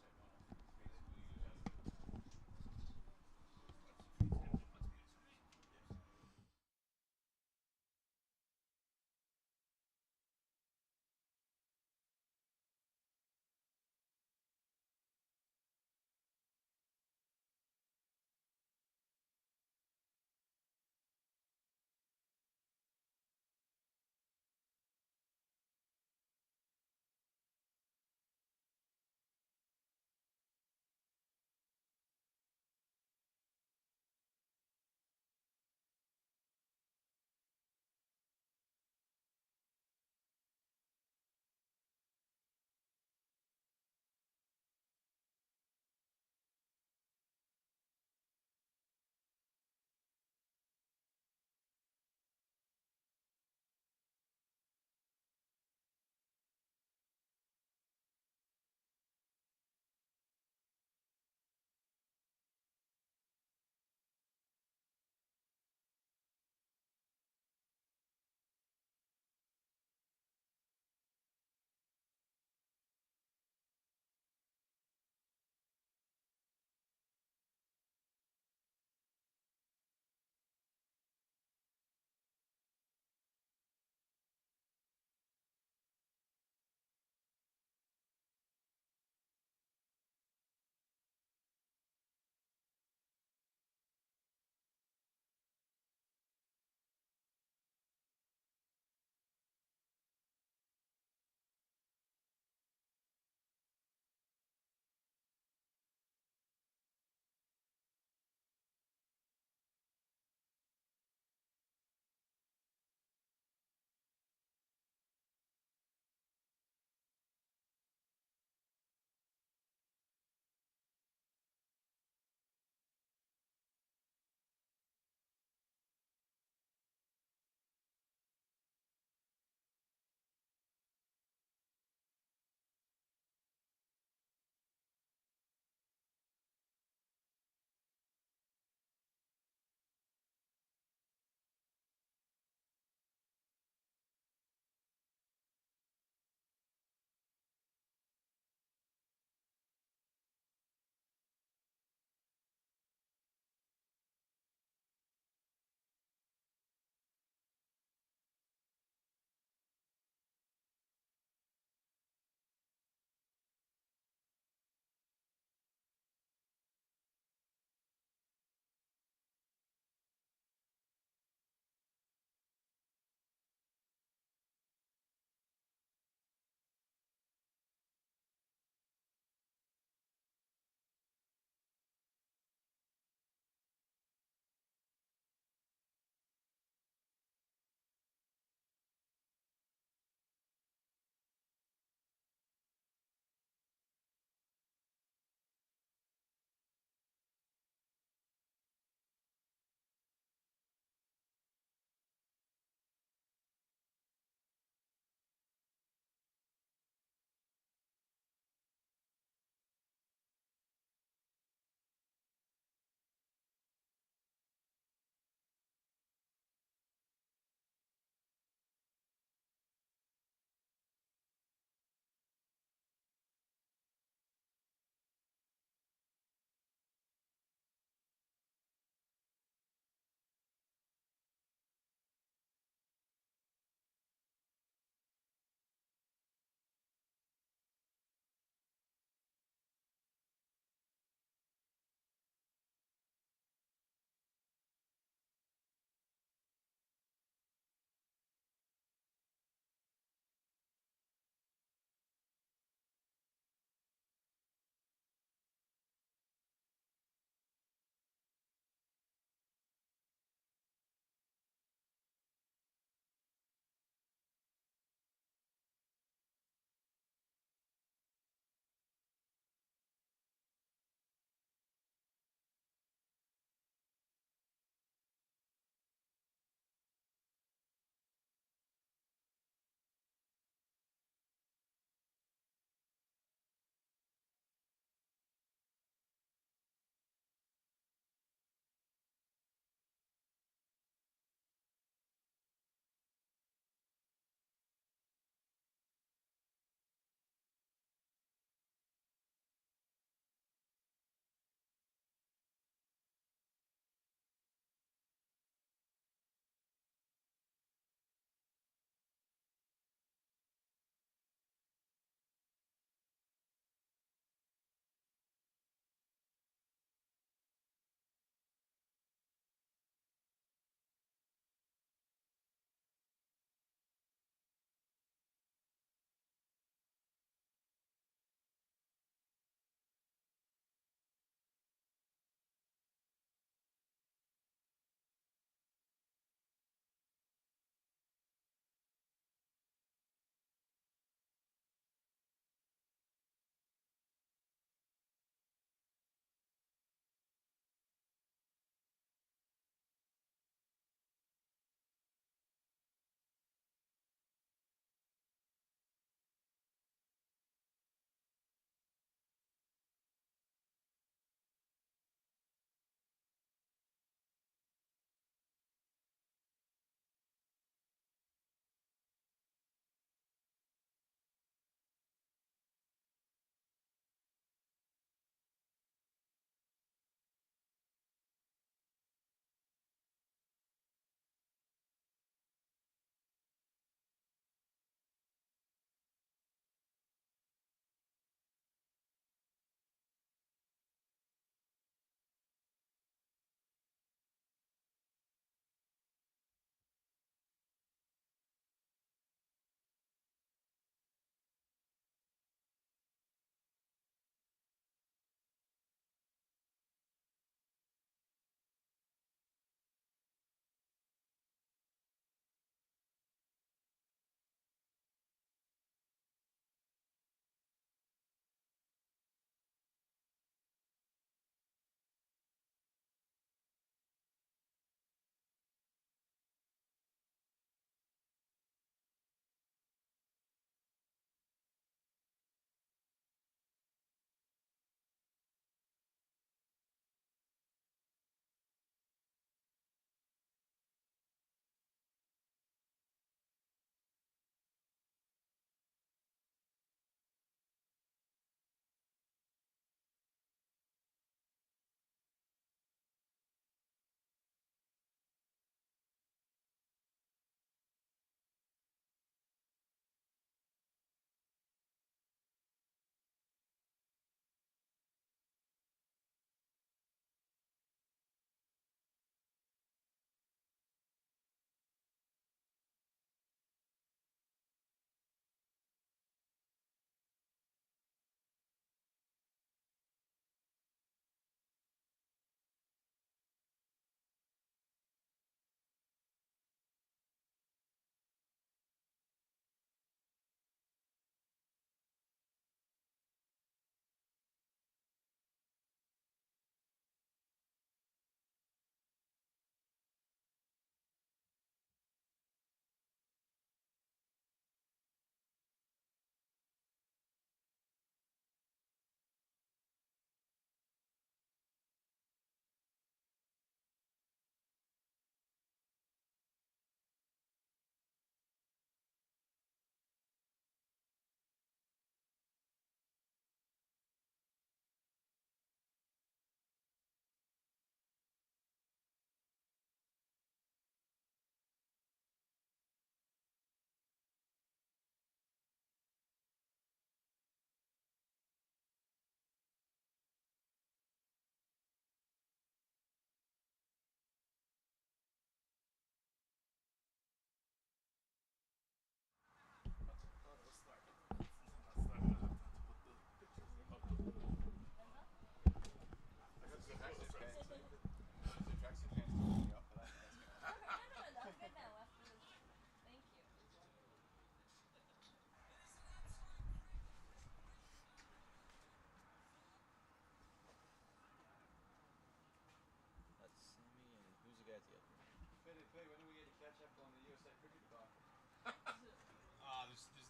There's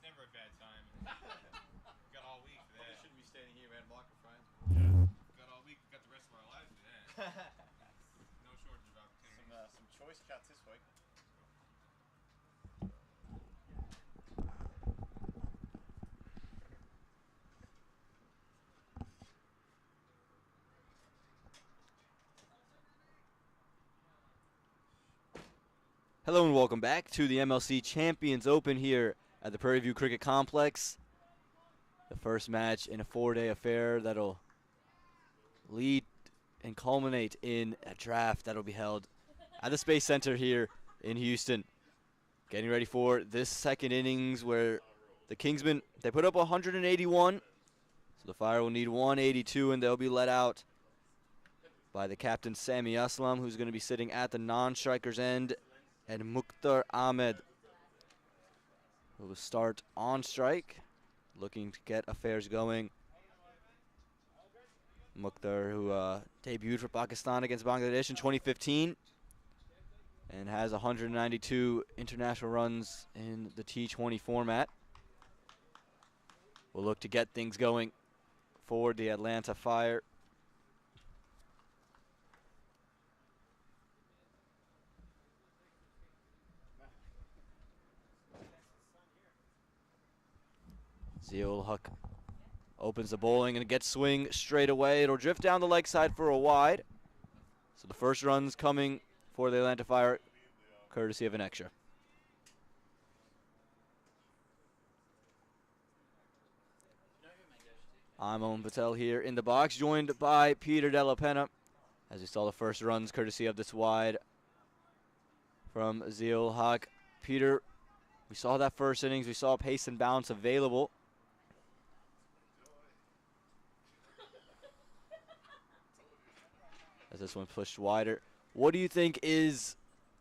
never a bad time. Got all week for that. Shouldn't be standing here, man. Mark for friends. Got all week. Got the rest of our lives for that. No shortage of opportunities. Some choice shots this week. Hello and welcome back to the MLC Champions Open here at the Prairie View Cricket Complex. The first match in a 4-day affair that'll lead and culminate in a draft that'll be held at the Space Center here in Houston. Getting ready for this second innings where the Kingsmen, they put up 181. So the Fire will need 182 and they'll be let out by the captain Sami Aslam, who's going to be sitting at the non-striker's end, and Mukhtar Ahmed, who will start on strike, looking to get affairs going. Mukhtar, who debuted for Pakistan against Bangladesh in 2015 and has 192 international runs in the T20 format, will look to get things going for the Atlanta Fire. Zia-ul Haq opens the bowling and gets swing straight away. It'll drift down the leg side for a wide. So the first run's coming for the Atlanta Fire, courtesy of an extra. I'm Owen Patel here in the box, joined by Peter Della Penna, as we saw the first runs courtesy of this wide from Zia-ul Haq. Peter, we saw that first innings. We saw pace and bounce available. As this one pushed wider. What do you think is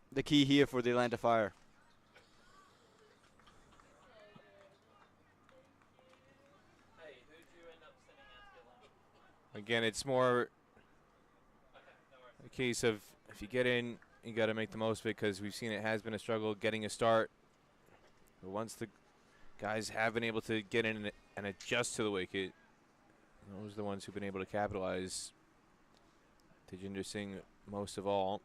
the key here for the Atlanta Fire? Again, it's more a case of if you get in, you got to make the most of it, because we've seen it has been a struggle getting a start. But once the guys have been able to get in and adjust to the wicket, those are the ones who've been able to capitalize. Tejinder Singh most of all.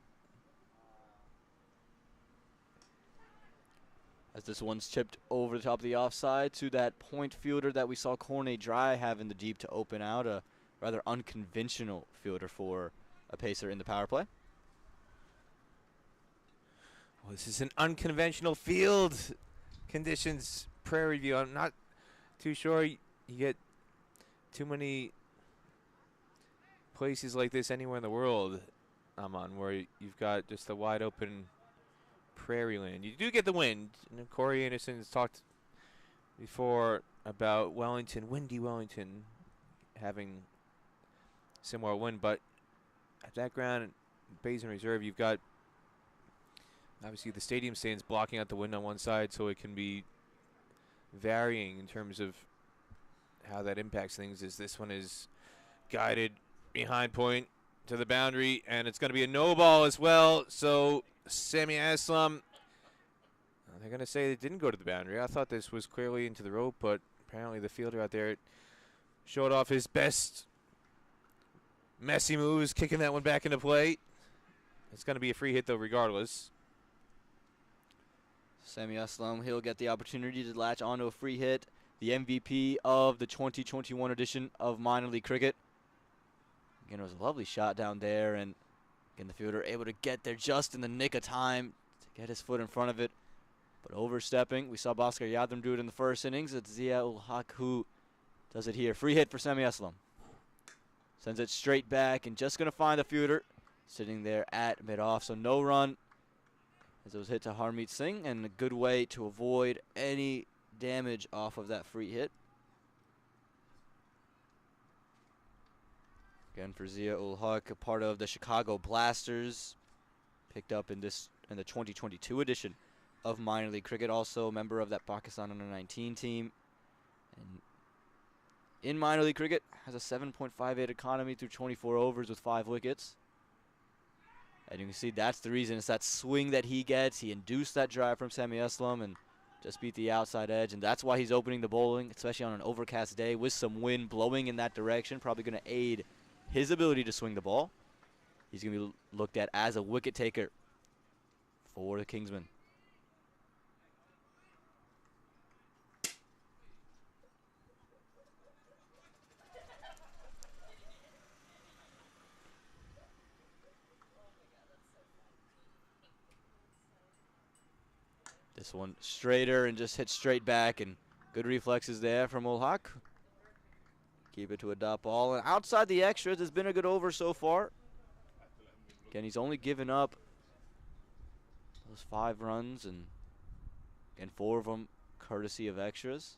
As this one's chipped over the top of the offside to that point fielder that we saw Corney Dry have in the deep to open out, a rather unconventional fielder for a pacer in the power play. Well, this is an unconventional field conditions Prairie View. I'm not too sure you get too many places like this anywhere in the world, where you've got just a wide open prairie land. You do get the wind. And Corey Anderson's talked before about Wellington, windy Wellington, having similar wind, but at that ground, Basin Reserve, you've got obviously the stadium stands blocking out the wind on one side, so it can be varying in terms of how that impacts things. As this one is guided behind point to the boundary, and it's going to be a no ball as well. So Sami Aslam, they're going to say it didn't go to the boundary. I thought this was clearly into the rope, but apparently the fielder out there showed off his best messy moves, kicking that one back into play. It's going to be a free hit, though, regardless. Sami Aslam, he'll get the opportunity to latch onto a free hit. The MVP of the 2021 edition of minor league cricket. Again, it was a lovely shot down there, and again, the fielder able to get there just in the nick of time to get his foot in front of it. But overstepping, we saw Bhaskar Yadram do it in the first innings. It's Zia-ul Haq who does it here. Free hit for Sami Aslam. Sends it straight back and just going to find the fielder sitting there at mid-off. So no run as it was hit to Harmeet Singh, and a good way to avoid any damage off of that free hit. Again for Zia-ul Haq, a part of the Chicago Blasters, picked up in the 2022 edition of minor league cricket. Also a member of that Pakistan under-19 team. And in minor league cricket, has a 7.58 economy through 24 overs with 5 wickets. And you can see that's the reason. It's that swing that he gets. He induced that drive from Semi Islam and just beat the outside edge. And that's why he's opening the bowling, especially on an overcast day with some wind blowing in that direction. Probably going to aid his ability to swing the ball. He's going to be looked at as a wicket taker for the Kingsmen. This one straighter and just hit straight back, and good reflexes there from Ul Haq. Keep it to a dot ball. And outside the extras, it's been a good over so far. Again, he's only given up those 5 runs, and 4 of them courtesy of extras.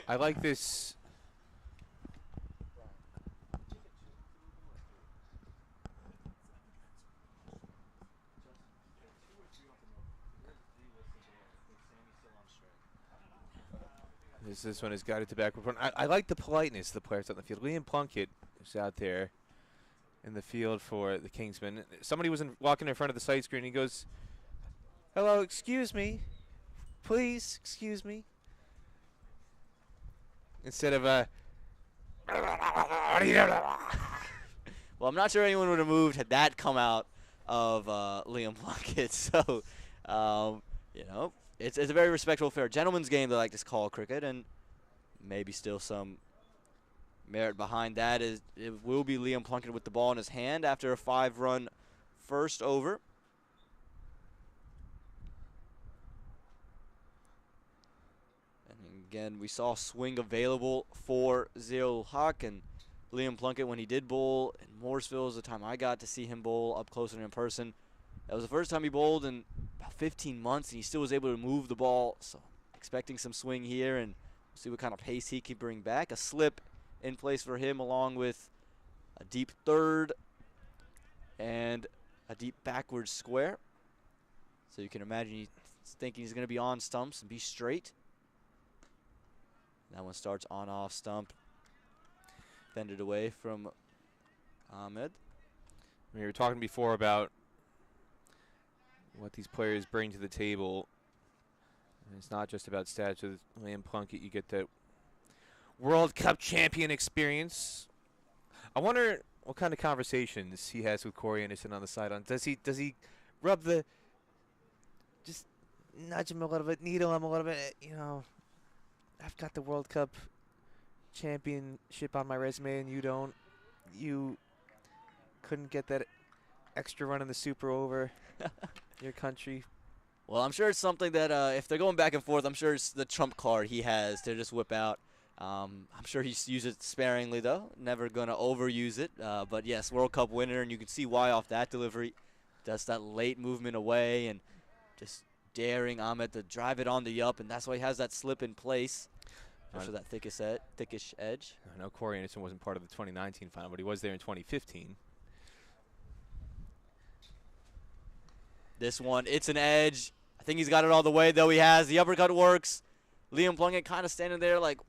I like this. This one is guided to backward front. I like the politeness of the players on the field. Liam Plunkett is out there in the field for the Kingsmen. Somebody was walking in front of the sight screen. He goes, "Hello, excuse me. Please, excuse me." Instead of Well, I'm not sure anyone would have moved had that come out of Liam Plunkett. So, you know, it's a very respectful, fair gentleman's game, they like to call cricket, and maybe still some merit behind that. It will be Liam Plunkett with the ball in his hand after a 5-run first over. And again, we saw swing available for Zil Haq, and Liam Plunkett, when he did bowl in Mooresville, is the time I got to see him bowl up close and in person. That was the first time he bowled in about 15 months, and he still was able to move the ball. So expecting some swing here, and see what kind of pace he can bring back. A slip in place for him, along with a deep third and a deep backward square. So you can imagine he's thinking he's going to be on stumps and be straight. That one starts on off stump. Fended away from Ahmed. We were talking before about what these players bring to the table. And it's not just about stats. With Liam Plunkett, you get that World Cup champion experience. I wonder what kind of conversations he has with Corey Anderson on the sideline. Does he rub the, just nudge him a little bit, needle him a little bit? You know, I've got the World Cup championship on my resume, and you don't. You couldn't get that extra run in the Super over your country. Well, I'm sure it's something that if they're going back and forth, I'm sure it's the trump card he has to just whip out. I'm sure he's used it sparingly, though. Never going to overuse it. But, yes, World Cup winner, and you can see why off that delivery. Does that late movement away and just daring Ahmed to drive it on the up, and that's why he has that slip in place. For that thickish edge. I know Corey Anderson wasn't part of the 2019 final, but he was there in 2015. This one, it's an edge. I think he's got it all the way, though he has. The uppercut works. Liam Plunkett kind of standing there like,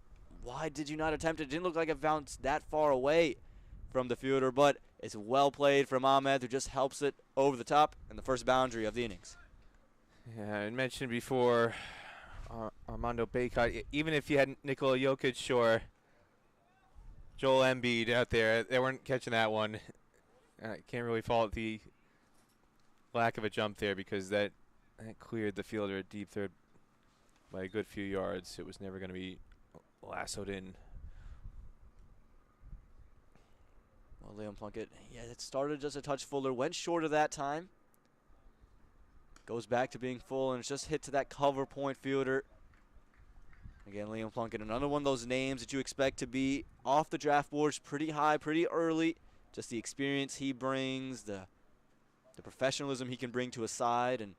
why did you not attempt it? It didn't look like it bounced that far away from the fielder, but it's well played from Ahmed, who just helps it over the top in the first boundary of the innings. Yeah, I mentioned before, Armando Baycott, even if you had Nikola Jokic or Joel Embiid out there, they weren't catching that one. Can't really fault the lack of a jump there, because that cleared the fielder at deep third by a good few yards. It was never going to be lassoed in. Well, Liam Plunkett, yeah, it started just a touch fuller, went short of that time. Goes back to being full, and it's just hit to that cover point fielder. Again, Liam Plunkett, another one of those names that you expect to be off the draft boards pretty high, pretty early. Just the experience he brings, the professionalism he can bring to a side, and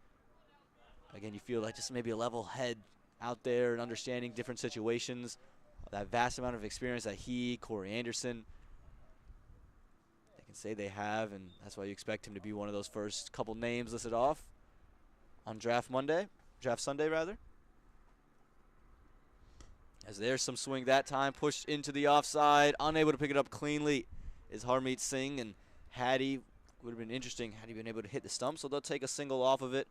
again, you feel like just maybe a level head out there and understanding different situations. That vast amount of experience that he, Corey Anderson, they can say they have, and that's why you expect him to be one of those first couple names listed off on draft Sunday rather. As there's some swing that time, pushed into the offside, unable to pick it up cleanly is Harmeet Singh, and Hattie would have been interesting had he been able to hit the stump, so they'll take a single off of it.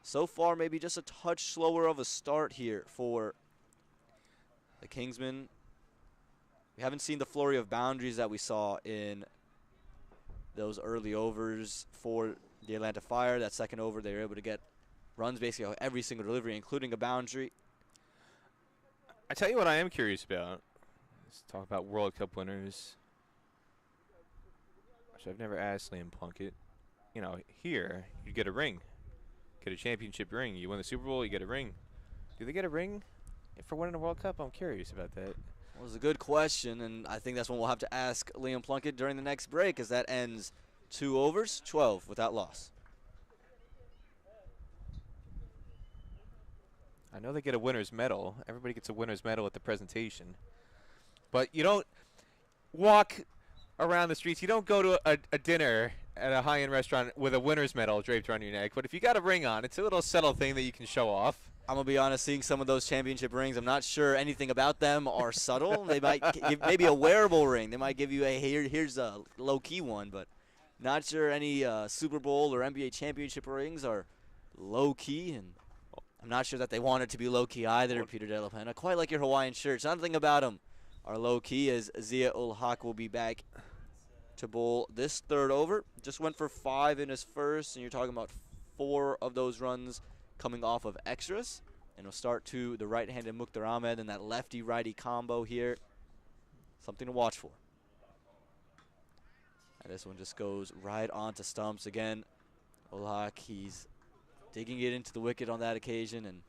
So far, maybe just a touch slower of a start here for the Kingsmen. We haven't seen the flurry of boundaries that we saw in those early overs for the Atlanta Fire. That second over, they were able to get runs basically on every single delivery, including a boundary. I tell you what I am curious about. Let's talk about World Cup winners, which I've never asked Liam Plunkett. You know, here, you get a ring. Get a championship ring. You win the Super Bowl, you get a ring. Do they get a ring for winning a World Cup? I'm curious about that. Well, it's a good question, and I think that's one we'll have to ask Liam Plunkett during the next break, as that ends 2 overs, 12 without loss. I know they get a winner's medal. Everybody gets a winner's medal at the presentation. But you don't walk around the streets. You don't go to a dinner at a high-end restaurant with a winner's medal draped around your neck. But if you got a ring on, it's a little subtle thing that you can show off. I'm going to be honest, seeing some of those championship rings, I'm not sure anything about them are subtle. They might give maybe a wearable ring. They might give you here's a low-key one, but not sure any Super Bowl or NBA championship rings are low-key, and I'm not sure that they want it to be low-key either, Peter De La Pena. Quite like your Hawaiian shirts. Nothing about them are low-key, as Zia Ul Haq will be back to bowl this third over. Just went for 5 in his first, and you're talking about 4 of those runs coming off of extras. And we'll start to the right-handed Mukhtar Ahmed and that lefty-righty combo here. Something to watch for. And this one just goes right onto stumps again. Ul Haq, he's digging it into the wicket on that occasion, and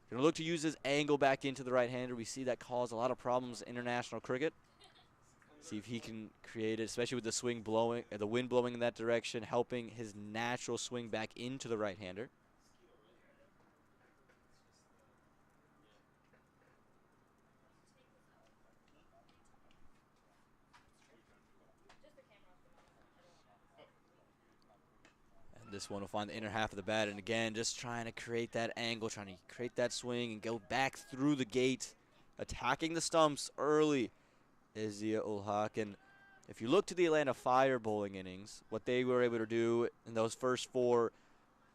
going to look to use his angle back into the right-hander. We see that cause a lot of problems in international cricket. See if he can create it, especially with the swing blowing, the wind blowing in that direction, helping his natural swing back into the right-hander. This one will find the inner half of the bat, and again, just trying to create that angle, trying to create that swing and go back through the gate, attacking the stumps early is Zia Ul Haq. And if you look to the Atlanta Fire bowling innings, what they were able to do in those first 4,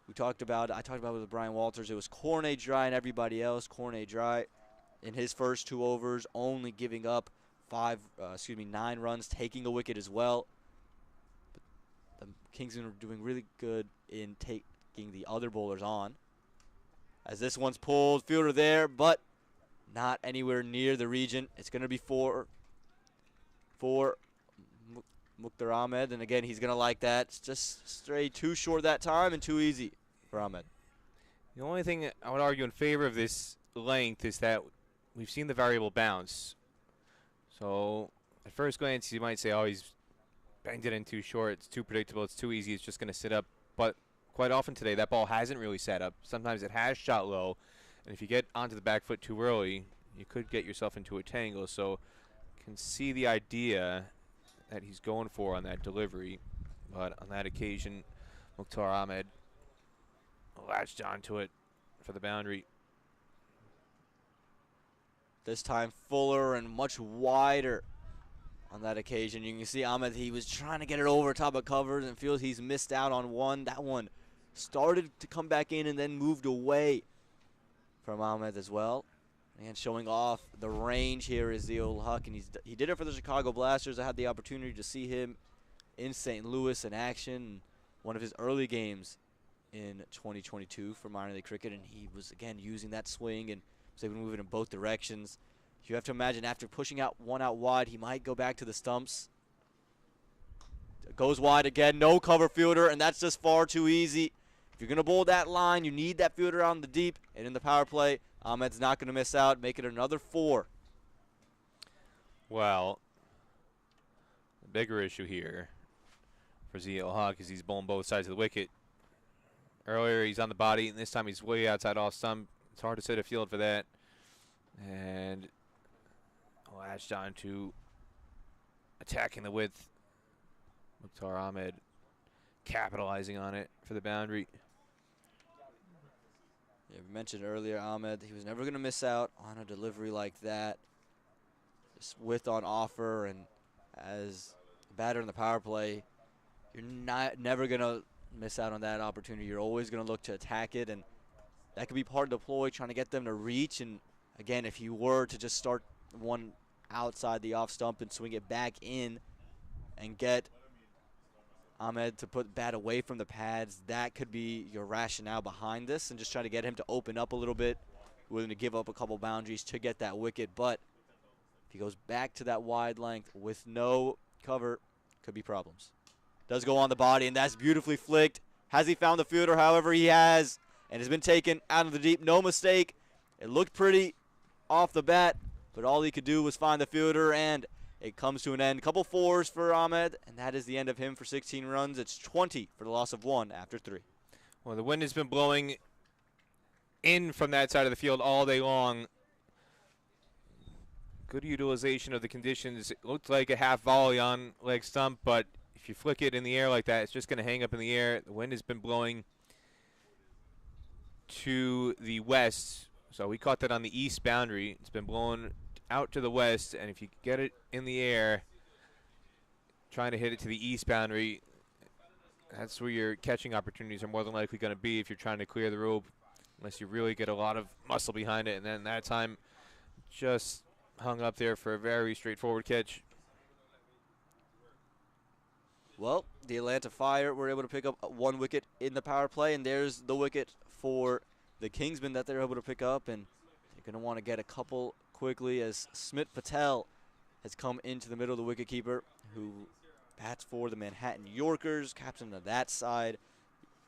I talked about with Brian Walters, it was Cornet Dry and everybody else. Cornet Dry in his first 2 overs, only giving up 9 runs, taking a wicket as well. The Kingsmen are doing really good in taking the other bowlers on. As this one's pulled, fielder there, but not anywhere near the region. It's going to be for Mukhtar Ahmed, and again, he's going to like that. It's just straight too short that time and too easy for Ahmed. The only thing I would argue in favor of this length is that we've seen the variable bounce. So at first glance, you might say, oh, he's banged it in too short, it's too predictable, it's too easy, it's just going to sit up. But quite often today, that ball hasn't really sat up. Sometimes it has shot low, and if you get onto the back foot too early, you could get yourself into a tangle. So can see the idea that he's going for on that delivery. But on that occasion, Mukhtar Ahmed latched onto it for the boundary. This time fuller and much wider. On that occasion, you can see Ahmed, he was trying to get it over top of covers and feels he's missed out on one. That one started to come back in and then moved away from Ahmed as well. And showing off the range here is the Ul Haq, and he did it for the Chicago Blasters. I had the opportunity to see him in St. Louis in action, one of his early games in 2022 for minor league cricket, and he was, again, using that swing and was able to move it in both directions. You have to imagine after pushing one out wide, he might go back to the stumps. Goes wide again, no cover fielder, and that's just far too easy. If you're going to bowl that line, you need that fielder on the deep, and in the power play, Ahmed's not going to miss out, make it another 4. Well, the bigger issue here for Zia Ul Haq is he's bowling both sides of the wicket. Earlier, he's on the body, and this time he's way outside off stump. It's hard to set a field for that. And latched on to attacking the width. Mukhtar Ahmed capitalizing on it for the boundary. Yeah, we mentioned earlier, Ahmed, he was never going to miss out on a delivery like that. Just width on offer, and as a batter in the power play, you're never going to miss out on that opportunity. You're always going to look to attack it, and that could be part of the ploy, trying to get them to reach. And again, if you were to just start one outside the off stump and swing it back in and get Ahmed to put bat away from the pads, that could be your rationale behind this, and just try to get him to open up a little bit, willing to give up a couple boundaries to get that wicket. But if he goes back to that wide length with no cover, could be problems. Does go on the body, and that's beautifully flicked. Has he found the fielder? However, he has, and has been taken out of the deep. No mistake. It looked pretty off the bat, but all he could do was find the fielder, and it comes to an end. Couple fours for Ahmed, and that is the end of him for 16 runs. It's 20 for the loss of 1 after 3. Well, the wind has been blowing in from that side of the field all day long. Good utilization of the conditions. It looked like a half volley on leg stump, but if you flick it in the air like that, it's just going to hang up in the air. The wind has been blowing to the west, so we caught that on the east boundary. It's been blowing out to the west, and if you get it in the air, trying to hit it to the east boundary, that's where your catching opportunities are more than likely going to be if you're trying to clear the rope, unless you really get a lot of muscle behind it. And then that time just hung up there for a very straightforward catch. Well, the Atlanta Fire were able to pick up 1 wicket in the power play, and there's the wicket for the Kingsmen that they're able to pick up, and they're going to want to get a couple quickly as Smit Patel has come into the middle of the wicketkeeper, who bats for the Manhattan Yorkers, captain of that side.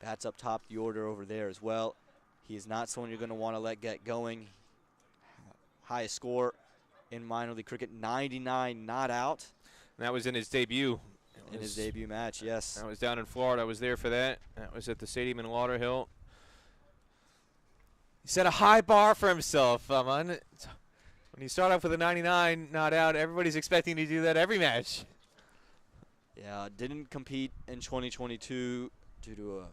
Bats up top the order over there as well. He is not someone you're going to want to let get going. Highest score in minor league cricket, 99 not out. And that was in his debut. In his debut match, yes. That was down in Florida. I was there for that. That was at the stadium in Lauderhill. He set a high bar for himself, Aman. When you start off with a 99 not out, everybody's expecting to do that every match. Yeah, didn't compete in 2022 due to a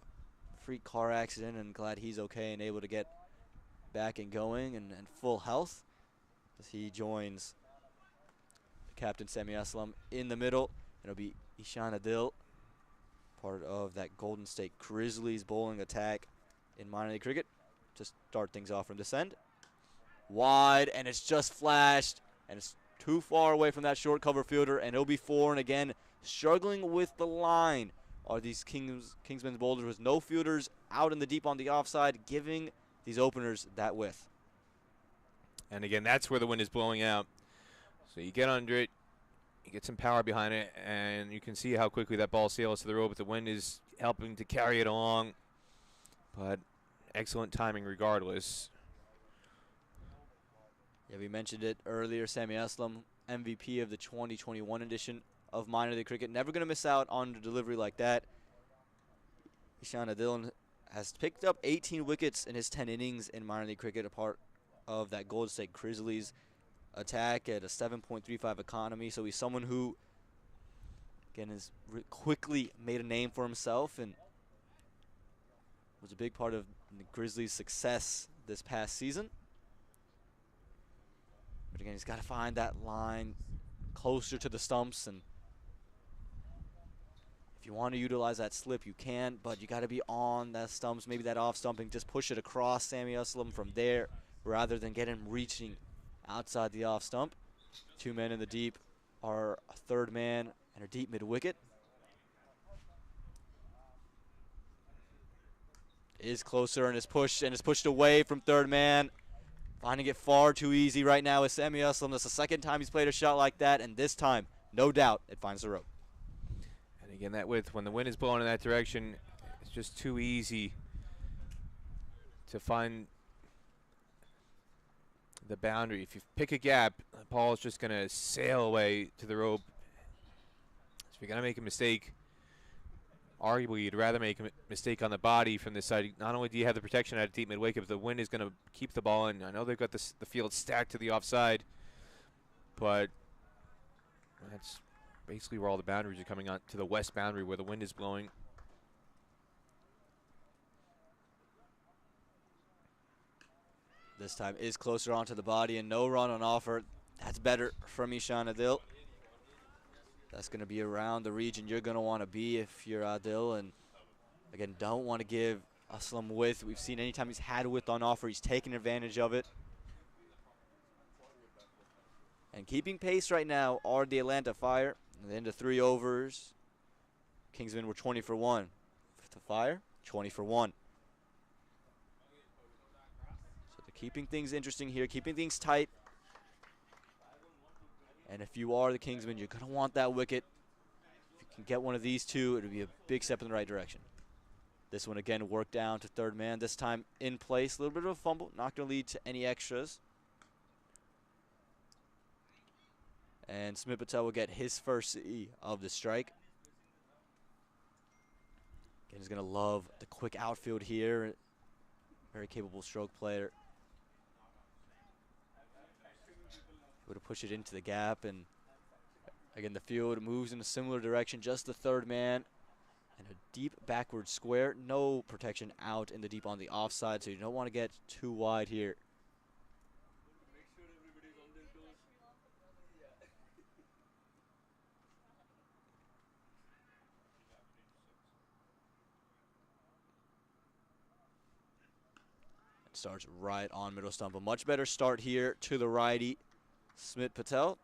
freak car accident, and glad he's okay and able to get back and going and full health as he joins Captain Sami Aslam in the middle. It'll be Ishan Adil, part of that Golden State Grizzlies bowling attack in minor league cricket. Just start things off from this end. Wide, and it's just flashed, and it's too far away from that short cover fielder, and it'll be 4. And again, struggling with the line are these Kingsmen's bowlers with no fielders out in the deep on the offside, giving these openers that width. And again, that's where the wind is blowing out. So you get under it, you get some power behind it, and you can see how quickly that ball sails to the rope. But the wind is helping to carry it along. But excellent timing regardless. Yeah, we mentioned it earlier. Sami Aslam, MVP of the 2021 edition of minor league cricket. Never going to miss out on a delivery like that. Ishan Adil has picked up 18 wickets in his 10 innings in minor league cricket, a part of that Golden State Grizzlies attack at a 7.35 economy. So he's someone who, again, has quickly made a name for himself and was a big part of the Grizzlies' success this past season. But again, he's got to find that line closer to the stumps, and if you want to utilize that slip, you can, but you got to be on the stumps, maybe that off stumping, just push it across Sami Aslam from there rather than get him reaching outside the off stump. 2 men in the deep are a third man and a deep mid wicket. Is closer and is pushed away from third man. Finding it far too easy right now is Sami Aslam. That's the second time he's played a shot like that, and this time, no doubt, it finds the rope. And again, that width, when the wind is blowing in that direction, it's just too easy to find the boundary. If you pick a gap, the ball is just going to sail away to the rope. So if you're going to make a mistake, arguably you'd rather make a mistake on the body from this side. Not only do you have the protection at a deep mid-wicket, but the wind is going to keep the ball in. I know they've got the field stacked to the offside, but that's basically where all the boundaries are coming on, to the west boundary where the wind is blowing. This time is closer onto the body and no run on offer. That's better from Ishan Adil. That's going to be around the region you're going to want to be if you're Adil. And again, don't want to give Aslam width. We've seen anytime he's had width on offer, he's taken advantage of it. And keeping pace right now are the Atlanta Fire. At the end of 3 overs, Kingsmen were 20 for 1. The Fire, 20 for 1. So they're keeping things interesting here, keeping things tight. And if you are the Kingsmen, you're going to want that wicket. If you can get one of these two, it'll be a big step in the right direction. This one again worked down to third man, this time in place. A little bit of a fumble, not going to lead to any extras. And Smith Patel will get his first CE of the strike. Again, he's going to love the quick outfield here. Very capable stroke player. Able to push it into the gap, and again the field moves in a similar direction. Just the third man, and a deep backward square. No protection out in the deep on the offside, so you don't want to get too wide here. Starts right on middle stump. A much better start here to the righty, Smith Patel.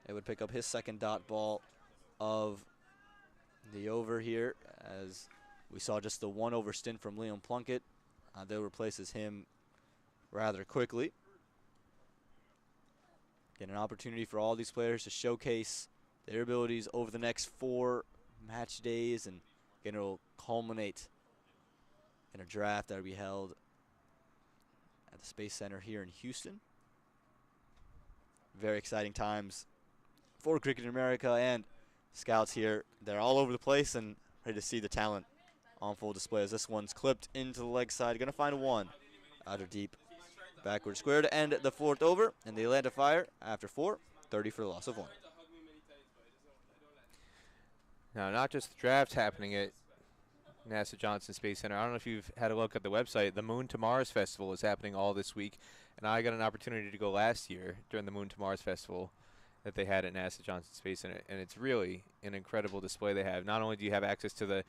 It would pick up his second dot ball of the over here, as we saw just the 1 over stint from Liam Plunkett. They'll replaces him rather quickly. Get an opportunity for all these players to showcase their abilities over the next 4 match days, and again, it'll culminate in a draft that will be held at the Space Center here in Houston. Very exciting times for Cricket in America, and scouts here. They're all over the place and ready to see the talent on full display, as this one's clipped into the leg side. Going to find 1 out of deep backward square to end the 4th over, and the Atlanta Fire, after 4, 30 for the loss of 1. Now, not just the draft happening at NASA Johnson Space Center. I don't know if you've had a look at the website. The Moon to Mars Festival is happening all this week, and I got an opportunity to go last year during the Moon to Mars Festival that they had at NASA Johnson Space Center, and it's really an incredible display they have. Not only do you have access to the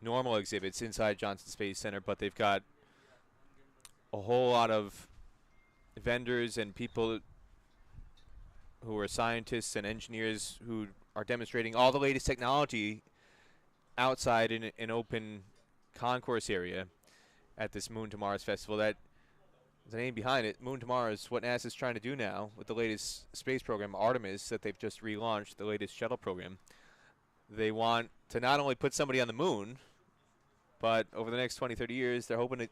normal exhibits inside Johnson Space Center, but they've got a whole lot of vendors and people who are scientists and engineers who are demonstrating all the latest technology outside in an open concourse area at this Moon to Mars Festival. That the name behind it, Moon to Mars, what NASA's trying to do now with the latest space program, Artemis, that they've just relaunched, the latest shuttle program. They want to not only put somebody on the moon, but over the next 20, 30 years, they're hoping to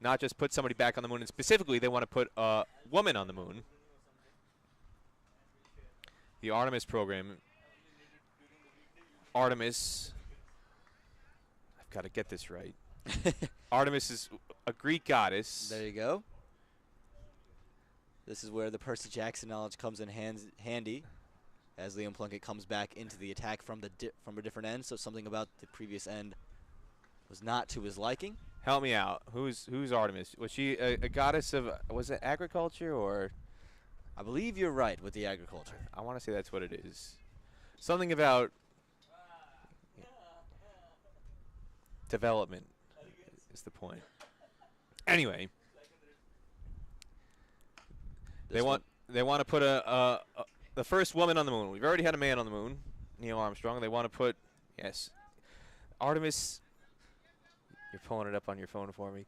not just put somebody back on the moon, and specifically they want to put a woman on the moon. The Artemis program. Artemis, I've got to get this right. Artemis is a Greek goddess. There you go. This is where the Percy Jackson knowledge comes in handy, as Liam Plunkett comes back into the attack from a different end. So something about the previous end was not to his liking. Help me out. Who's Artemis? Was she a goddess of, was it agriculture, or? I believe you're right with the agriculture. I want to say that's what it is. Something about development is the point. Anyway, they want to put the first woman on the moon. We've already had a man on the moon, Neil Armstrong. They want to put, yes, Artemis. You're pulling it up on your phone for me.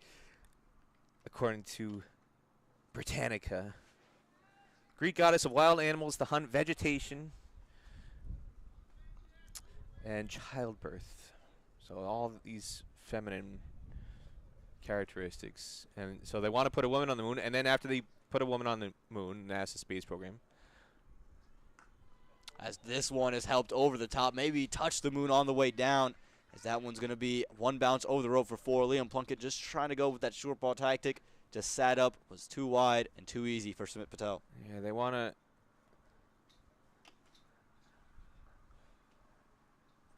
According to Britannica, Greek goddess of wild animals, the hunt, vegetation, and childbirth. So all these feminine characteristics. And so they want to put a woman on the moon, and then after they put a woman on the moon, NASA space program. As this one is helped over the top, maybe touch the moon on the way down, as that one's going to be 1 bounce over the rope for 4. Liam Plunkett just trying to go with that short ball tactic. Just sat up, was too wide and too easy for Smith Patel. Yeah, they want to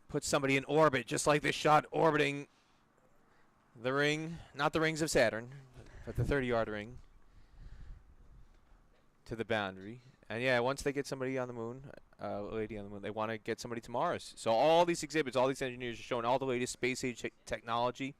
put somebody in orbit, just like this shot orbiting the ring, not the rings of Saturn, at the 30-yard ring to the boundary. And yeah, once they get somebody on the moon, lady on the moon, they want to get somebody to Mars. So all these exhibits, all these engineers are showing all the latest space age technology.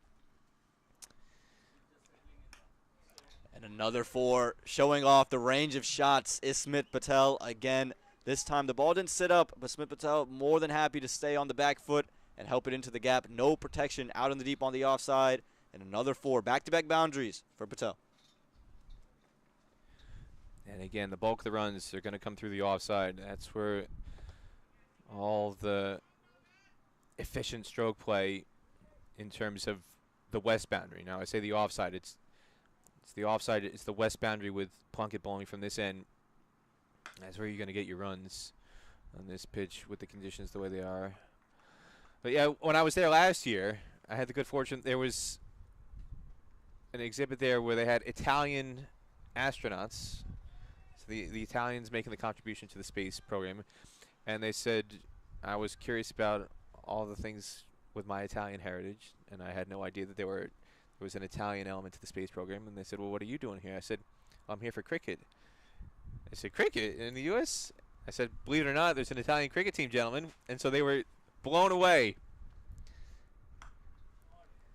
And another 4 showing off the range of shots is Smith Patel again. This time the ball didn't sit up, but Smith Patel more than happy to stay on the back foot and help it into the gap. No protection out in the deep on the offside. And another 4 back-to-back boundaries for Patel. And again, the bulk of the runs are going to come through the offside. That's where all the efficient stroke play in terms of the west boundary. Now, I say the offside. It's the offside. It's the west boundary with Plunkett bowling from this end. That's where you're going to get your runs on this pitch with the conditions the way they are. But yeah, when I was there last year, I had the good fortune. There was an exhibit there where they had Italian astronauts. So the Italians making the contribution to the space program. And they said, I was curious about all the things with my Italian heritage, and I had no idea that there was an Italian element to the space program. And they said, well, what are you doing here? I said, I'm here for cricket. They said, cricket in the U.S.? I said, believe it or not, there's an Italian cricket team, gentlemen. And so they were blown away.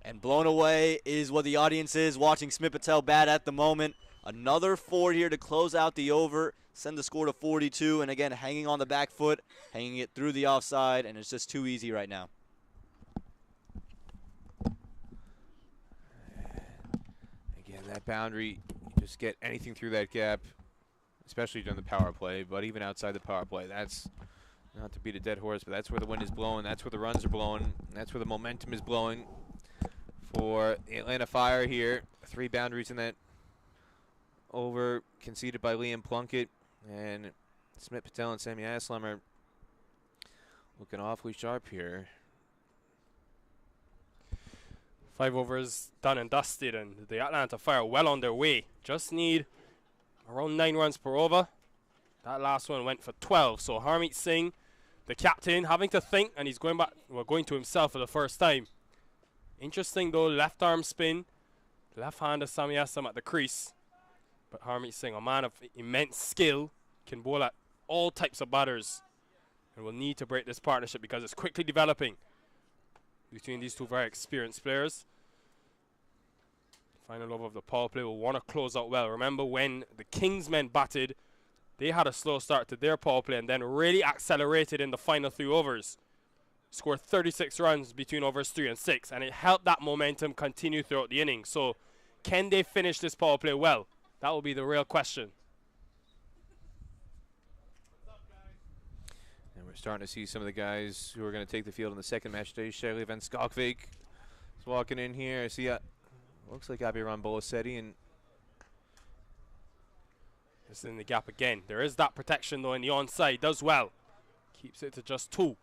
And blown away is what the audience is watching Smith Patel bat at the moment. Another 4 here to close out the over, send the score to 42. And again, hanging on the back foot, hanging it through the offside, and it's just too easy right now. Again, that boundary, you just get anything through that gap, especially during the power play, but even outside the power play, that's not to beat a dead horse, but that's where the wind is blowing, that's where the runs are blowing, that's where the momentum is blowing for the Atlanta Fire here. 3 boundaries in that over, conceded by Liam Plunkett, and Smith Patel and Sammy Aslam are looking awfully sharp here. 5 overs done and dusted, and the Atlanta Fire well on their way. Just need around 9 runs per over. That last one went for 12. So Harmeet Singh, the captain, having to think, and he's going back, well, going to himself for the first time. Interesting though, left arm spin, left-hander Sammy Assam at the crease. But Harmeet Singh, a man of immense skill, can bowl at all types of batters, and will need to break this partnership because it's quickly developing between these two very experienced players. Final over of the power play will want to close out well. Remember when the Kingsmen batted, they had a slow start to their power play and then really accelerated in the final 3 overs. Scored 36 runs between overs 3 and 6, and it helped that momentum continue throughout the inning. So can they finish this power play well? That will be the real question. And we're starting to see some of the guys who are going to take the field in the second match today. Shirley Van Skalkvik is walking in here. I see looks like Abiram Bolasetti, and it's in the gap again. There is that protection though in the onside. Does well. Keeps it to just 2.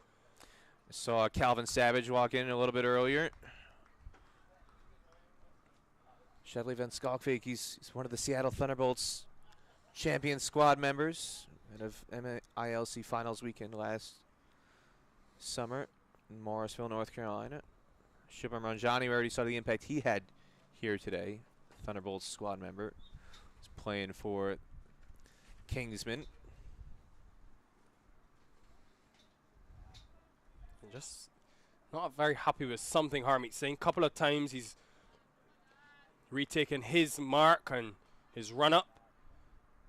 I saw Calvin Savage walk in a little bit earlier. Shirley Van Skalkvik, he's one of the Seattle Thunderbolts champion squad members of MILC Finals weekend last summer in Morrisville, North Carolina. Shubham Ranjani, we already saw the impact he had here today. Thunderbolts squad member. He's playing for Kingsmen. Just not very happy with something Harmeet Singh. Couple of times he's retaken his mark and his run up,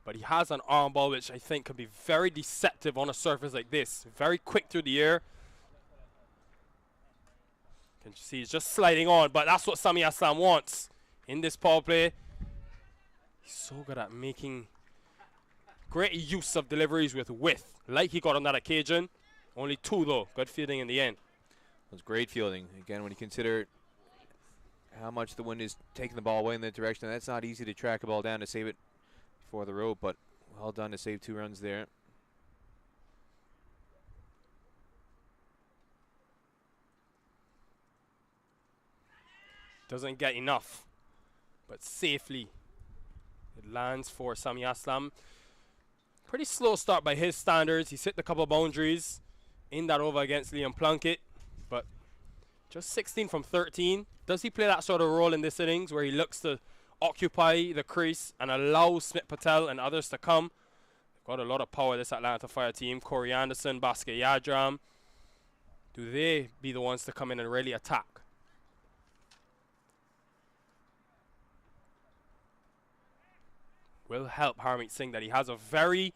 but he has an arm ball which I think can be very deceptive on a surface like this. Very quick through the air. Can you see he's just sliding on, but that's what Sammy Aslam wants in this power play. He's so good at making great use of deliveries with width, like he got on that occasion. Only 2 though. Good fielding in the end. It was great fielding. Again, when you consider how much the wind is taking the ball away in that direction, that's not easy to track a ball down to save it before the rope, but well done to save 2 runs there. Doesn't get enough, but safely it lands for Sammy Aslam. Pretty slow start by his standards. He's hit a couple of boundaries in that over against Liam Plunkett, but just 16 from 13. Does he play that sort of role in this innings where he looks to occupy the crease and allow Smith Patel and others to come. They've got a lot of power, this Atlanta Fire team. Corey Anderson, Bhaskar Yadram. Do they be the ones to come in and really attack? Will help Harmeet Singh that he has a very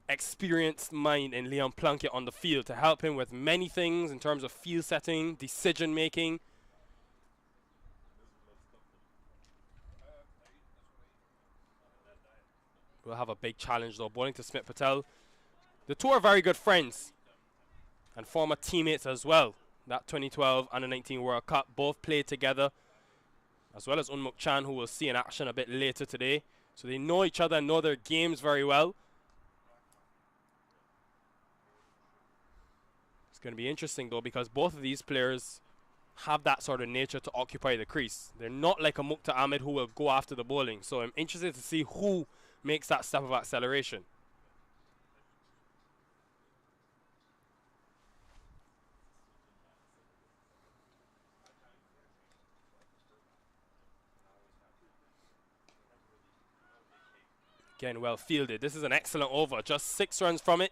experienced mind in Leon Plunkett on the field to help him with many things in terms of field setting, decision making. We'll have a big challenge though, bowling to Smith Patel. The two are very good friends and former teammates as well. That 2012 Under-19 World Cup, both played together, as well as Unmuk Chan, who we'll see in action a bit later today. So they know each other and know their games very well. It's going to be interesting though, because both of these players have that sort of nature to occupy the crease. They're not like a Mukta Ahmed who will go after the bowling. So I'm interested to see who makes that step of acceleration. Again, well fielded. This is an excellent over. Just 6 runs from it.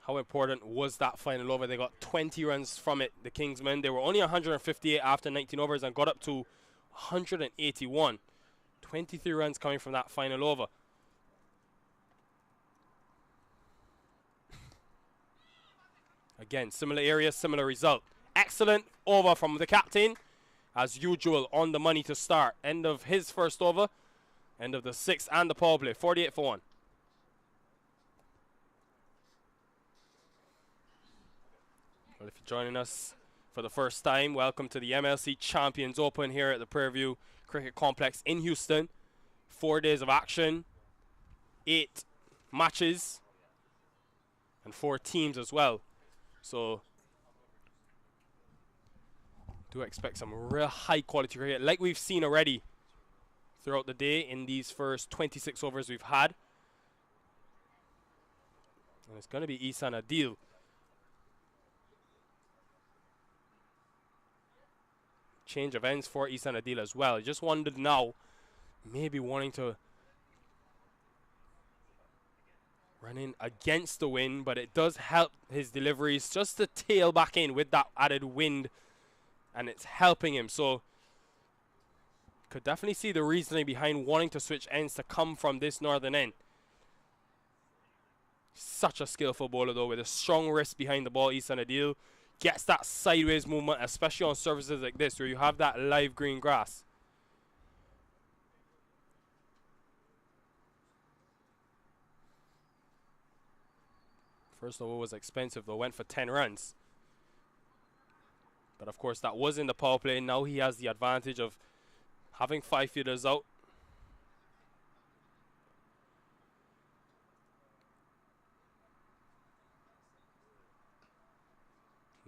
How important was that final over? They got 20 runs from it, the Kingsmen. They were only 158 after 19 overs and got up to 181. 23 runs coming from that final over. Again, similar area, similar result. Excellent over from the captain. As usual, on the money to start. End of his first over. End of the 6th and the power play. 48 for 1. Well, if you're joining us for the first time, welcome to the MLC Champions Open here at the Prairie View Cricket Complex in Houston. 4 days of action, 8 matches, and 4 teams as well. So, do expect some real high quality cricket, like we've seen already throughout the day in these first 26 overs we've had. And it's going to be Ihsan Adil. Change of ends for Ihsan Adil as well. I just wondered now, maybe wanting to run in against the wind, but it does help his deliveries just to tail back in with that added wind, and it's helping him. So could definitely see the reasoning behind wanting to switch ends to come from this northern end. Such a skillful bowler though, with a strong wrist behind the ball. Ihsan Adil gets that sideways movement, especially on surfaces like this where you have that live green grass. First over was expensive though, went for 10 runs. But of course that was in the power play. Now he has the advantage of having 5 fielders out.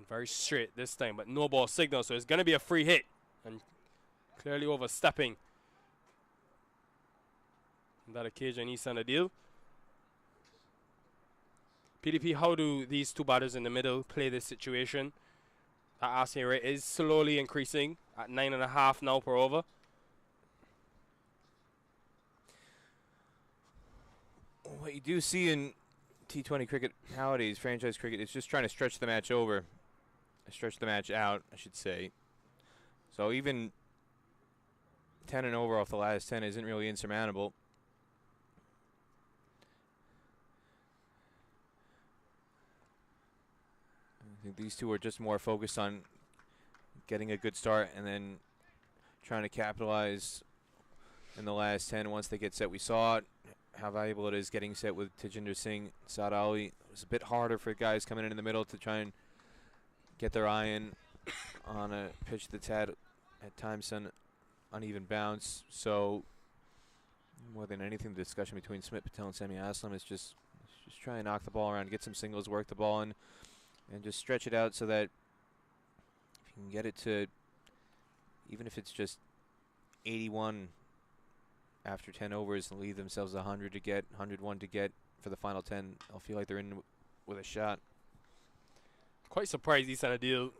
Very straight this time, but no ball signal, so it's going to be a free hit. And clearly overstepping on that occasion, Ihsan Adil. PDP, how do these two batters in the middle play this situation? That asking rate is slowly increasing at 9.5 now per over. What you do see in T20 cricket nowadays, franchise cricket, is just trying to stretch the match over. Stretch the match out, I should say. So even 10 and over off the last 10 isn't really insurmountable. I think these two are just more focused on getting a good start and then trying to capitalize in the last 10 once they get set. We saw how valuable it is getting set with Tejinder Singh, Saad Ali. It was a bit harder for guys coming in the middle to try and get their eye in on a pitch that's had at times an uneven bounce. So more than anything, the discussion between Smith Patel and Sami Aslam is just try and knock the ball around, get some singles, work the ball in, and just stretch it out so that if you can get it to, even if it's just 81 after 10 overs, and leave themselves 100 to get, 101 to get for the final 10, I'll feel like they're in with a shot. Quite surprised Ihsan Adil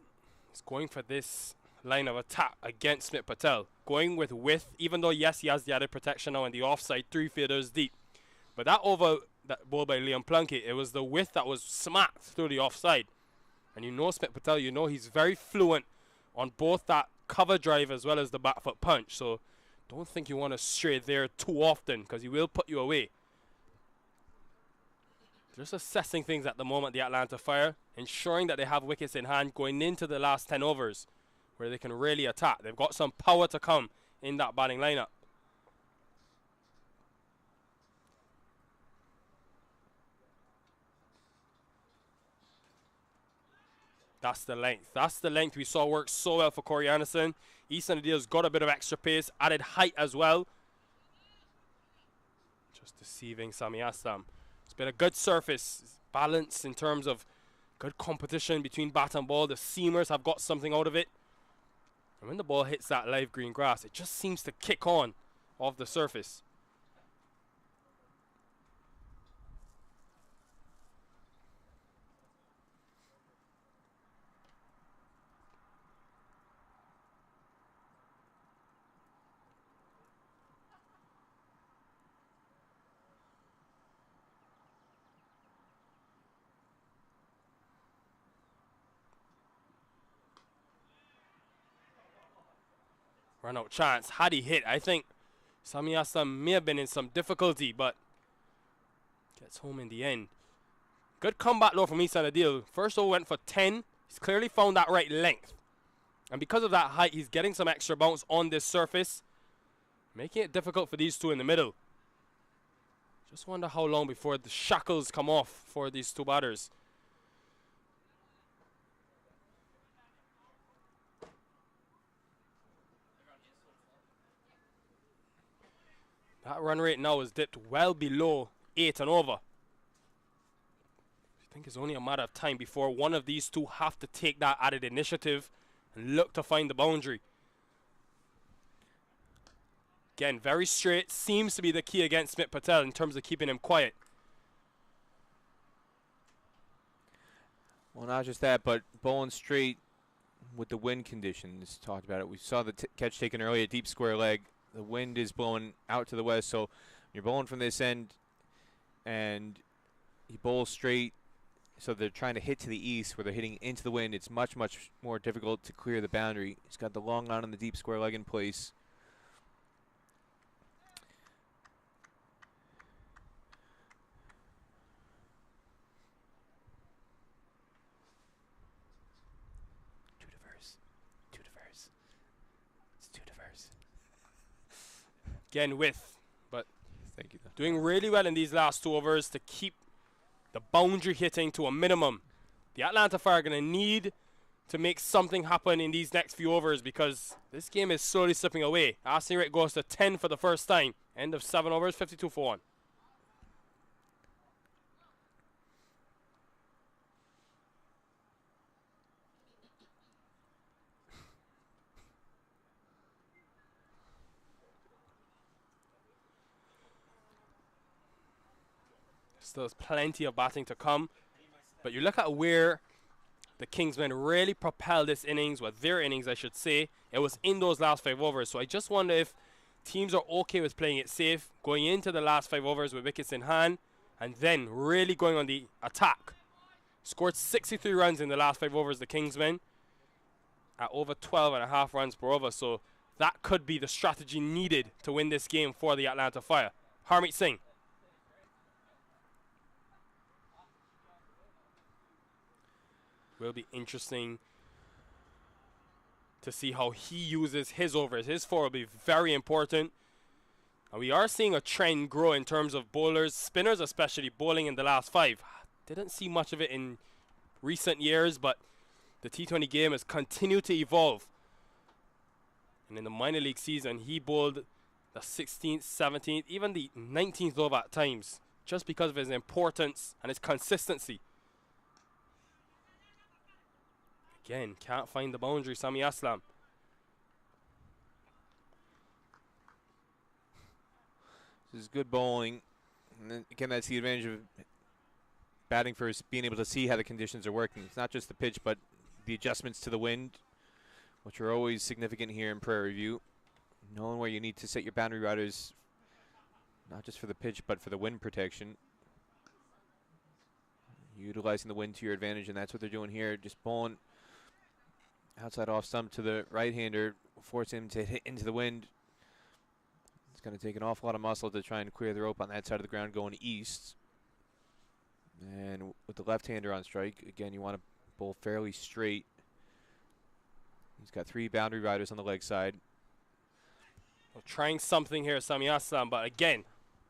is going for this line of attack against Smith Patel. Going with width, even though, yes, he has the added protection now in the offside, 3 fielders deep. But that ball by Liam Plunkett, it was the width that was smacked through the offside. And you know Smith Patel, you know he's very fluent on both that cover drive as well as the back foot punch. So don't think you want to stray there too often, because he will put you away. Just assessing things at the moment, the Atlanta Fire, ensuring that they have wickets in hand going into the last 10 overs where they can really attack. They've got some power to come in that batting lineup. That's the length. That's the length we saw work so well for Corey Anderson. Easton Adil's got a bit of extra pace, added height as well. Just deceiving Sami Aslam. It's been a good surface. Balance in terms of good competition between bat and ball. The seamers have got something out of it. And when the ball hits that live green grass, it just seems to kick on off the surface. Run out chance. Had he hit, I think Sami Aslam may have been in some difficulty, but gets home in the end. Good comeback though from Ihsan Adil. First over went for 10. He's clearly found that right length. And because of that height, he's getting some extra bounce on this surface, making it difficult for these two in the middle. Just wonder how long before the shackles come off for these two batters. That run rate now is dipped well below 8 and over. I think it's only a matter of time before one of these two have to take that added initiative and look to find the boundary. Again, very straight. Seems to be the key against Smith Patel in terms of keeping him quiet. Well, not just that, but bowling straight with the wind conditions. Talked about it. We saw the catch taken earlier, deep square leg. The wind is blowing out to the west, so you're bowling from this end, and you bowl straight, so they're trying to hit to the east where they're hitting into the wind. It's much, much more difficult to clear the boundary. He's got the long line on the deep square leg in place. Again, width, but thank you. Doing really well in these last 2 overs to keep the boundary hitting to a minimum. The Atlanta Fire are going to need to make something happen in these next few overs because this game is slowly slipping away. Asking rate goes to 10 for the first time. End of 7 overs, 52 for 1. Still there's plenty of batting to come. But you look at where the Kingsmen really propelled this innings, well, their innings, I should say. It was in those last 5 overs. So I just wonder if teams are okay with playing it safe, going into the last 5 overs with wickets in hand, and then really going on the attack. Scored 63 runs in the last 5 overs, the Kingsmen, at over 12.5 runs per over. So that could be the strategy needed to win this game for the Atlanta Fire. Harmeet Singh. Will be interesting to see how he uses his overs. His 4 will be very important. And we are seeing a trend grow in terms of bowlers, spinners especially, bowling in the last 5. Didn't see much of it in recent years, but the T20 game has continued to evolve. And in the minor league season, he bowled the 16th, 17th, even the 19th over at times, just because of his importance and his consistency. Again, can't find the boundary, Sami Aslam. This is good bowling. And then, again, that's the advantage of batting first, being able to see how the conditions are working. It's not just the pitch, but the adjustments to the wind. which are always significant here in Prairie View. Knowing where you need to set your boundary riders, not just for the pitch, but for the wind protection. Utilizing the wind to your advantage, and that's what they're doing here. Just bowling outside off stump to the right-hander, forcing him to hit into the wind. It's going to take an awful lot of muscle to try and clear the rope on that side of the ground going east. And with the left-hander on strike, again, you want to bowl fairly straight. He's got 3 boundary riders on the leg side. Well, trying something here, Sami Aslam, but again,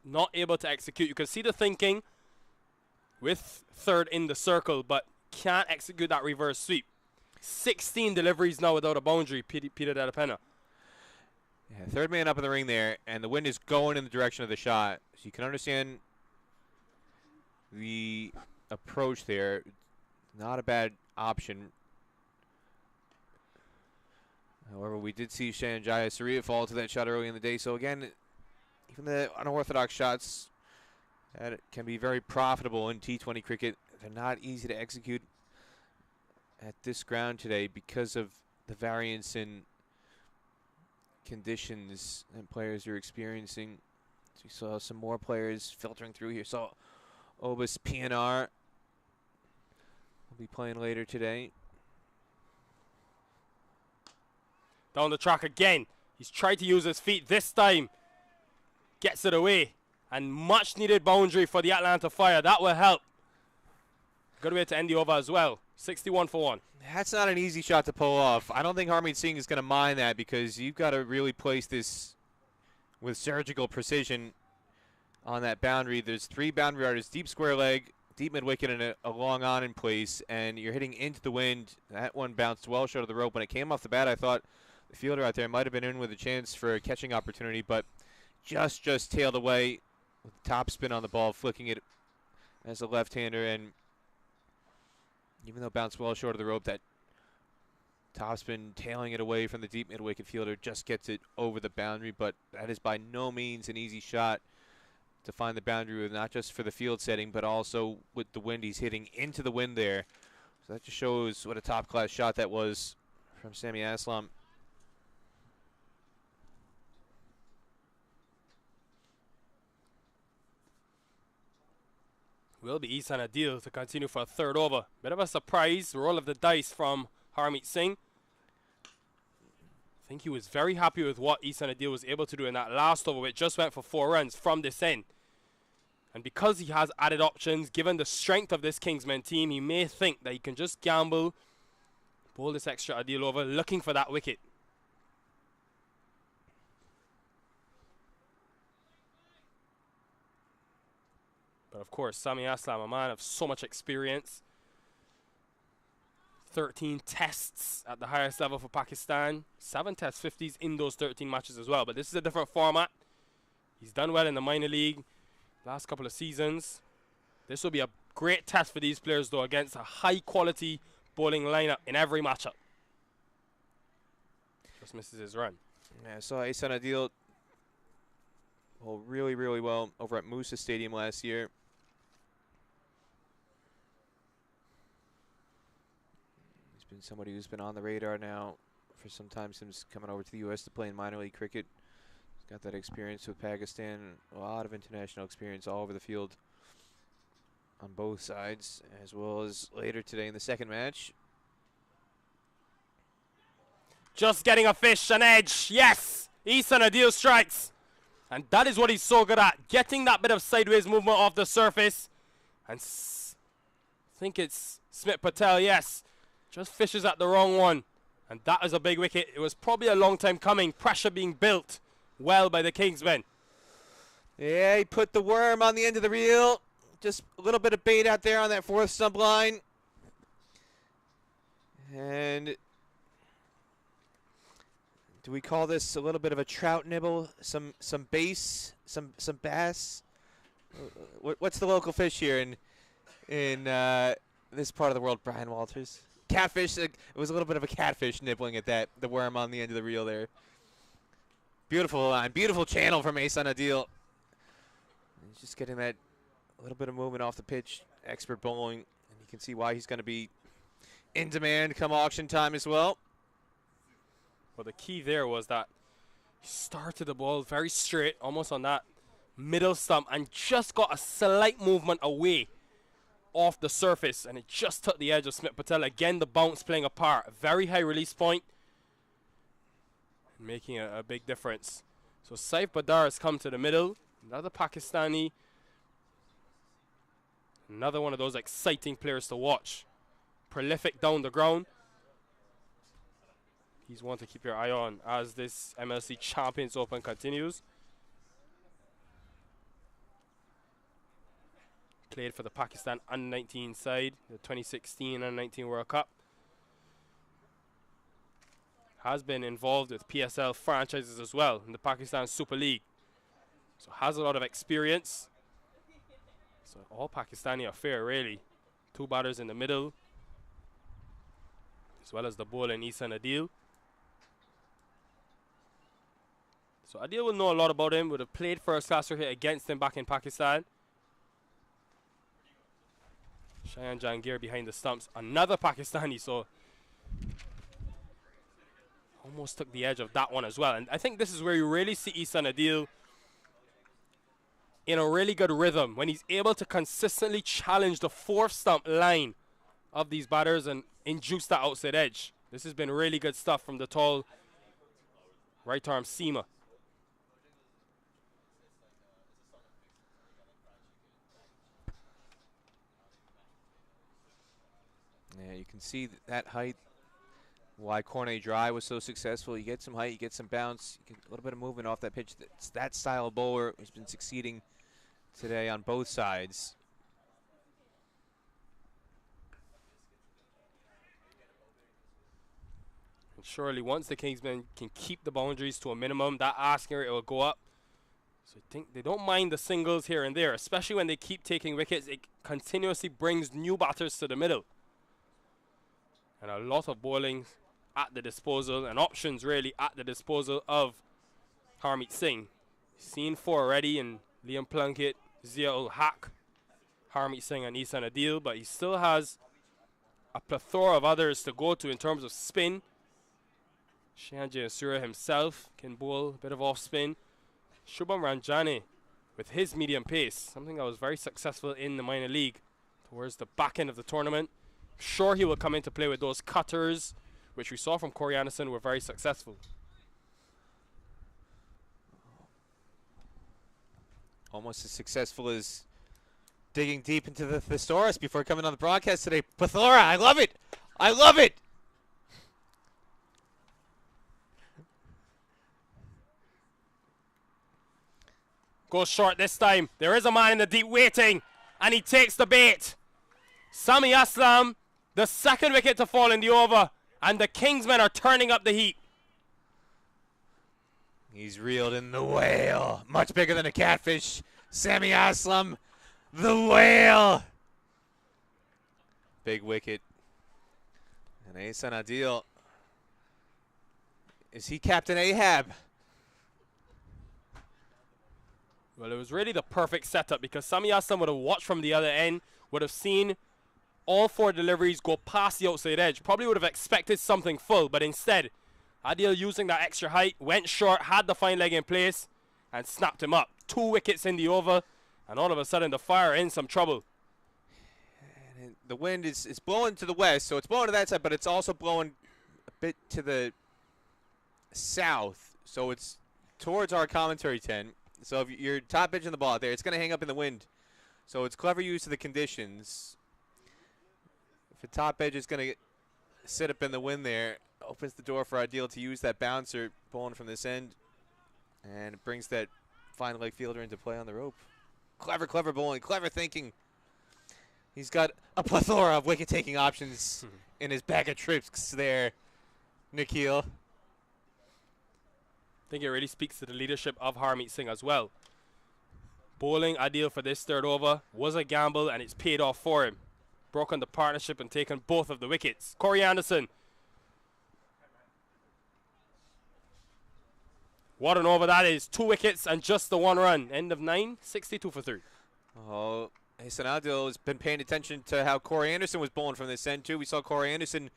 not able to execute. You can see the thinking with third in the circle, but can't execute that reverse sweep. 16 deliveries now without a boundary, Peter De La Pena. Yeah, third man up in the ring there, and the wind is going in the direction of the shot. So you can understand the approach there. Not a bad option. However, we did see Shanjaya Surya fall to that shot early in the day. So again, even the unorthodox shots that can be very profitable in T20 cricket, they're not easy to execute at this ground today because of the variance in conditions and players are experiencing. So we saw some more players filtering through here. So Obis PNR will be playing later today. Down the track again. He's tried to use his feet this time. Gets it away. And much needed boundary for the Atlanta Fire. That will help. Good way to end the over as well. 61 for 1. That's not an easy shot to pull off. I don't think Harmeet Singh is going to mind that because you've got to really place this with surgical precision on that boundary. There's 3 boundary riders, deep square leg, deep mid wicket, and a long on in place, and you're hitting into the wind. That one bounced well short of the rope. When it came off the bat, I thought the fielder out there might have been in with a chance for a catching opportunity, but just tailed away with top spin on the ball, flicking it as a left-hander, and even though it bounced well short of the rope, that topspin tailing it away from the deep mid-wicket fielder just gets it over the boundary, but that is by no means an easy shot to find the boundary with, not just for the field setting, but also with the wind. He's hitting into the wind there. So that just shows what a top-class shot that was from Sami Aslam. Will be Ihsan Adil to continue for a third over. Bit of a surprise roll of the dice from Harmeet Singh. I think he was very happy with what Ihsan Adil was able to do in that last over, which just went for 4 runs from this end. And because he has added options, given the strength of this Kingsmen team, he may think that he can just gamble, bowl this extra Adil over, looking for that wicket. But of course, Sami Aslam, a man of so much experience. 13 tests at the highest level for Pakistan. 7 test 50s in those 13 matches as well. But this is a different format. He's done well in the minor league last couple of seasons. This will be a great test for these players, though, against a high-quality bowling lineup in every matchup. Just misses his run. Yeah, so Ihsan Adil bowled really, really well over at Musa Stadium last year. Been somebody who's been on the radar now for some time since coming over to the U.S. to play in minor league cricket. He's got that experience with Pakistan, a lot of international experience all over the field on both sides, as well as later today in the second match. Just getting a fish, an edge, yes! Ihsan Adil strikes. And that is what he's so good at, getting that bit of sideways movement off the surface. And I think it's Smith Patel, yes. Just fishes at the wrong one. And that is a big wicket. It was probably a long time coming. Pressure being built well by the Kingsmen. Yeah, he put the worm on the end of the reel. Just a little bit of bait out there on that 4th stump line. And do we call this a little bit of a trout nibble? Some bass? Some bass? What's the local fish here in this part of the world, Brian Walters? Catfish. It was a little bit of a catfish nibbling at that, the worm on the end of the reel there. Beautiful line. Beautiful channel from Ihsan Adil. He's just getting that little bit of movement off the pitch. Expert bowling. And you can see why he's going to be in demand come auction time as well. Well, the key there was that he started the ball very straight, almost on that middle stump, and just got a slight movement away off the surface, and it just took the edge of Smith Patel. Again, the bounce playing a part. A very high release point, making a big difference. So Saif Badar has come to the middle. Another Pakistani. Another one of those exciting players to watch. Prolific down the ground. He's one to keep your eye on as this MLC Champions Open continues. Played for the Pakistan Under-19 side, the 2016 Under-19 World Cup. Has been involved with PSL franchises as well in the Pakistan Super League. So has a lot of experience. So all Pakistani affair really. Two batters in the middle, as well as the bowler Ihsan Adil. So Adil will know a lot about him. Would have played first class cricket against him back in Pakistan. Shayan Jahangir behind the stumps. Another Pakistani, so almost took the edge of that one as well. And I think this is where you really see Ihsan Adil in a really good rhythm, when he's able to consistently challenge the fourth stump line of these batters and induce that outside edge. This has been really good stuff from the tall right arm seamer. Yeah, you can see that height, why Cornet Dry was so successful. You get some height, you get some bounce, you get a little bit of movement off that pitch. That's that style of bowler has been succeeding today on both sides. And surely once the Kingsmen can keep the boundaries to a minimum, that asking rate will go up. So I think they don't mind the singles here and there, especially when they keep taking wickets. It continuously brings new batters to the middle. And a lot of bowling at the disposal, and options really at the disposal of Harmeet Singh. Seen four already in Liam Plunkett, Zia-ul Haq, Harmeet Singh and Ihsan Adil, but he still has a plethora of others to go to in terms of spin. Shahan Jayasuriya himself can bowl a bit of off spin. Shubham Ranjane with his medium pace, something that was very successful in the minor league towards the back end of the tournament. Sure, he will come into play with those cutters, which we saw from Corey Anderson were very successful. Almost as successful as digging deep into the thesaurus before coming on the broadcast today. Plethora, I love it. I love it. Goes short this time. There is a man in the deep waiting, and he takes the bait. Sami Aslam, the second wicket to fall in the over, and the Kingsmen are turning up the heat. He's reeled in the whale. Much bigger than a catfish. Sami Aslam, the whale. Big wicket. And Ihsan Adil. Is he Captain Ahab? Well, it was really the perfect setup because Sami Aslam would have watched from the other end, would have seen all four deliveries go past the outside edge. Probably would have expected something full, but instead, Adil using that extra height, went short, had the fine leg in place, and snapped him up. 2 wickets in the over, and all of a sudden the Fire are in some trouble. And the wind is blowing to the west, so it's blowing to that side, but it's also blowing a bit to the south, so it's towards our commentary tent. So if you're top edge in the ball out there, it's going to hang up in the wind. So it's clever use of the conditions. If the top edge is going to sit up in the wind there, opens the door for Adil to use that bouncer pulling from this end, and it brings that fine leg fielder into play on the rope. Clever, clever bowling, clever thinking. He's got a plethora of wicket-taking options in his bag of tricks there, Nikhil. I think it really speaks to the leadership of Harmeet Singh as well. Bowling Adil for this third over was a gamble, and it's paid off for him. Broken the partnership and taken both of the wickets. Corey Anderson. What an over that is. 2 wickets and just the 1 run. End of 9, 62 for 3. Oh, Ihsan Adil has been paying attention to how Corey Anderson was bowling from this end, too. We saw Corey Anderson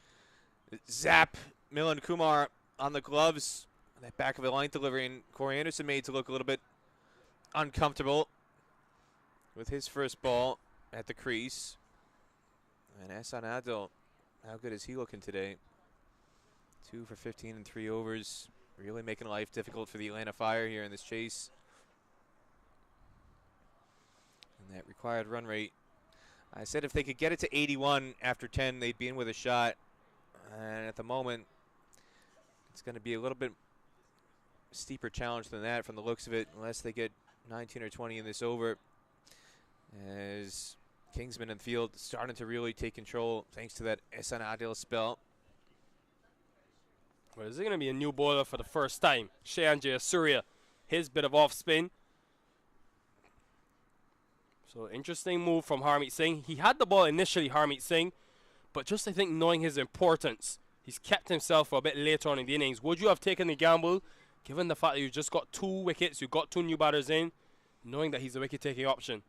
zap Milan Kumar on the gloves. That back of the line delivery, and Corey Anderson made to look a little bit uncomfortable with his first ball at the crease. And Hassan Adil, how good is he looking today? 2 for 15 and 3 overs. Really making life difficult for the Atlanta Fire here in this chase. And that required run rate. I said if they could get it to 81 after 10, they'd be in with a shot. And at the moment, it's going to be a little bit steeper challenge than that from the looks of it, unless they get 19 or 20 in this over. As Kingsmen and field starting to really take control thanks to that Hassan Adil spell. Well, is it going to be a new bowler for the first time? Shayan Jayasuriya, his bit of off spin. So interesting move from Harmeet Singh. He had the ball initially, Harmeet Singh, but just I think knowing his importance, he's kept himself for a bit later on in the innings. Would you have taken the gamble, given the fact that you just got 2 wickets, you got 2 new batters in, knowing that he's a wicket-taking option?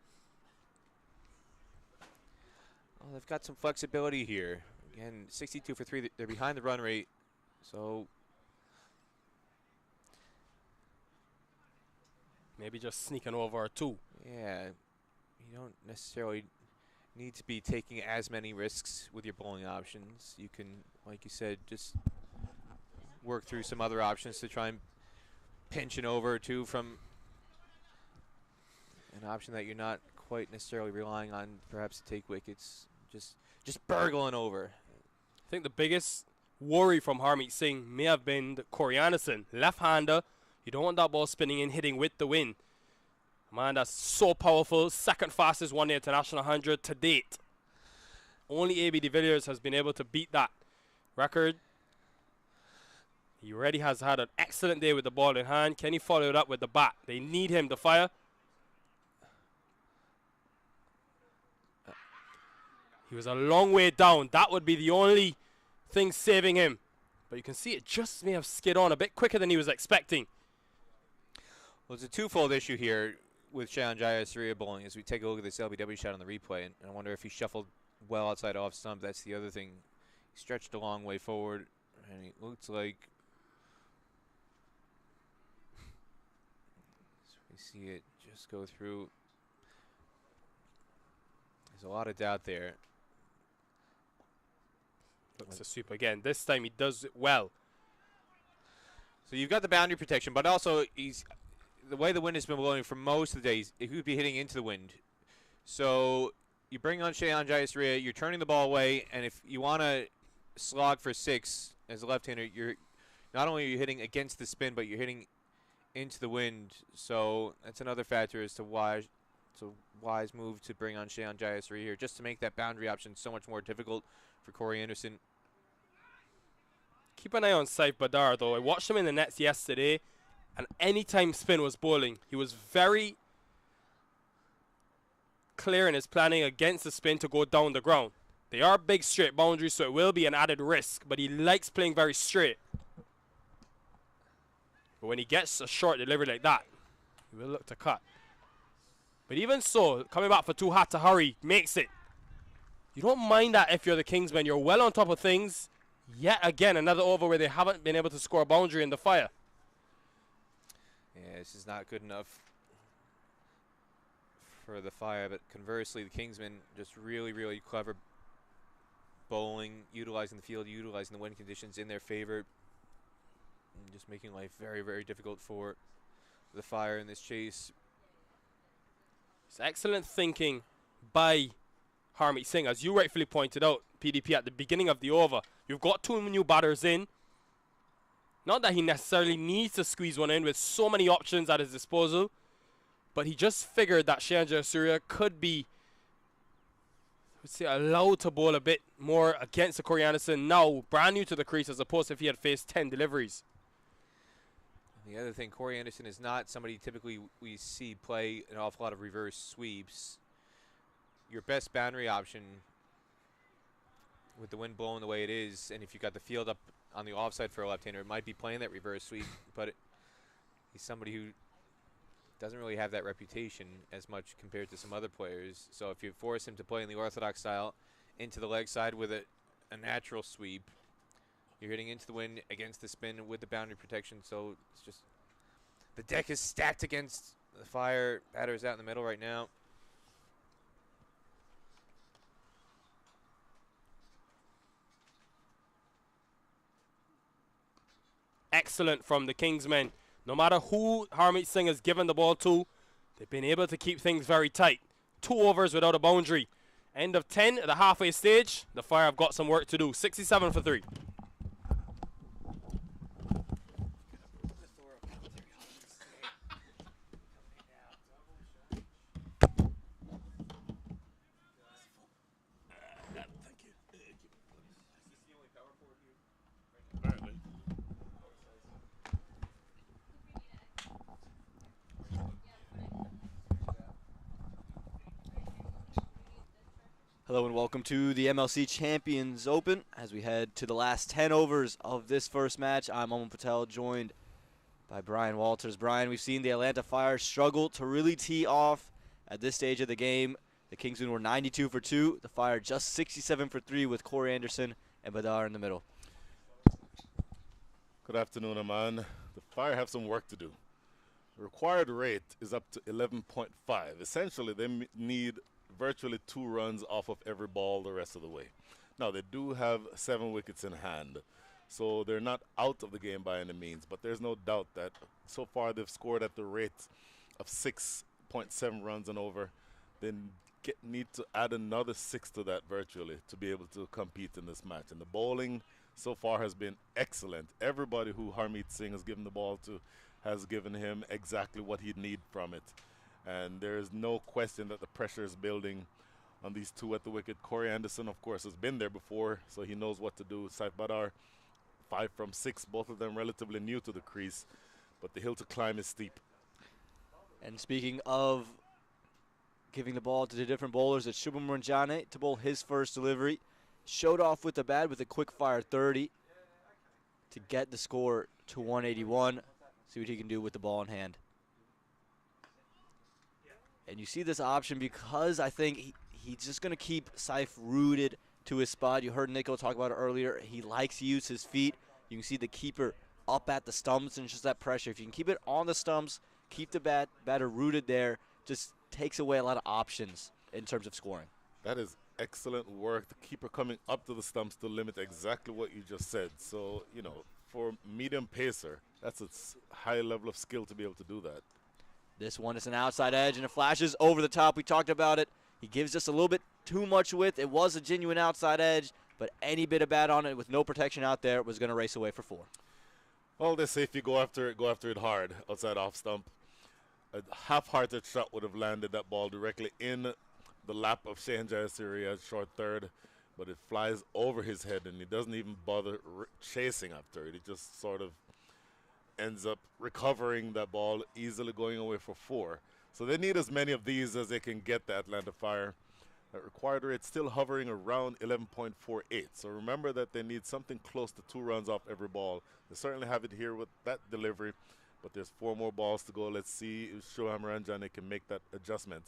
Well, they've got some flexibility here. Again, 62 for 3. They're behind the run rate, so maybe just sneaking over a 2. yeah, you don't necessarily need to be taking as many risks with your bowling options. You can, like you said, just work through some other options to try and pinch an over or 2 from an option that you're not quite necessarily relying on perhaps to take wickets. Just burgling over. I think the biggest worry from Harmeet Singh may have been the Corey Anderson, left-hander. You don't want that ball spinning and hitting with the wind. Man, that's so powerful. Second fastest one-day international 100 to date. Only A.B. de Villiers has been able to beat that record. He already has had an excellent day with the ball in hand. Can he follow it up with the bat? They need him to fire. He was a long way down. That would be the only thing saving him. But you can see it just may have skid on a bit quicker than he was expecting. Well, it's a twofold issue here with Shayan Jayasuriya bowling as we take a look at this LBW shot on the replay. And I wonder if he shuffled well outside off stump. That's the other thing. He stretched a long way forward, and it looks like we see it just go through. There's a lot of doubt there. Looks a sweep again. This time he does it well. So you've got the boundary protection, but also the way the wind has been blowing for most of the days, it could be hitting into the wind. So you bring on Shayan Jayasuriya, you're turning the ball away, and if you want to slog for 6 as a left-hander, you're not only are you hitting against the spin, but you're hitting into the wind. So that's another factor as to why it's a wise move to bring on Shayan Jayasuriya here, just to make that boundary option so much more difficult for Corey Anderson. Keep an eye on Saif Badar, though. I watched him in the nets yesterday, and anytime spin was bowling, he was very clear in his planning against the spin to go down the ground. They are big straight boundaries, so it will be an added risk, but he likes playing very straight. But when he gets a short delivery like that, he will look to cut. But even so, coming back for 2 hard to hurry makes it. You don't mind that if you're the Kingsmen. You're well on top of things. Yet again, another over where they haven't been able to score a boundary in the Fire. Yeah, this is not good enough for the Fire, but conversely, the Kingsmen just really, really clever bowling, utilizing the field, utilizing the wind conditions in their favor, and just making life very, very difficult for the Fire in this chase. It's excellent thinking by Harmeet Singh, as you rightfully pointed out, PDP, at the beginning of the over. You've got 2 new batters in. Not that he necessarily needs to squeeze one in with so many options at his disposal, but he just figured that Shayan Jayasuriya could be, let's say, allowed to bowl a bit more against the Corey Anderson, now brand new to the crease, as opposed to if he had faced 10 deliveries. The other thing, Corey Anderson is not somebody typically we see play an awful lot of reverse sweeps. Your best boundary option with the wind blowing the way it is, and if you've got the field up on the offside for a left-hander, it might be playing that reverse sweep, but he's somebody who doesn't really have that reputation as much compared to some other players. So if you force him to play in the orthodox style into the leg side with a natural sweep, You're hitting into the wind against the spin with the boundary protection, so it's just the deck is stacked against the Fire. Batter's out in the middle right now. Excellent from the Kingsmen. No matter who Harmeet Singh has given the ball to, they've been able to keep things very tight. 2 overs without a boundary. End of 10 at the halfway stage. The Fire have got some work to do. 67 for 3. Hello and welcome to the MLC Champions Open as we head to the last 10 overs of this first match. I'm Aman Patel, joined by Brian Walters. Brian, we've seen the Atlanta Fire struggle to really tee off at this stage of the game. The Kingsmen were 92 for 2. The Fire just 67 for 3 with Corey Anderson and Badar in the middle. Good afternoon, Aman. The Fire have some work to do. The required rate is up to 11.5. Essentially, they need virtually 2 runs off of every ball the rest of the way. Now, they do have 7 wickets in hand, so they're not out of the game by any means, but there's no doubt that so far they've scored at the rate of 6.7 runs and over. They need to add another 6 to that virtually to be able to compete in this match. And the bowling so far has been excellent. Everybody who Harmeet Singh has given the ball to has given him exactly what he'd need from it. And there is no question that the pressure is building on these 2 at the wicket. Corey Anderson, of course, has been there before, so he knows what to do. Saif Badar, 5 from 6, both of them relatively new to the crease, but the hill to climb is steep. And speaking of giving the ball to the different bowlers, it's Shubham Ranjane to bowl his first delivery. Showed off with the bat with a quick fire 30 to get the score to 181. See what he can do with the ball in hand. And you see this option because I think he's just going to keep Saif rooted to his spot. You heard Nico talk about it earlier. He likes to use his feet. You can see the keeper up at the stumps and just that pressure. If you can keep it on the stumps, keep the batter rooted there, just takes away a lot of options in terms of scoring. That is excellent work. The keeper coming up to the stumps to limit exactly what you just said. So, you know, for medium pacer, that's a high level of skill to be able to do that. This one is an outside edge, and it flashes over the top. We talked about it. He gives just a little bit too much width. It was a genuine outside edge, but any bit of bat on it with no protection out there was going to race away for 4. Well, they say if you go after it hard outside off stump. A half-hearted shot would have landed that ball directly in the lap of Shehan Jayasuriya at short third, but it flies over his head, and he doesn't even bother chasing after it. He just sort of ends up recovering that ball, easily going away for 4. So they need as many of these as they can get, the Atlanta Fire. That required rate still hovering around 11.48. So remember that they need something close to 2 runs off every ball. They certainly have it here with that delivery, but there's 4 more balls to go. Let's see if Shubham Ranjane can make that adjustment.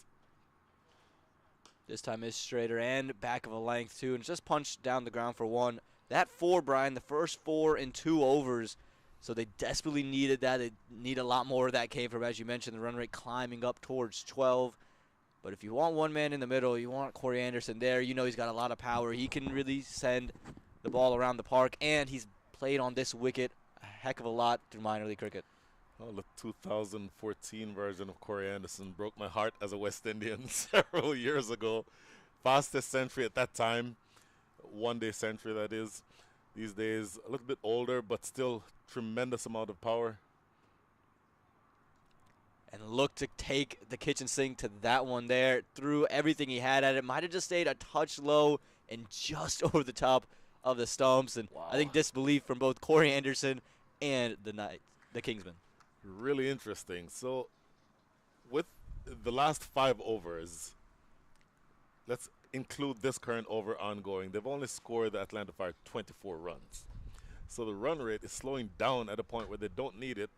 This time is straighter and back of a length too, and just punched down the ground for 1. That 4, Brian, the first 4 in 2 overs. So they desperately needed that. They need a lot more of that came from, as you mentioned, the run rate climbing up towards 12. But if you want one man in the middle, you want Corey Anderson there. You know he's got a lot of power. He can really send the ball around the park, and he's played on this wicket a heck of a lot through minor league cricket. Well, the 2014 version of Corey Anderson broke my heart as a West Indian several years ago. Fastest century at that time, 1-day century that is. These days, a little bit older, but still tremendous amount of power. And look to take the kitchen sink to that one there. Threw everything he had at it. Might have just stayed a touch low and just over the top of the stumps. And wow. I think disbelief from both Corey Anderson and the Kingsmen. Really interesting. So with the last 5 overs, let's include this current over ongoing. They've only scored the Atlanta Fire 24 runs. So the run rate is slowing down at a point where they don't need it.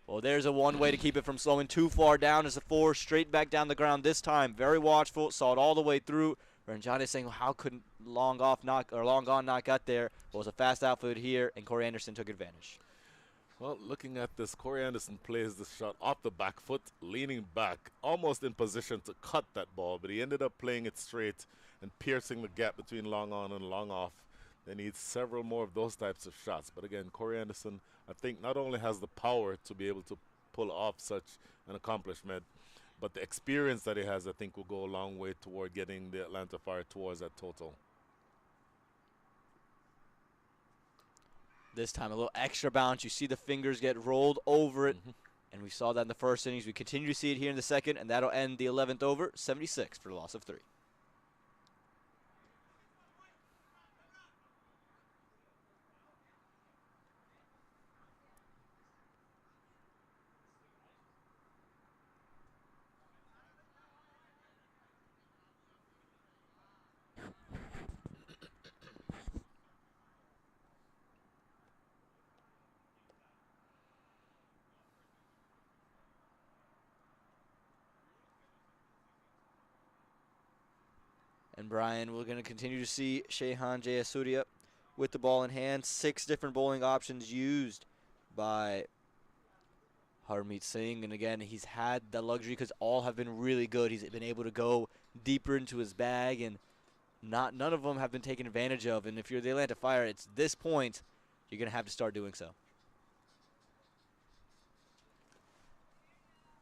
Well, there's a one way to keep it from slowing too far down. Is a 4 straight back down the ground this time. Very watchful. Saw it all the way through. Ranjani is saying, well, how couldn't long gone not got there? Well, it was a fast outfield here, and Corey Anderson took advantage. Well, looking at this, Corey Anderson plays this shot off the back foot, leaning back, almost in position to cut that ball, but he ended up playing it straight and piercing the gap between long on and long off. They need several more of those types of shots. But again, Corey Anderson, I think, not only has the power to be able to pull off such an accomplishment, but the experience that he has, I think, will go a long way toward getting the Atlanta Fire towards that total. This time, a little extra bounce. You see the fingers get rolled over it, and we saw that in the first innings. We continue to see it here in the second, and that'll end the 11th over, 76 for the loss of 3. And Brian, we're going to continue to see Shehan Jayasuriya with the ball in hand. 6 different bowling options used by Harmeet Singh. And again, he's had the luxury because all have been really good. He's been able to go deeper into his bag, and none of them have been taken advantage of. And if you're the Atlanta Fire, it's this point you're going to have to start doing so.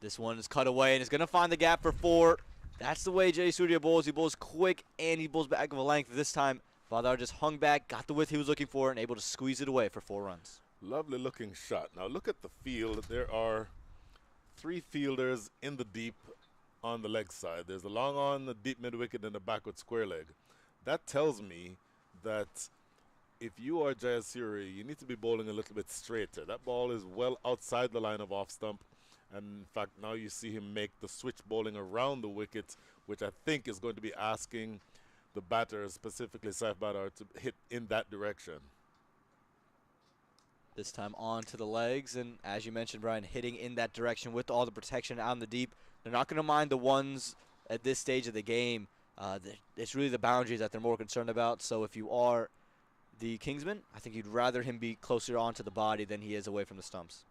This one is cut away, and it's going to find the gap for 4. That's the way Jayasuriya bowls. He bowls quick, and he bowls back of a length. This time, Badar just hung back, got the width he was looking for, and able to squeeze it away for 4 runs. Lovely looking shot. Now look at the field. There are 3 fielders in the deep on the leg side. There's a long on, the deep mid wicket, and a backward square leg. That tells me that if you are Jayasuriya, you need to be bowling a little bit straighter. That ball is well outside the line of off stump. And in fact, now you see him make the switch bowling around the wicket, which I think is going to be asking the batter, specifically Saif Badar, to hit in that direction. This time on to the legs, and as you mentioned, Brian, hitting in that direction with all the protection out in the deep. They're not going to mind the ones at this stage of the game. It's really the boundaries that they're more concerned about. So if you are the Kingsmen, I think you'd rather him be closer onto the body than he is away from the stumps.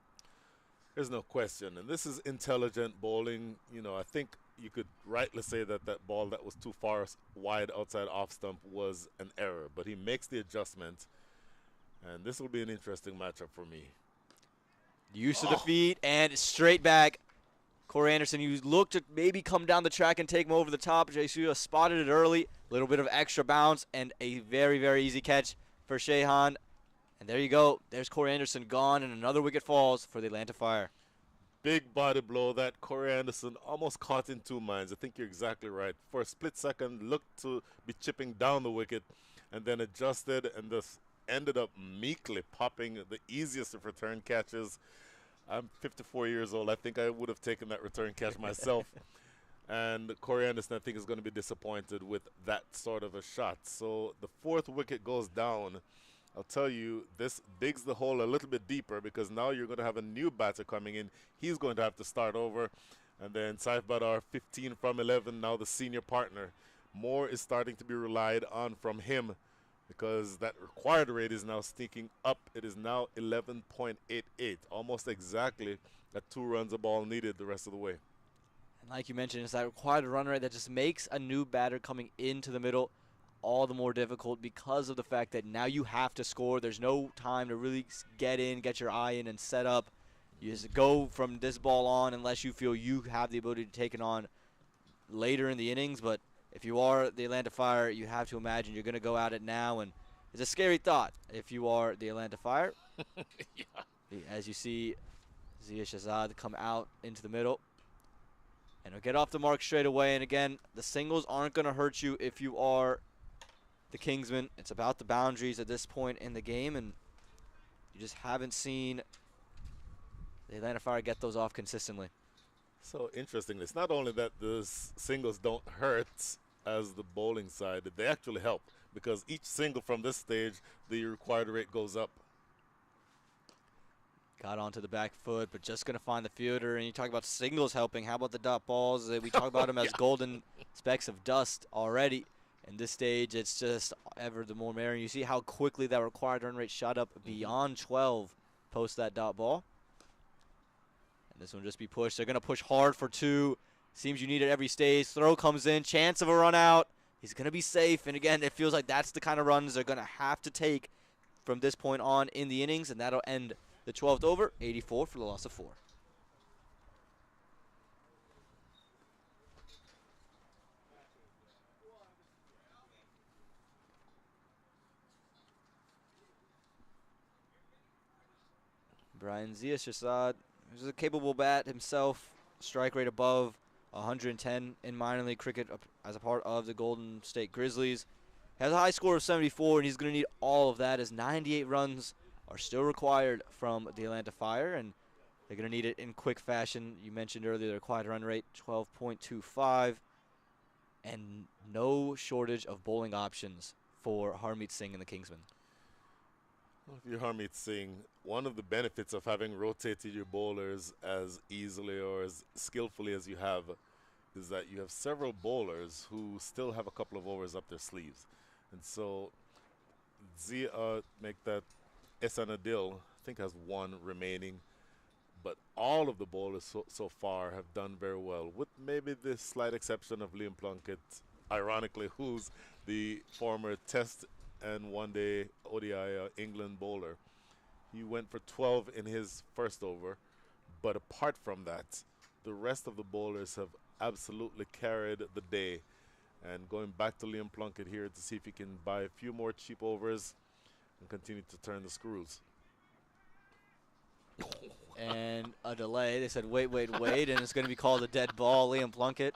There's no question. And this is intelligent bowling. You know, I think you could rightly say that that ball that was too far wide outside off stump was an error. But he makes the adjustment. And this will be an interesting matchup for me. Use of the feet and straight back. Corey Anderson, you look to maybe come down the track and take him over the top. Jayasuriya spotted it early. A little bit of extra bounce and a very, very easy catch for Shehan. And there you go. There's Corey Anderson gone, and another wicket falls for the Atlanta Fire. Big body blow that Corey Anderson almost caught in 2 minds. I think you're exactly right. For a split second, looked to be chipping down the wicket and then adjusted and just ended up meekly popping the easiest of return catches. I'm 54 years old. I think I would have taken that return catch myself. And Corey Anderson, I think, is going to be disappointed with that sort of a shot. So the 4th wicket goes down. I'll tell you, this digs the hole a little bit deeper because now you're going to have a new batter coming in. He's going to have to start over. And then Saif Badar, 15 from 11, now the senior partner. More is starting to be relied on from him because that required rate is now sneaking up. It is now 11.88, almost exactly at 2 runs a ball needed the rest of the way. And like you mentioned, it's that required run rate that just makes a new batter coming into the middle all the more difficult because of the fact that now you have to score. There's no time to really get in, get your eye in, and set up. You just go from this ball on unless you feel you have the ability to take it on later in the innings. But if you are the Atlanta Fire, you have to imagine you're going to go at it now. And it's a scary thought if you are the Atlanta Fire. Yeah. As you see Zia Shahzad come out into the middle. And he'll get off the mark straight away. And again, the singles aren't going to hurt you if you are the Kingsmen. It's about the boundaries at this point in the game, and you just haven't seen the Atlanta Fire get those off consistently. So interesting. It's not only that the singles don't hurt as the bowling side, they actually help because each single from this stage, the required rate goes up. Got onto the back foot, but just going to find the fielder. And you talk about singles helping. How about the dot balls? We talk about them as golden specks of dust already. In this stage, it's just ever the more merry. You see how quickly that required run rate shot up beyond 12 post that dot ball. And this one just be pushed. They're going to push hard for 2. Seems you need it every stage. Throw comes in. Chance of a run out. He's going to be safe. And again, it feels like that's the kind of runs they're going to have to take from this point on in the innings. And that'll end the 12th over, 84 for the loss of 4. Brian Ziya-Shahzad, who's a capable bat himself, strike rate above 110 in minor league cricket as a part of the Golden State Grizzlies. Has a high score of 74, and he's going to need all of that as 98 runs are still required from the Atlanta Fire, and they're going to need it in quick fashion. You mentioned earlier the required run rate, 12.25, and no shortage of bowling options for Harmeet Singh and the Kingsmen. Well, if you're Harmeet Singh, one of the benefits of having rotated your bowlers as easily or as skillfully as you have is that you have several bowlers who still have a couple of overs up their sleeves. And so Zia make that Esan Adil, I think, has 1 remaining. But all of the bowlers so far have done very well, with maybe the slight exception of Liam Plunkett, ironically, who's the former Test and one-day ODI England bowler. He went for 12 in his first over, but apart from that, the rest of the bowlers have absolutely carried the day. And going back to Liam Plunkett here to see if he can buy a few more cheap overs and continue to turn the screws. And a delay. They said, wait, and it's going to be called a dead ball. Liam Plunkett,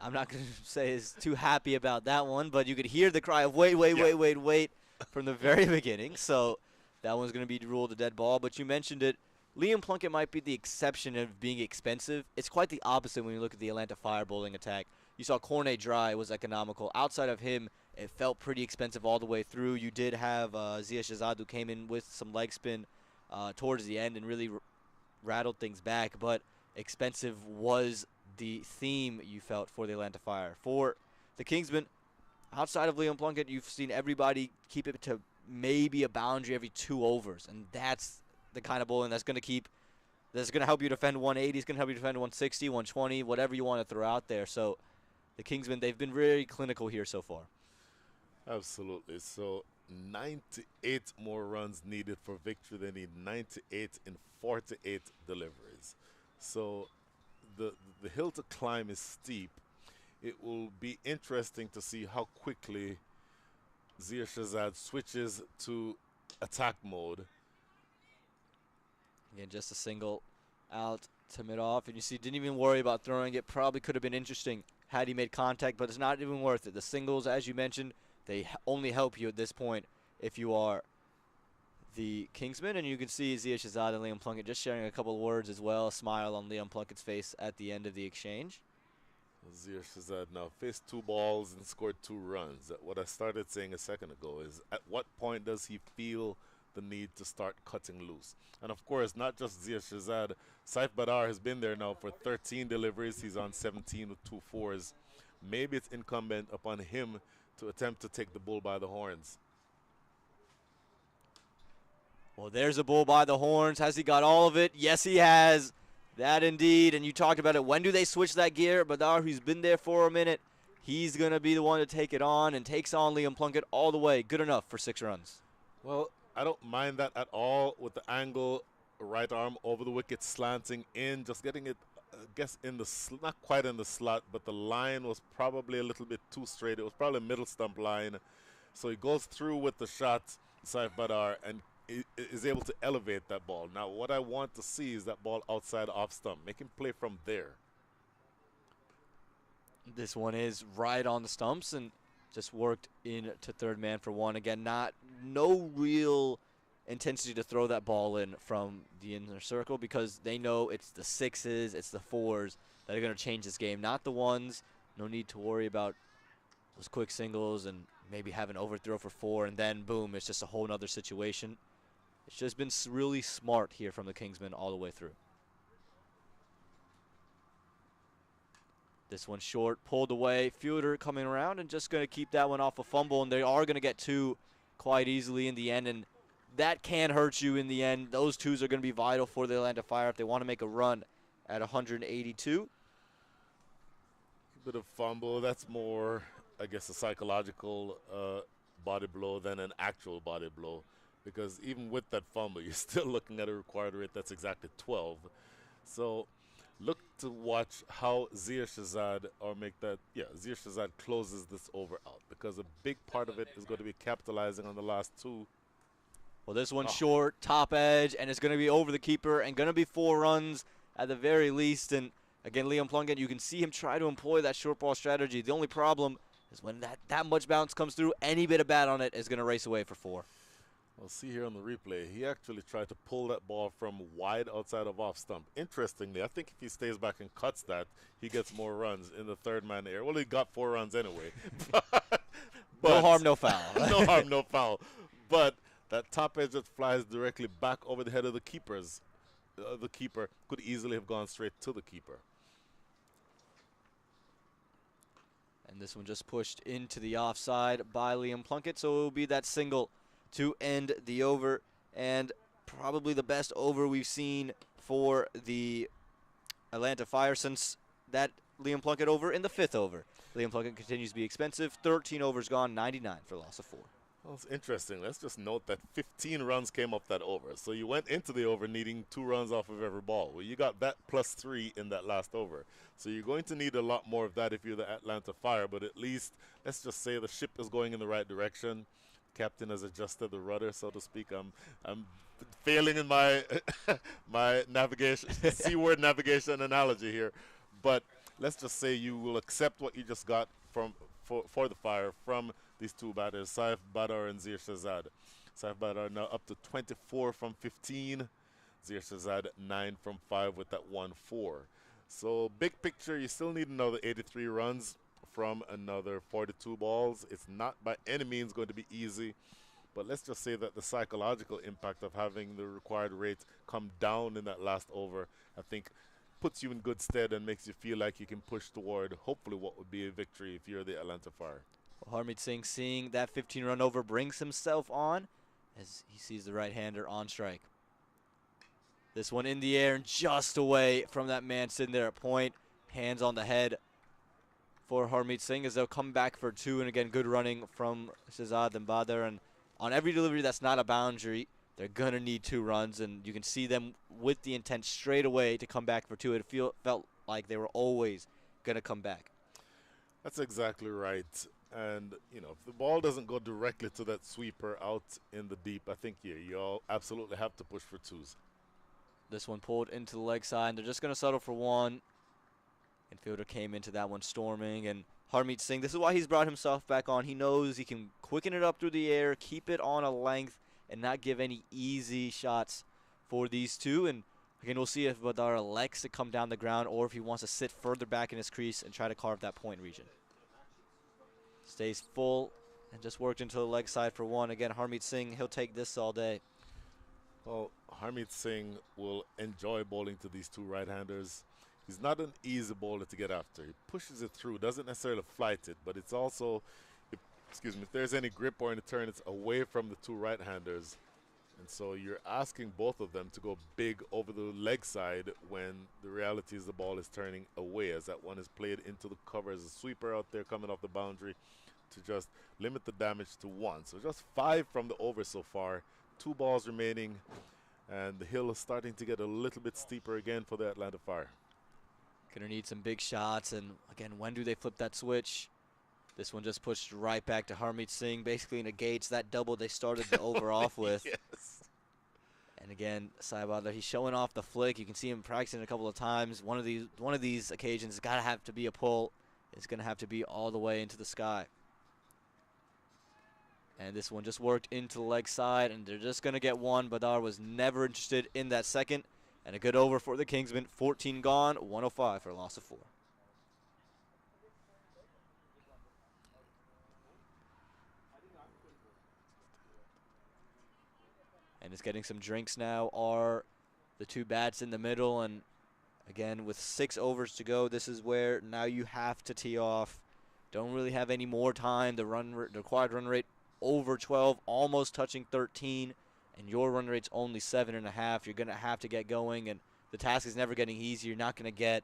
I'm not going to say is too happy about that one, but you could hear the cry of wait from the very beginning. So that one's going to be ruled a dead ball. But you mentioned it. Liam Plunkett might be the exception of being expensive. It's quite the opposite when you look at the Atlanta Fire bowling attack. You saw Cornet Dry was economical. Outside of him, it felt pretty expensive all the way through. You did have Ziya-Shahzad, who came in with some leg spin towards the end and really rattled things back. But expensive was the theme you felt for the Atlanta Fire. For the Kingsmen, outside of Liam Plunkett, you've seen everybody keep it to maybe a boundary every 2 overs. And that's the kind of bowling that's going to help you defend 180. It's going to help you defend 160, 120, whatever you want to throw out there. So the Kingsmen, they've been very clinical here so far. Absolutely. So 98 more runs needed for victory. They need 98 in 48 deliveries. So the hill to climb is steep. It will be interesting to see how quickly Ziya-Shahzad switches to attack mode. Again, just a single out to mid-off. And you see, didn't even worry about throwing it. Probably could have been interesting had he made contact, but it's not even worth it. The singles, as you mentioned, they only help you at this point if you are the Kingsmen. And you can see Ziya-Shahzad and Liam Plunkett just sharing a couple of words as well. A smile on Liam Plunkett's face at the end of the exchange. Ziya-Shahzad now faced 2 balls and scored 2 runs. What I started saying a second ago is, at what point does he feel the need to start cutting loose? And of course, not just Ziya-Shahzad. Saif Badar has been there now for 13 deliveries. He's on 17 with 2 fours. Maybe it's incumbent upon him to attempt to take the bull by the horns. Well, there's a bull by the horns. Has he got all of it? Yes, he has. That indeed. And you talked about it. When do they switch that gear? Badar, who's been there for a minute, he's going to be the one to take it on and takes on Liam Plunkett all the way. Good enough for 6 runs. Well, I don't mind that at all with the angle, right arm over the wicket, slanting in, just getting it, I guess, in the not quite in the slot, but the line was probably a little bit too straight. It was probably a middle stump line. So he goes through with the shot, Saif Badar, and is able to elevate that ball. Now, what I want to see is that ball outside off stump. Make him play from there. This one is right on the stumps and just worked into third man for 1. Again, no real intensity to throw that ball in from the inner circle because they know it's the 6s, it's the 4s that are going to change this game, not the 1s. No need to worry about those quick singles and maybe have an overthrow for 4 and then boom, it's just a whole nother situation. It's just been really smart here from the Kingsmen all the way through. This one short, pulled away. Fielder coming around and just going to keep that one off a fumble, and they are going to get 2 quite easily in the end, and that can hurt you in the end. Those 2s are going to be vital for the Atlanta Fire if they want to make a run at 182. A bit of fumble. That's more, I guess, a psychological body blow than an actual body blow, because even with that fumble, you're still looking at a required rate that's exactly 12. So look to watch how Zia Shazad Zia Shazad closes this over out, because a big part of it is going to be capitalizing on the last 2. Well, this one's short, top edge, and it's going to be over the keeper and going to be 4 runs at the very least. And again, Liam Plunkett, you can see him try to employ that short ball strategy. The only problem is when that much bounce comes through, any bit of bat on it is going to race away for 4. We'll see here on the replay, he actually tried to pull that ball from wide outside of off stump. Interestingly, I think if he stays back and cuts that, he gets more runs in the third man area. Well, he got 4 runs anyway. but No harm, no foul. No harm, no foul. But that top edge that flies directly back over the head of the keeper could easily have gone straight to the keeper. And this one just pushed into the offside by Liam Plunkett, so it will be that single to end the over, and probably the best over we've seen for the Atlanta Fire since that Liam Plunkett over in the 5th over. Liam Plunkett continues to be expensive. 13 overs gone, 99 for a loss of 4. Well, it's interesting. Let's just note that 15 runs came off that over. So you went into the over needing 2 runs off of every ball. Well, you got that plus 3 in that last over. So you're going to need a lot more of that if you're the Atlanta Fire. But at least, let's just say the ship is going in the right direction. Captain has adjusted the rudder, so to speak. I'm failing in my my navigation, seaward navigation analogy here. But let's just say you will accept what you just got for the Fire from these 2 batters, Saif Badar and Zia Shazad. Saif Badar now up to 24 from 15. Zia Shazad 9 from 5 with that 1-4. So big picture, you still need another 83 runs from another 42 balls. It's not by any means going to be easy, but let's just say that the psychological impact of having the required rate come down in that last over, I think, puts you in good stead and makes you feel like you can push toward hopefully what would be a victory if you're the Atlanta Fire. Well, Harmeet Singh, seeing that 15-run over, brings himself on as he sees the right-hander on strike. This one in the air and just away from that man sitting there at point. Hands on the head for Harmeet Singh as they'll come back for 2. And again, good running from Shazad and Badr. And on every delivery that's not a boundary, they're going to need 2 runs. And you can see them with the intent straight away to come back for 2. It felt like they were always going to come back. That's exactly right. And, you know, if the ball doesn't go directly to that sweeper out in the deep, I think, yeah, you all absolutely have to push for 2s. This one pulled into the leg side. They're just going to settle for 1. Infielder came into that one storming. And Harmeet Singh, this is why he's brought himself back on. He knows he can quicken it up through the air, keep it on a length, and not give any easy shots for these 2. And again, we'll see if Badar elects to come down the ground or if he wants to sit further back in his crease and try to carve that point region. Stays full and just worked into the leg side for 1. Again, Harmeet Singh, he'll take this all day. Well, Harmeet Singh will enjoy bowling to these 2 right-handers. He's not an easy bowler to get after. He pushes it through, doesn't necessarily flight it, but it's also, if there's any grip or any turn, it's away from the 2 right-handers. And so you're asking both of them to go big over the leg side when the reality is the ball is turning away, as that one is played into the cover as a sweeper out there coming off the boundary to just limit the damage to 1. So just 5 from the over so far, 2 balls remaining, and the hill is starting to get a little bit steeper again for the Atlanta Fire. Gonna need some big shots, and again, when do they flip that switch? This one just pushed right back to Harmeet Singh, basically negates that double they started the over off with. Yes. And again, Saibadar, he's showing off the flick. You can see him practicing a couple of times. One of these occasions has gotta have to be a pull. It's gonna have to be all the way into the sky. And this one just worked into the leg side, and they're just gonna get 1. Badar was never interested in that second. And a good over for the Kingsmen. 14 gone, 105 for a loss of 4. And it's getting some drinks now are the 2 bats in the middle. And Again, with 6 overs to go, this is where now you have to tee off. Don't really have any more time. The required run rate over 12, almost touching 13, and your run rate's only 7.5. You're going to have to get going, and the task is never getting easier. You're not going to get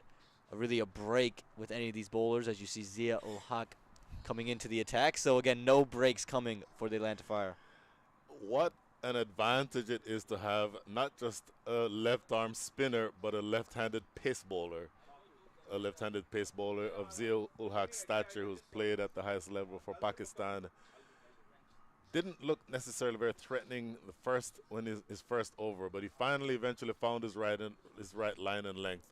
really a break with any of these bowlers, as you see Zia ul Haq coming into the attack. So again, no breaks coming for the Atlanta Fire. What an advantage it is to have not just a left-arm spinner, but a left-handed pace bowler. A left-handed pace bowler of Zia ul Haq's stature, who's played at the highest level for Pakistan. Didn't look necessarily very threatening when his first over, but he finally eventually found his right line and length.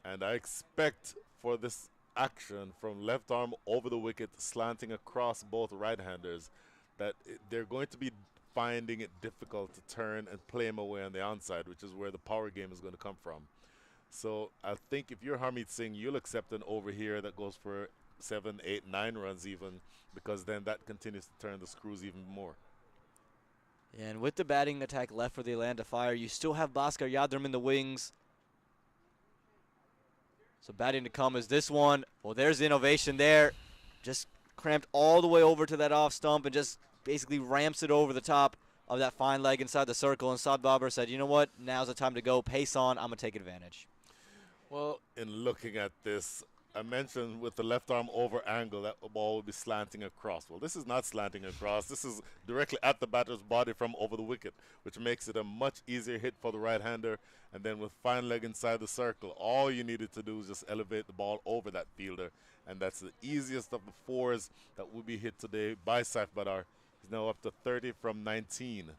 And I expect for this action from left arm over the wicket, slanting across both right-handers, that they're going to be finding it difficult to turn and play him away on the onside, which is where the power game is going to come from. So I think if you're Harmeet Singh, you'll accept an over here that goes for 7, 8, 9 runs even, because then that continues to turn the screws even more. And with the batting attack left for the Atlanta Fire, you still have Bhaskar Yadram in the wings. So batting to come is this one. Well, there's the innovation there. Just cramped all the way over to that off stump and just basically ramps it over the top of that fine leg inside the circle. And Saad Babar said, you know what, now's the time to go. Pace on, I'm going to take advantage. Well, in looking at this, I mentioned with the left arm over angle that the ball would be slanting across. Well, this is not slanting across. This is directly at the batter's body from over the wicket, which makes it a much easier hit for the right-hander. And then with fine leg inside the circle, all you needed to do is just elevate the ball over that fielder. And that's the easiest of the 4s that will be hit today by Saif Badar. He's now up to 30 from 19.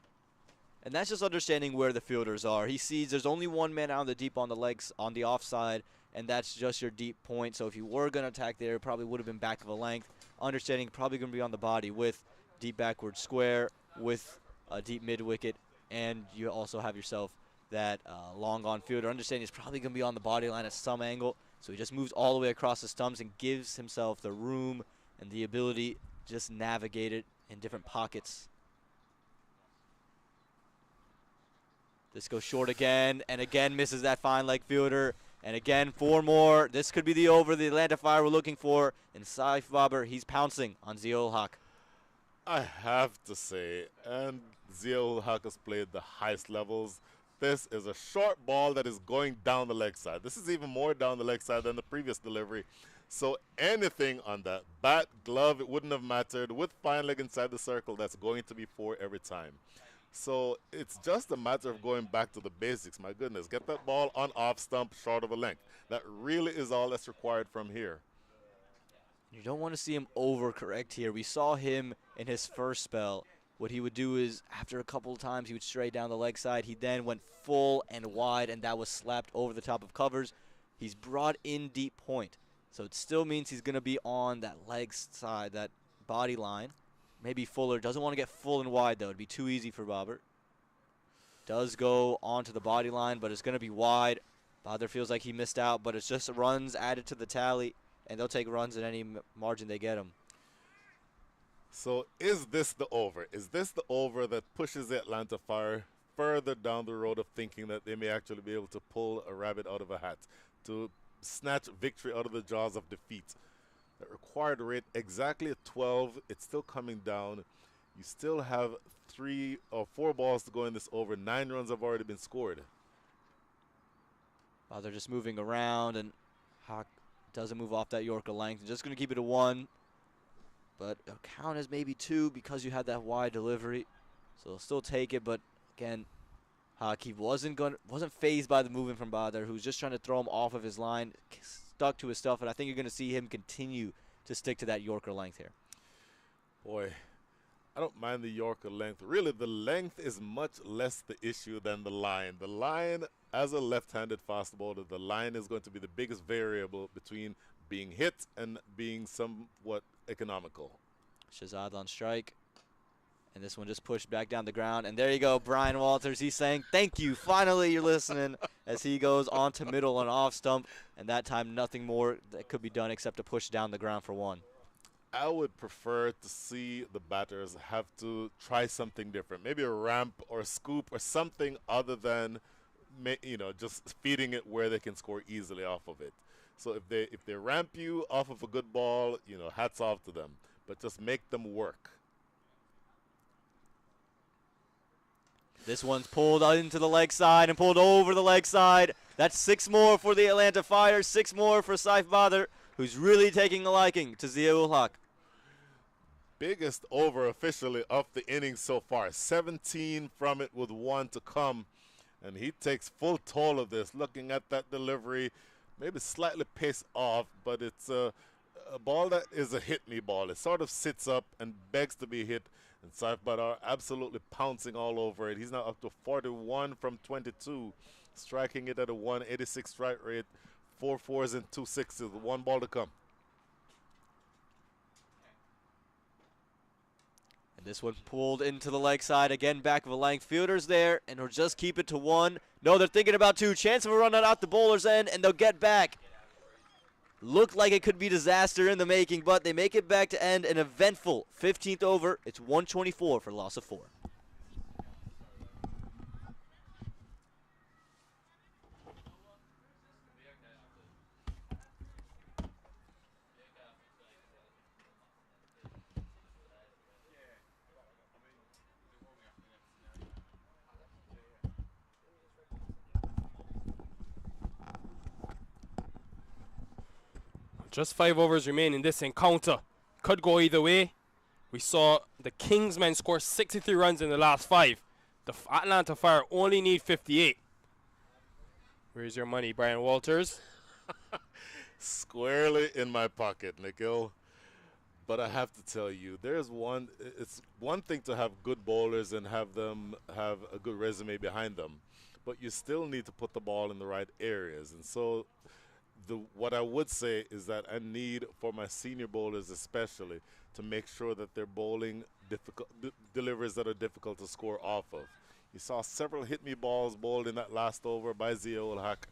And that's just understanding where the fielders are. He sees there's only one man out on the deep on the legs on the offside, and that's just your deep point. So if you were going to attack there, it probably would have been back of a length. Understanding probably going to be on the body with deep backward square, with a deep mid wicket, and you also have yourself that long on fielder. Understanding he's probably going to be on the body line at some angle. So he just moves all the way across the stumps and gives himself the room and the ability to just navigate it in different pockets. This goes short again, and again misses that fine leg fielder. And again, 4 more. This could be the over the Atlanta Fire were looking for. And Saif Babar, he's pouncing on Zia ul Haq. I have to say, and Zia ul Haq has played the highest levels. This is a short ball that is going down the leg side. This is even more down the leg side than the previous delivery. So anything on that, bat, glove, it wouldn't have mattered. With fine leg inside the circle, that's going to be 4 every time. So it's just a matter of going back to the basics. My goodness, get that ball on off stump, short of a length. That really is all that's required from here. You don't want to see him overcorrect here. We saw him in his first spell. What he would do is, after a couple of times, he would stray down the leg side. He then went full and wide, and that was slapped over the top of covers. He's brought in deep point. So it still means he's going to be on that leg side, that body line. Maybe fuller. Doesn't want to get full and wide, though. It'd be too easy for Babar. Does go onto the body line, but it's going to be wide. Babar feels like he missed out, but it's just runs added to the tally, and they'll take runs at any margin they get him. So is this the over? Is this the over that pushes the Atlanta Fire further down the road of thinking that they may actually be able to pull a rabbit out of a hat, to snatch victory out of the jaws of defeat? The required rate exactly at 12. It's still coming down. You still have 3 or 4 balls to go in this over. 9 runs have already been scored. Well, they're just moving around, and Hawk doesn't move off that Yorker length. Just going to keep it a 1. But it'll count as maybe 2 because you had that wide delivery. So they'll still take it, but again, Hawk, he wasn't phased by the movement from Babar, who's just trying to throw him off of his line, stuck to his stuff, and I think you're going to see him continue to stick to that Yorker length here. Boy, I don't mind the Yorker length. Really, the length is much less the issue than the line. The line, as a left-handed fast bowler, the line is going to be the biggest variable between being hit and being somewhat economical. Shazad on strike. And this one just pushed back down the ground. And there you go, Brian Walters. He's saying, thank you. Finally, you're listening, as he goes on to middle and off stump. And that time, nothing more that could be done except to push down the ground for 1. I would prefer to see the batters have to try something different. Maybe a ramp or a scoop or something other than just feeding it where they can score easily off of it. So if they ramp you off of a good ball, hats off to them. But just make them work. This one's pulled into the leg side and pulled over the leg side. That's 6 more for the Atlanta Fire, 6 more for Saif Badr, who's really taking a liking to Zia ul Haq. Biggest over officially of the innings so far. 17 from it with 1 to come. And he takes full toll of this. Looking at that delivery, maybe slightly paced off, but it's a ball that is a hit-me ball. It sort of sits up and begs to be hit. And Saif Badr absolutely pouncing all over it. He's now up to 41 from 22, striking it at a 186 strike rate, 4 4s and 2 6s, 1 ball to come. And this one pulled into the leg side. Again, back of the length. Fielders there, and they'll just keep it to 1. No, they're thinking about 2. Chance of a run out the bowler's end, and they'll get back. Looked like it could be disaster in the making, but they make it back to end an eventful 15th over. It's 124 for loss of 4. Just 5 overs remain in this encounter. Could go either way. We saw the Kingsmen score 63 runs in the last 5. The Atlanta Fire only need 58. Where's your money, Brian Walters? Squarely in my pocket, Nikhil. But I have to tell you, it's one thing to have good bowlers and have them have a good resume behind them, but you still need to put the ball in the right areas. And so what I would say is that I need, for my senior bowlers especially, to make sure that they're bowling deliveries that are difficult to score off of. You saw several hit-me balls bowled in that last over by Zia ul Haq.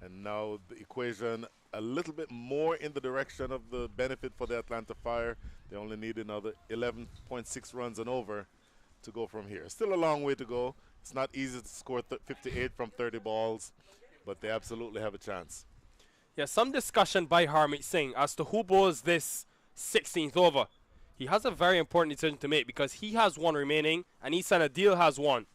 And now the equation a little bit more in the direction of the benefit for the Atlanta Fire. They only need another 11.6 runs and over to go from here. Still a long way to go. It's not easy to score 58 from 30 balls, but they absolutely have a chance. Yeah, some discussion by Harmeet Singh as to who bowls this 16th over. He has a very important decision to make because he has 1 remaining and Isan Adil has 1.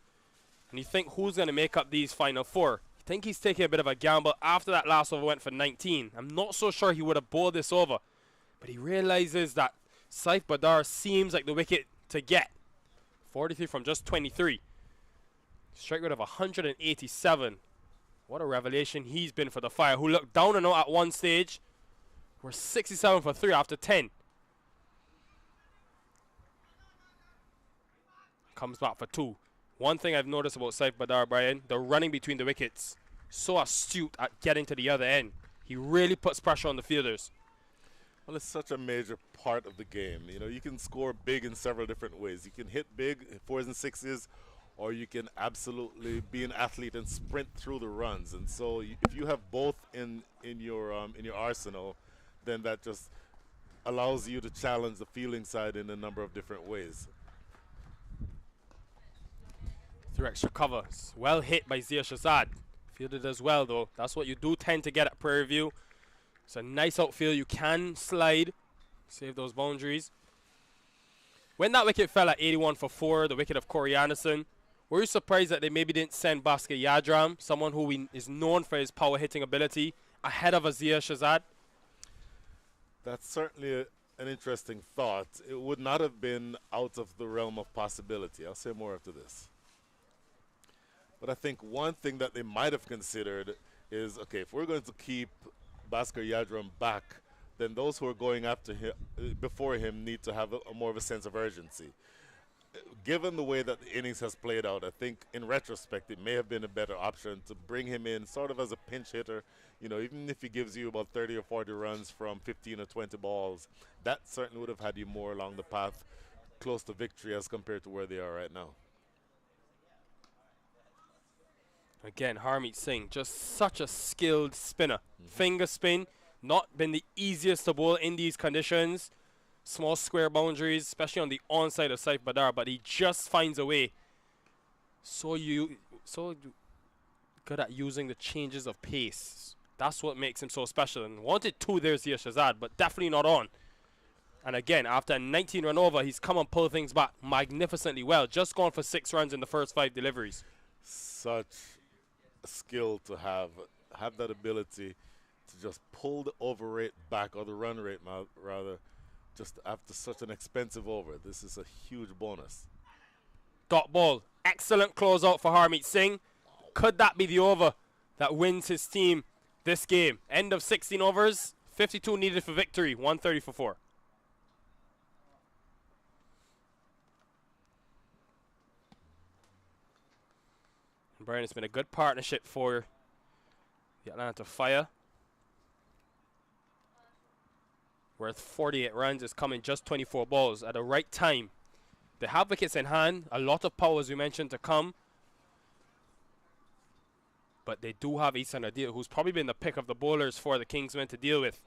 And you think who's going to make up these final 4? I think he's taking a bit of a gamble after that last over went for 19. I'm not so sure he would have bowled this over. But he realizes that Saif Badr seems like the wicket to get. 43 from just 23. Strike rate of 187. What a revelation he's been for the Fire, who looked down and out at one stage. We're 67 for 3 after 10. Comes back for 2. One thing I've noticed about Saif Badr, Brian, the running between the wickets. So astute at getting to the other end. He really puts pressure on the fielders. Well, it's such a major part of the game. You can score big in several different ways. You can hit big, 4s and 6s, or you can absolutely be an athlete and sprint through the runs. And so if you have both in your arsenal, then that just allows you to challenge the fielding side in a number of different ways. Through extra covers. Well hit by Zia Shazad. Fielded as well, though. That's what you do tend to get at Prairie View. It's a nice outfield. You can slide. Save those boundaries. When that wicket fell at 81 for 4, the wicket of Corey Anderson, were you surprised that they maybe didn't send Bhaskar Yadram, someone who is known for his power hitting ability, ahead of Azia Shazad? That's certainly an interesting thought. It would not have been out of the realm of possibility. I'll say more after this. But I think one thing that they might have considered is, okay, if we're going to keep Bhaskar Yadram back, then those who are going after him before him need to have a more of a sense of urgency. Given the way that the innings has played out, I think in retrospect it may have been a better option to bring him in sort of as a pinch hitter. Even if he gives you about 30 or 40 runs from 15 or 20 balls, that certainly would have had you more along the path close to victory as compared to where they are right now. Again, Harmeet Singh, just such a skilled spinner. Finger spin, not been the easiest to bowl in these conditions. Small square boundaries, especially on the onside of Saif Badr, but he just finds a way. So good at using the changes of pace. That's what makes him so special. And wanted 2 there's here, Shazad, but definitely not on. And again, after a 19 run over, he's come and pulled things back magnificently well. Just gone for 6 runs in the first 5 deliveries. Such a skill to have that ability to just pull the over rate back, or the run rate rather, just after such an expensive over. This is a huge bonus. Dot ball. Excellent closeout for Harmeet Singh. Could that be the over that wins his team this game? End of 16 overs. 52 needed for victory. 130 for 4. And Brian, it's been a good partnership for the Atlanta Fire. Worth 48 runs, is coming just 24 balls at the right time. They have wickets in hand, a lot of power, as we mentioned, to come. But they do have Ihsan Adil, who's probably been the pick of the bowlers for the Kingsmen to deal with.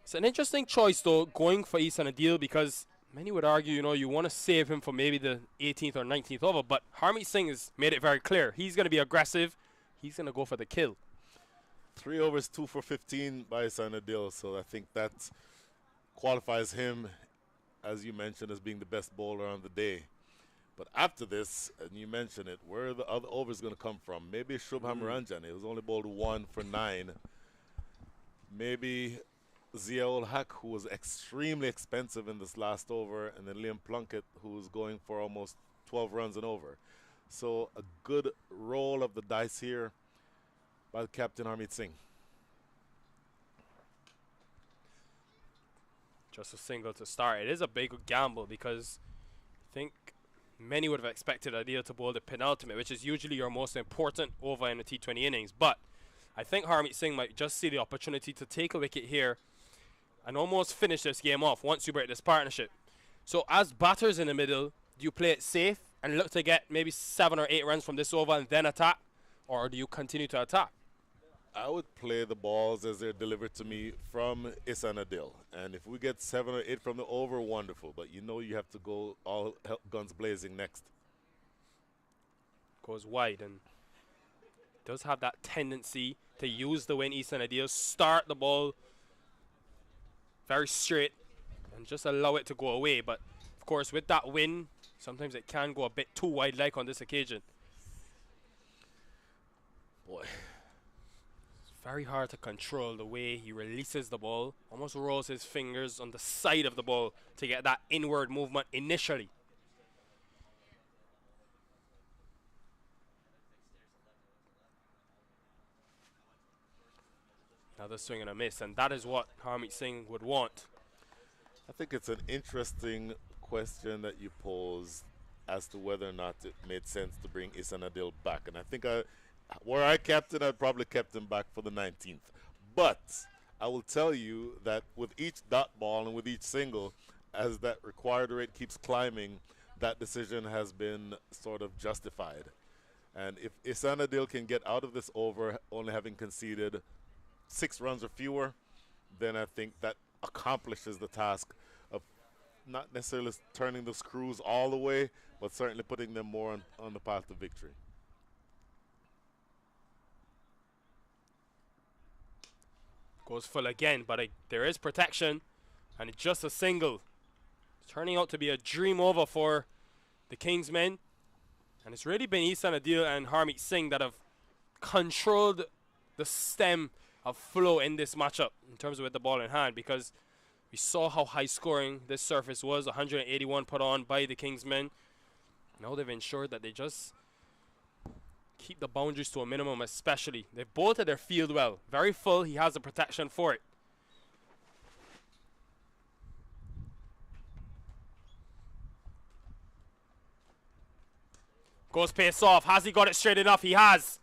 It's an interesting choice, though, going for Ihsan Adil, because many would argue, you want to save him for maybe the 18th or 19th over. But Harmeet Singh has made it very clear. He's going to be aggressive. He's going to go for the kill. 3 overs, 2 for 15 by Ihsan Adil, so I think that qualifies him, as you mentioned, as being the best bowler on the day. But after this, and you mentioned it, where are the other overs going to come from? Maybe Shubham Ranjan. He was only bowled 1 for 9. Maybe Zia-ul Haq, who was extremely expensive in this last over, and then Liam Plunkett, who was going for almost 12 runs and over. So a good roll of the dice here by Captain Harmeet Singh. Just a single to start. It is a big gamble because I think many would have expected Adil to bowl the penultimate, which is usually your most important over in the T20 innings. But I think Harmeet Singh might just see the opportunity to take a wicket here and almost finish this game off once you break this partnership. So as batters in the middle, do you play it safe and look to get maybe 7 or 8 runs from this over and then attack? Or do you continue to attack? I would play the balls as they're delivered to me from Ihsan Adil. And if we get 7 or 8 from the over, wonderful. But you have to go all guns blazing next. Goes wide and does have that tendency to use the win Ihsan Adil, start the ball very straight and just allow it to go away. But of course, with that win, sometimes it can go a bit too wide, like on this occasion. Boy. Very hard to control the way he releases the ball. Almost rolls his fingers on the side of the ball to get that inward movement initially. Another swing and a miss, and that is what Harmeet Singh would want. I think it's an interesting question that you posed as to whether or not it made sense to bring Ihsan Adil back. And I think were I captain, I'd probably kept him back for the 19th. But I will tell you that with each dot ball and with each single, as that required rate keeps climbing, that decision has been sort of justified. And if Ihsan Adil can get out of this over only having conceded 6 runs or fewer, then I think that accomplishes the task of not necessarily turning the screws all the way, but certainly putting them more on the path to victory. Goes full again, but there is protection, and it's just a single. It's turning out to be a dream over for the Kingsmen, and it's really been Ihsan Adil and Harmeet Singh that have controlled the stem of flow in this matchup in terms of with the ball in hand, because we saw how high scoring this surface was. 181 put on by the Kingsmen. Now they've ensured that they just keep the boundaries to a minimum, especially. They've bolted their field well. Very full. He has the protection for it. Goes pace off. Has he got it straight enough? He has.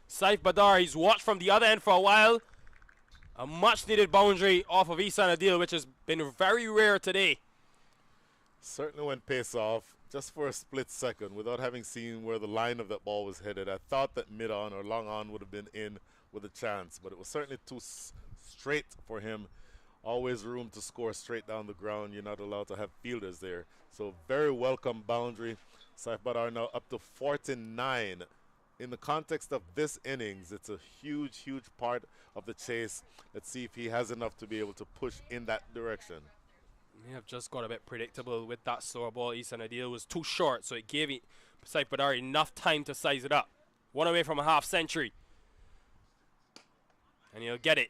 Saif Badar, he's watched from the other end for a while. A much needed boundary off of Ihsan Adil, which has been very rare today. Certainly went pace off. Just for a split second, without having seen where the line of that ball was headed, I thought that mid-on or long-on would have been in with a chance, but it was certainly too straight for him. Always room to score straight down the ground. You're not allowed to have fielders there. So very welcome boundary. Saif Badar now up to 49 in the context of this innings, it's a huge, huge part of the chase. Let's see if he has enough to be able to push in that direction. May have just got a bit predictable with that slower ball. Isan Adil was too short, so it gave Saif Badar enough time to size it up. One away from a half century. And he'll get it.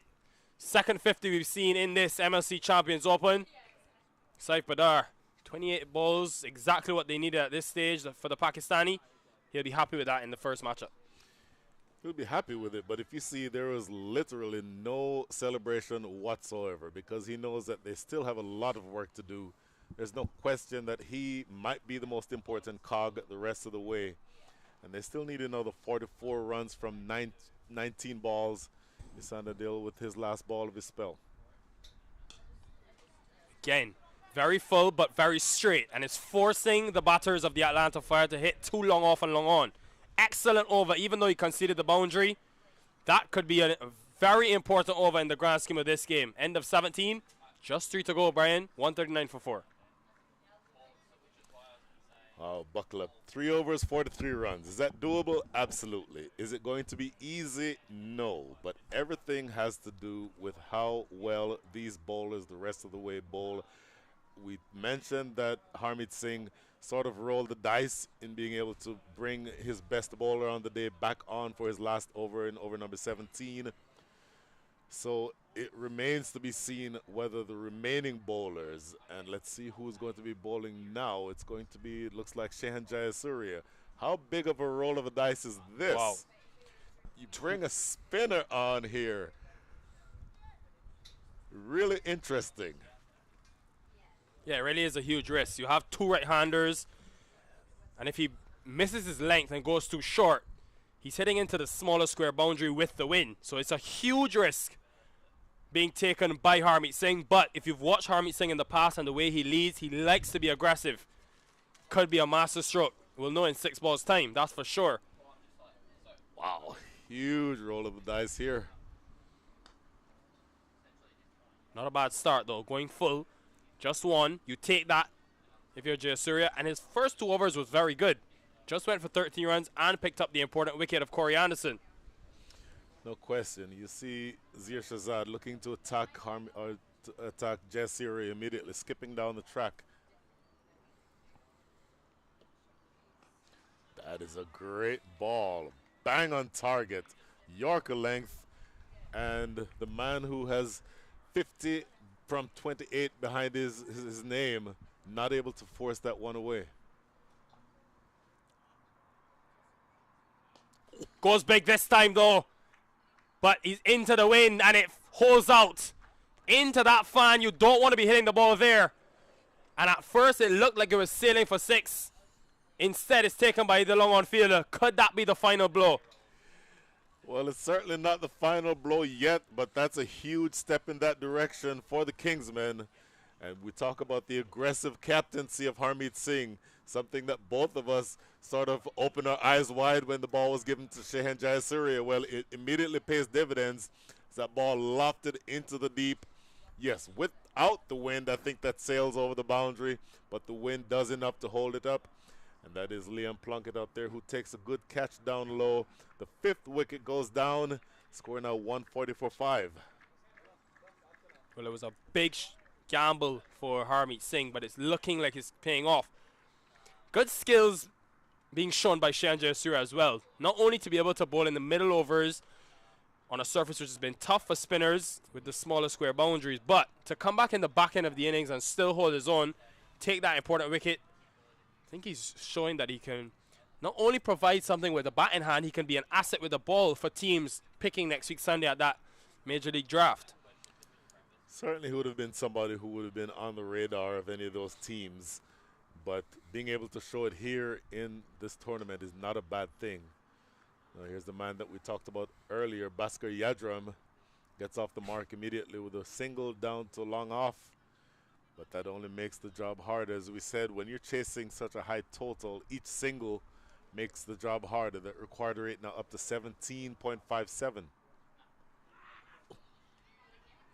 Second 50 we've seen in this MLC Champions Open. Saif Badar, 28 balls, exactly what they needed at this stage for the Pakistani. He'll be happy with that in the first matchup. He'll be happy with it, but if you see, there was literally no celebration whatsoever because he knows that they still have a lot of work to do. There's no question that he might be the most important cog the rest of the way. And they still need another 44 runs from 19 balls. Isandadil with his last ball of his spell. Again, very full but very straight, and it's forcing the batters of the Atlanta Fire to hit too long off and long on. Excellent over, even though he conceded the boundary. That could be a very important over in the grand scheme of this game. End of 17, just 3 to go, Brian. 139 for 4. Oh, buckle up. 3 overs, 43 runs. Is that doable? Absolutely. Is it going to be easy? No. But everything has to do with how well these bowlers the rest of the way bowl. We mentioned that Harmeet Singh sort of rolled the dice in being able to bring his best bowler on the day back on for his last over in over number 17. So it remains to be seen whether the remaining bowlers, and let's see who's going to be bowling now. It's going to be, it looks like Shehan Jayasuriya. How big of a roll of the dice is this? Wow. You bring a spinner on here. Really interesting. Yeah, it really is a huge risk. You have 2 right-handers, and if he misses his length and goes too short, he's hitting into the smaller square boundary with the wind. So it's a huge risk being taken by Harmeet Singh. But if you've watched Harmeet Singh in the past and the way he leads, he likes to be aggressive. Could be a master stroke. We'll know in 6 balls' time, that's for sure. Wow, huge roll of the dice here. Not a bad start, though. Going full. Just 1. You take that if you're Jayasuriya. And his first 2 overs was very good. Just went for 13 runs and picked up the important wicket of Corey Anderson. No question. You see Zia Shazad looking to attack attack Jayasuriya immediately, skipping down the track. That is a great ball. Bang on target. Yorker length. And the man who has 50 from 28 behind his name, not able to force that one away. Goes big this time, though. But he's into the wind, and it holds out. Into that fan. You don't want to be hitting the ball there. And at first, it looked like it was sailing for 6. Instead, it's taken by the long-on fielder. Could that be the final blow? Well, it's certainly not the final blow yet, but that's a huge step in that direction for the Kingsmen. And we talk about the aggressive captaincy of Harmeet Singh, something that both of us sort of opened our eyes wide when the ball was given to Shehan Jayasuriya. Well, it immediately pays dividends as that ball lofted into the deep. Yes, without the wind, I think that sails over the boundary, but the wind does enough to hold it up. And that is Liam Plunkett out there who takes a good catch down low. The 5th wicket goes down, score now 144-5. Well, it was a big gamble for Harmeet Singh, but it's looking like it's paying off. Good skills being shown by Shehan Jayasuriya as well. Not only to be able to bowl in the middle overs on a surface which has been tough for spinners with the smaller square boundaries, but to come back in the back end of the innings and still hold his own, take that important wicket. I think he's showing that he can not only provide something with the bat in hand, he can be an asset with the ball for teams picking next week Sunday at that Major League draft. Certainly he would have been somebody who would have been on the radar of any of those teams. But being able to show it here in this tournament is not a bad thing. Here's the man that we talked about earlier, Bhaskar Yadram, gets off the mark immediately with a single down to long off. But that only makes the job harder. As we said, when you're chasing such a high total, each single makes the job harder. That required rate now up to 17.57.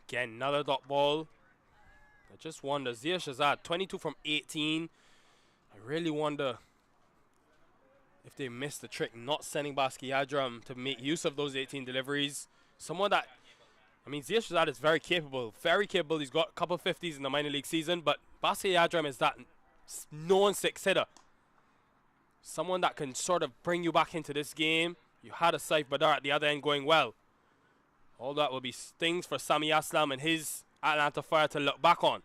Again, another dot ball. I just wonder, Zia Shazad, 22 from 18. I really wonder if they miss the trick, not sending Basque Yadram to make use of those 18 deliveries. Someone that, I mean, Zia Shazad is very capable. Very capable. He's got a couple 50s in the minor league season, but Basque Yadram is that known six-hitter. Someone that can sort of bring you back into this game. You had a Saif Badar at the other end going well. All that will be things for Sami Aslam and his Atlanta Fire to look back on.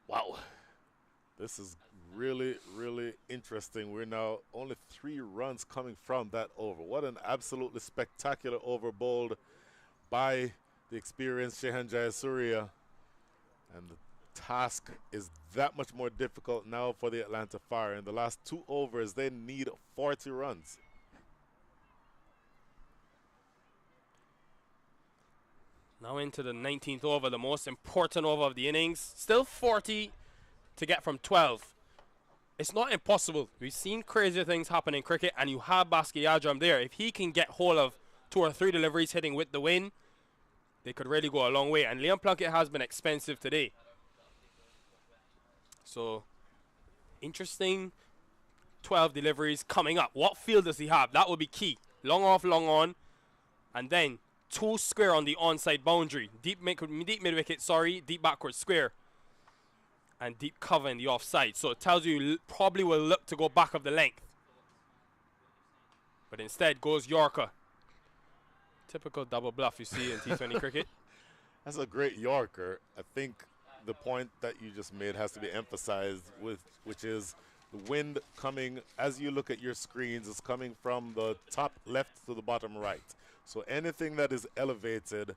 Wow. This is really, really interesting. We're now only 3 runs coming from that over. What an absolutely spectacular over bowled by the experienced Shehan Jayasuriya. And the task is that much more difficult now for the Atlanta Fire. In the last 2 overs, they need 40 runs. Now into the 19th over, the most important over of the innings. Still 40 to get from 12. It's not impossible. We've seen crazier things happen in cricket, and you have Basque Yadram there. If he can get hold of 2 or 3 deliveries hitting with the win, they could really go a long way. And Liam Plunkett has been expensive today. So, interesting 12 deliveries coming up. What field does he have? That will be key. Long off, long on. And then 2 square on the onside boundary. Deep mid-wicket, deep backward square. And deep cover in the offside. So it tells you probably will look to go back of the length. But instead goes Yorker. Typical double bluff you see in T20 cricket. That's a great Yorker. I think the point that you just made has to be emphasized, which is the wind coming, as you look at your screens, is coming from the top left to the bottom right. So anything that is elevated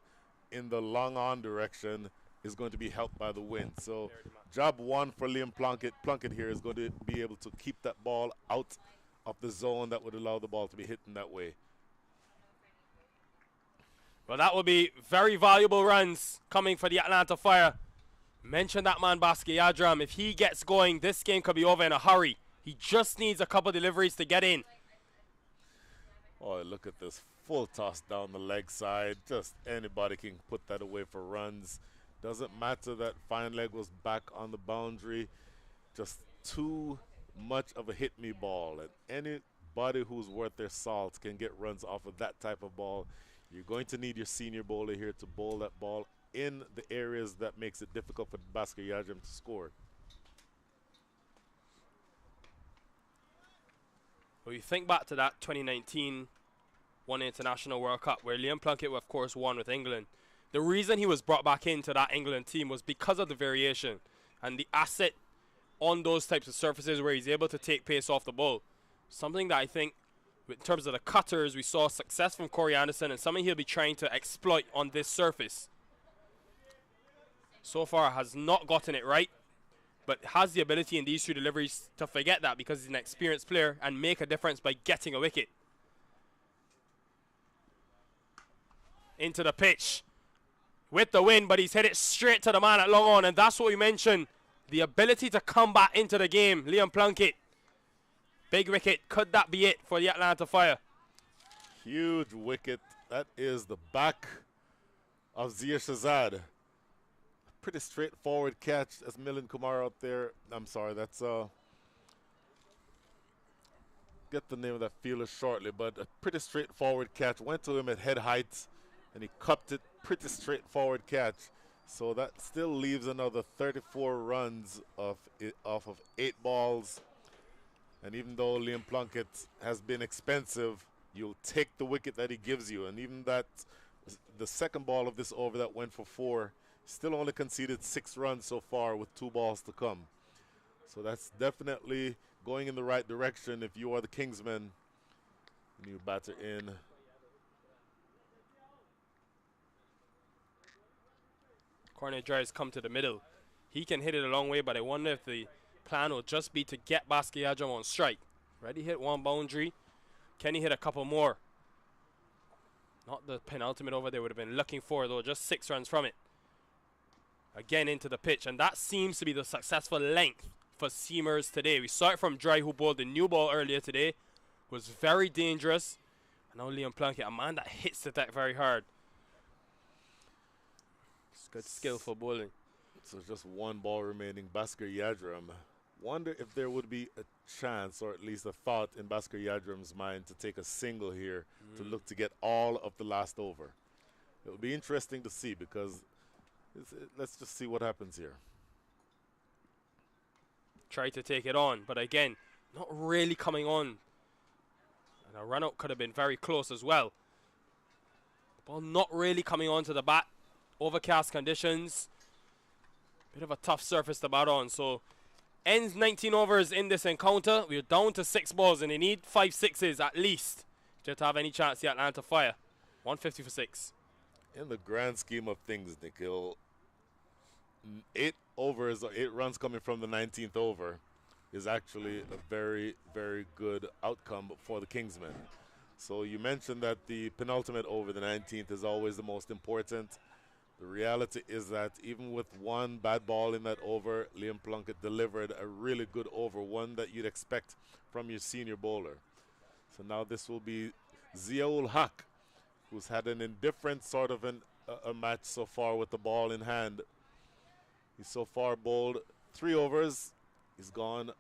in the long on direction is going to be helped by the wind. So job 1 for Liam Plunkett. Plunkett here is going to be able to keep that ball out of the zone that would allow the ball to be hit in that way. Well, that will be very valuable runs coming for the Atlanta Fire. Mention that man Basque Yadram. If he gets going, this game could be over in a hurry. He just needs a couple deliveries to get in. Oh, look at this full toss down the leg side. Just anybody can put that away for runs. Doesn't matter that fine leg was back on the boundary. Just too much of a hit me ball. And anybody who's worth their salt can get runs off of that type of ball. You're going to need your senior bowler here to bowl that ball in the areas that makes it difficult for Basque Yadram to score. Well, you think back to that 2019 One International World Cup where Liam Plunkett, of course, won with England. The reason he was brought back into that England team was because of the variation and the asset on those types of surfaces where he's able to take pace off the ball. Something that I think, in terms of the cutters, we saw success from Corey Anderson and something he'll be trying to exploit on this surface. So far has not gotten it right, but has the ability in these 2 deliveries to forget that because he's an experienced player and make a difference by getting a wicket. Into the pitch with the win, but he's hit it straight to the man at long on, and that's what we mentioned, the ability to come back into the game. Liam Plunkett, big wicket. Could that be it for the Atlanta Fire? Huge wicket. That is the back of Zia Shazad. Pretty straightforward catch. That's Milind Kumar out there. I'm sorry, that's get the name of that fielder shortly, but a pretty straightforward catch. Went to him at head height and he cupped it. Pretty straightforward catch. So that still leaves another 34 runs off of 8 balls. And even though Liam Plunkett has been expensive, you'll take the wicket that he gives you. And even that, the second ball of this over that went for 4, still only conceded 6 runs so far with 2 balls to come. So that's definitely going in the right direction if you are the Kingsmen. New batter in. Corner drives come to the middle. He can hit it a long way, but I wonder if the plan will just be to get Basque Yadram on strike. Already hit 1 boundary. Can he hit a couple more? Not the penultimate over they would have been looking for, though. Just 6 runs from it. Again into the pitch, and that seems to be the successful length for seamers today. We saw it from Dry, who bowled the new ball earlier today. Was very dangerous. And now Liam Plunkett, a man that hits the deck very hard. It's good skillful bowling. So just 1 ball remaining. Basque Yadram Wonder if there would be a chance, or at least a thought in Bhaskar Yadram's mind, to take a single here to look to get all of the last over. It would be interesting to see, because let's just see what happens here. Tried to take it on, but again, not really coming on. And a run out could have been very close as well. The ball not really coming on to the bat. Overcast conditions. Bit of a tough surface to bat on. So ends 19 overs in this encounter. We're down to 6 balls, and they need 5 sixes at least to have any chance the Atlanta Fire. 150 for 6. In the grand scheme of things, Nikhil, 8 overs or 8 runs coming from the 19th over is actually a very, very good outcome for the Kingsmen. So you mentioned that the penultimate over, the 19th, is always the most important. The reality is that even with one bad ball in that over, Liam Plunkett delivered a really good over, one that you'd expect from your senior bowler. So now this will be Ziaul Haq, who's had an indifferent sort of a match so far with the ball in hand. He's so far bowled 3 overs. He's gone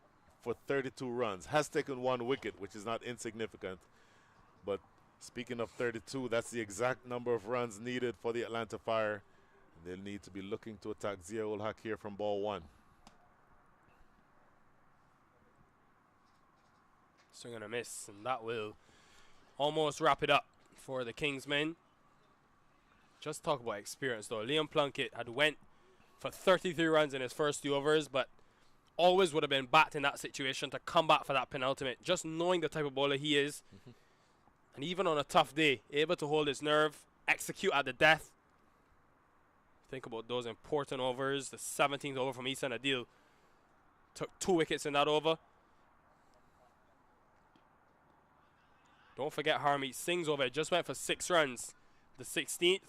for 32 runs. Has taken 1 wicket, which is not insignificant. But speaking of 32, that's the exact number of runs needed for the Atlanta Fire. They'll need to be looking to attack Ziaul Haq here from ball 1. Swing and a miss, and that will almost wrap it up for the Kingsmen. Just talk about experience, though. Liam Plunkett had went for 33 runs in his first 2 overs, but always would have been backed in that situation to come back for that penultimate, just knowing the type of bowler he is. And even on a tough day, able to hold his nerve, execute at the death. Think about those important overs. The 17th over from Isan Adil took 2 wickets in that over. Don't forget Harmeet Singh's over. It just went for 6 runs. The 16th.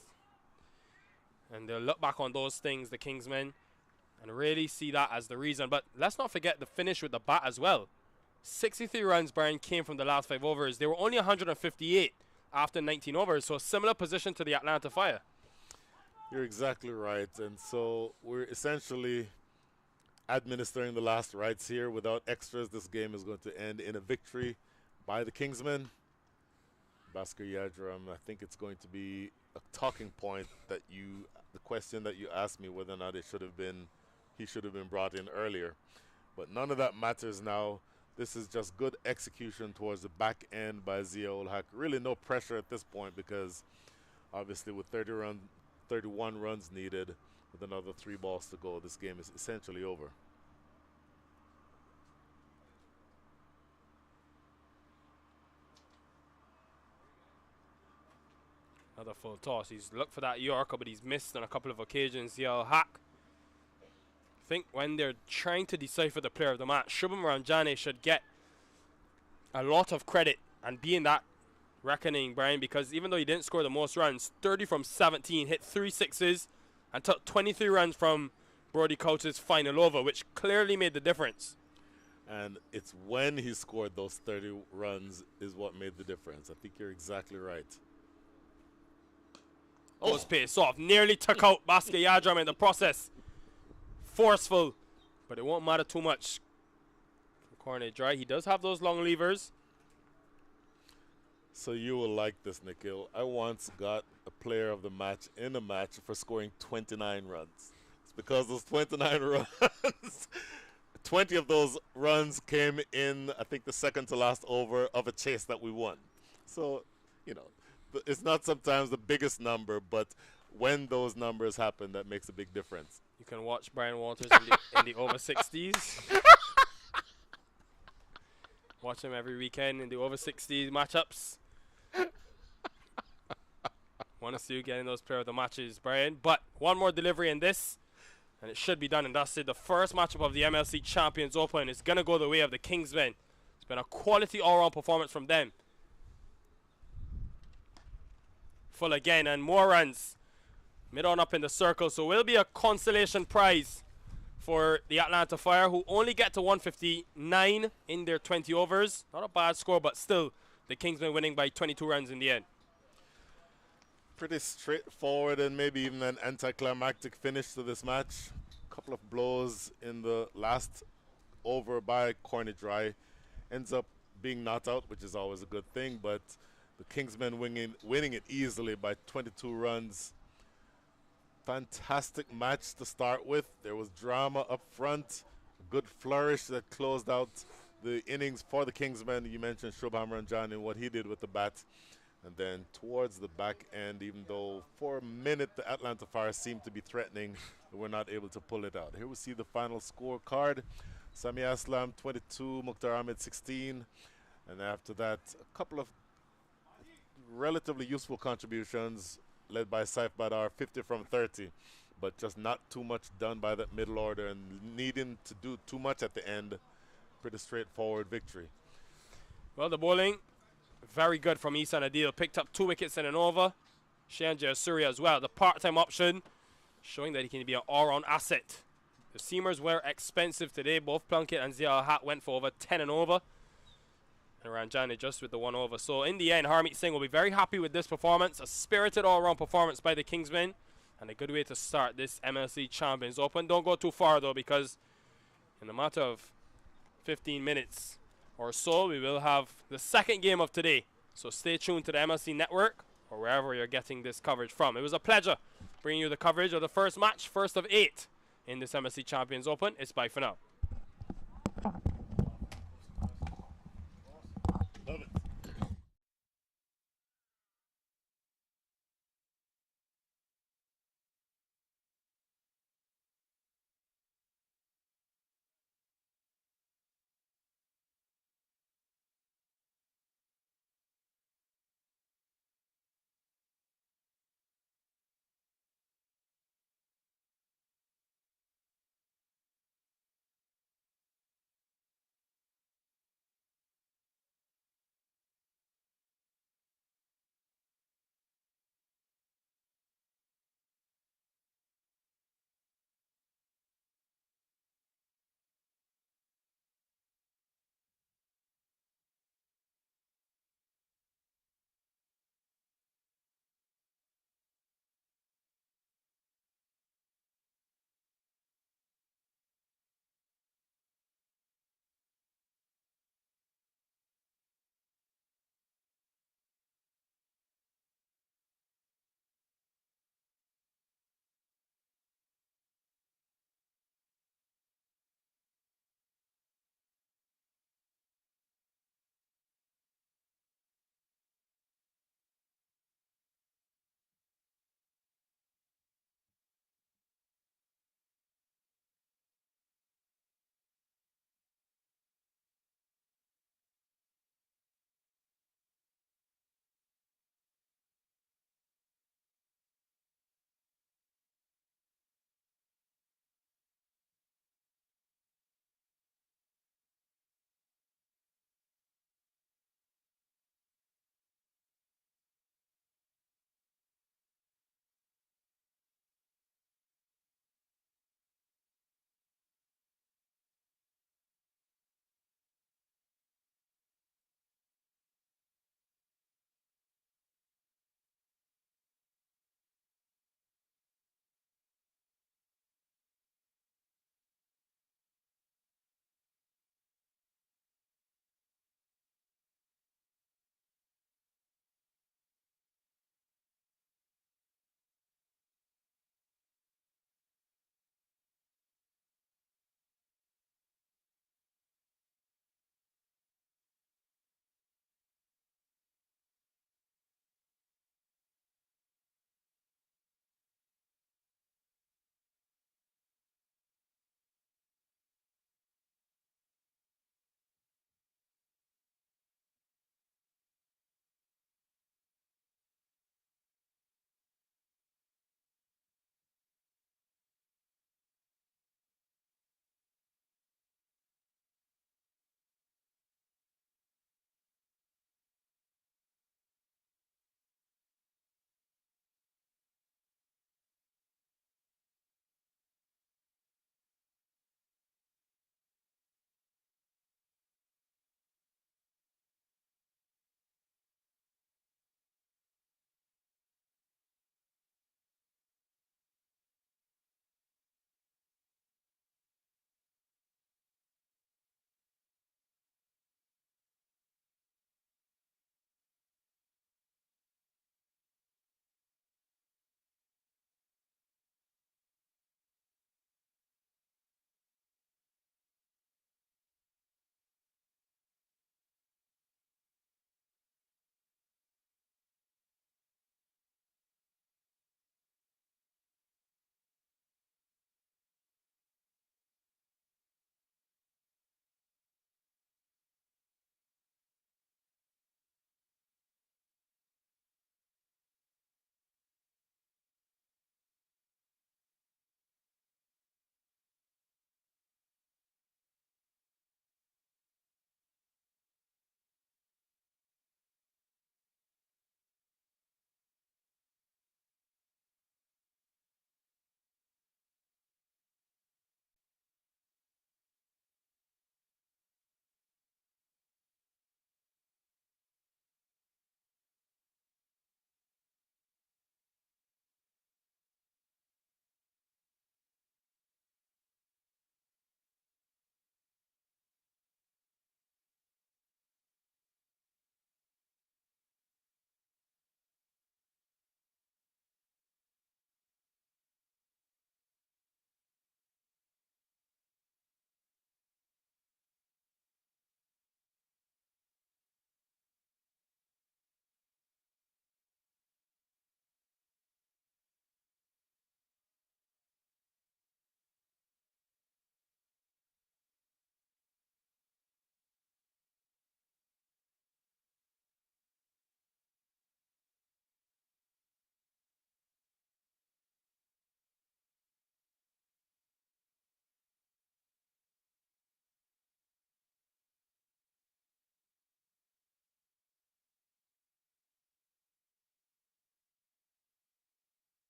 And they'll look back on those things, the Kingsmen, and really see that as the reason. But let's not forget the finish with the bat as well. 63 runs, Brian, came from the last 5 overs. They were only 158 after 19 overs, so a similar position to the Atlanta Fire. You're exactly right. And so we're essentially administering the last rites here. Without extras, this game is going to end in a victory by the Kingsmen. Bhaskar Yadram, I think it's going to be a talking point that the question that you asked me whether or not he should have been brought in earlier. But none of that matters now. This is just good execution towards the back end by Ziaul Haq. Really no pressure at this point, because obviously with 31 runs needed, with another 3 balls to go, this game is essentially over. Another full toss. He's looked for that Yorker, but he's missed on a couple of occasions. Ziaul Haq. I think when they're trying to decipher the player of the match, Shubham Ranjane should get a lot of credit and be in that reckoning, Brian, because even though he didn't score the most runs, 30 from 17, hit 3 sixes, and took 23 runs from Brody Couch's final over, which clearly made the difference. And it's when he scored those 30 runs is what made the difference. I think you're exactly right. Almost pace off. Nearly took out Bhaskar Yadram in the process. Forceful, but it won't matter too much. Cornet dry. He does have those long levers. So you will like this, Nikhil. I once got a player of the match in a match for scoring 29 runs. It's because those 29 runs, 20 of those runs came in, I think, the second to last over of a chase that we won. So, you know, it's not sometimes the biggest number, but when those numbers happen, that makes a big difference. You can watch Brian Walters in the over 60s. Watch him every weekend in the over 60s matchups. Want to see you getting those player of the matches, Brian. But one more delivery in this, and it should be done. And that's it. The first matchup of the MLC Champions Open is going to go the way of the Kingsmen. It's been a quality all-round performance from them. Full again, and more runs. Mid on up in the circle. So will be a consolation prize for the Atlanta Fire, who only get to 159 in their 20 overs. Not a bad score, but still the Kingsmen winning by 22 runs in the end. Pretty straightforward and maybe even an anticlimactic finish to this match. A couple of blows in the last over by Corny Dry. Ends up being knocked out, which is always a good thing, but the Kingsmen winning it easily by 22 runs. Fantastic match to start with. There was drama up front, a good flourish that closed out the innings for the Kingsmen. You mentioned Shubham Ranjan and what he did with the bat. And then towards the back end, even though for a minute the Atlanta Fire seemed to be threatening, they were not able to pull it out. Here we see the final scorecard. Sami Aslam 22, Mukhtar Ahmed 16. And after that, a couple of relatively useful contributions led by Saif Badar, 50 from 30. But just not too much done by that middle order and needing to do too much at the end. Pretty straightforward victory. Well, the bowling, very good from Isan Adil. Picked up 2 wickets in an over. Shayan Jayasuriya as well. The part-time option, showing that he can be an all-round asset. The seamers were expensive today. Both Plunkett and Zia Al-Haq went for over 10 and over. And Ranjani just with the 1 over. So in the end, Harmeet Singh will be very happy with this performance. A spirited all-round performance by the Kingsmen. And a good way to start this MLC Champions Open. Don't go too far though, because in a matter of 15 minutes or so, we will have the second game of today. So stay tuned to the MLC Network or wherever you're getting this coverage from. It was a pleasure bringing you the coverage of the first match, first of 8 in this MLC Champions Open. It's bye for now.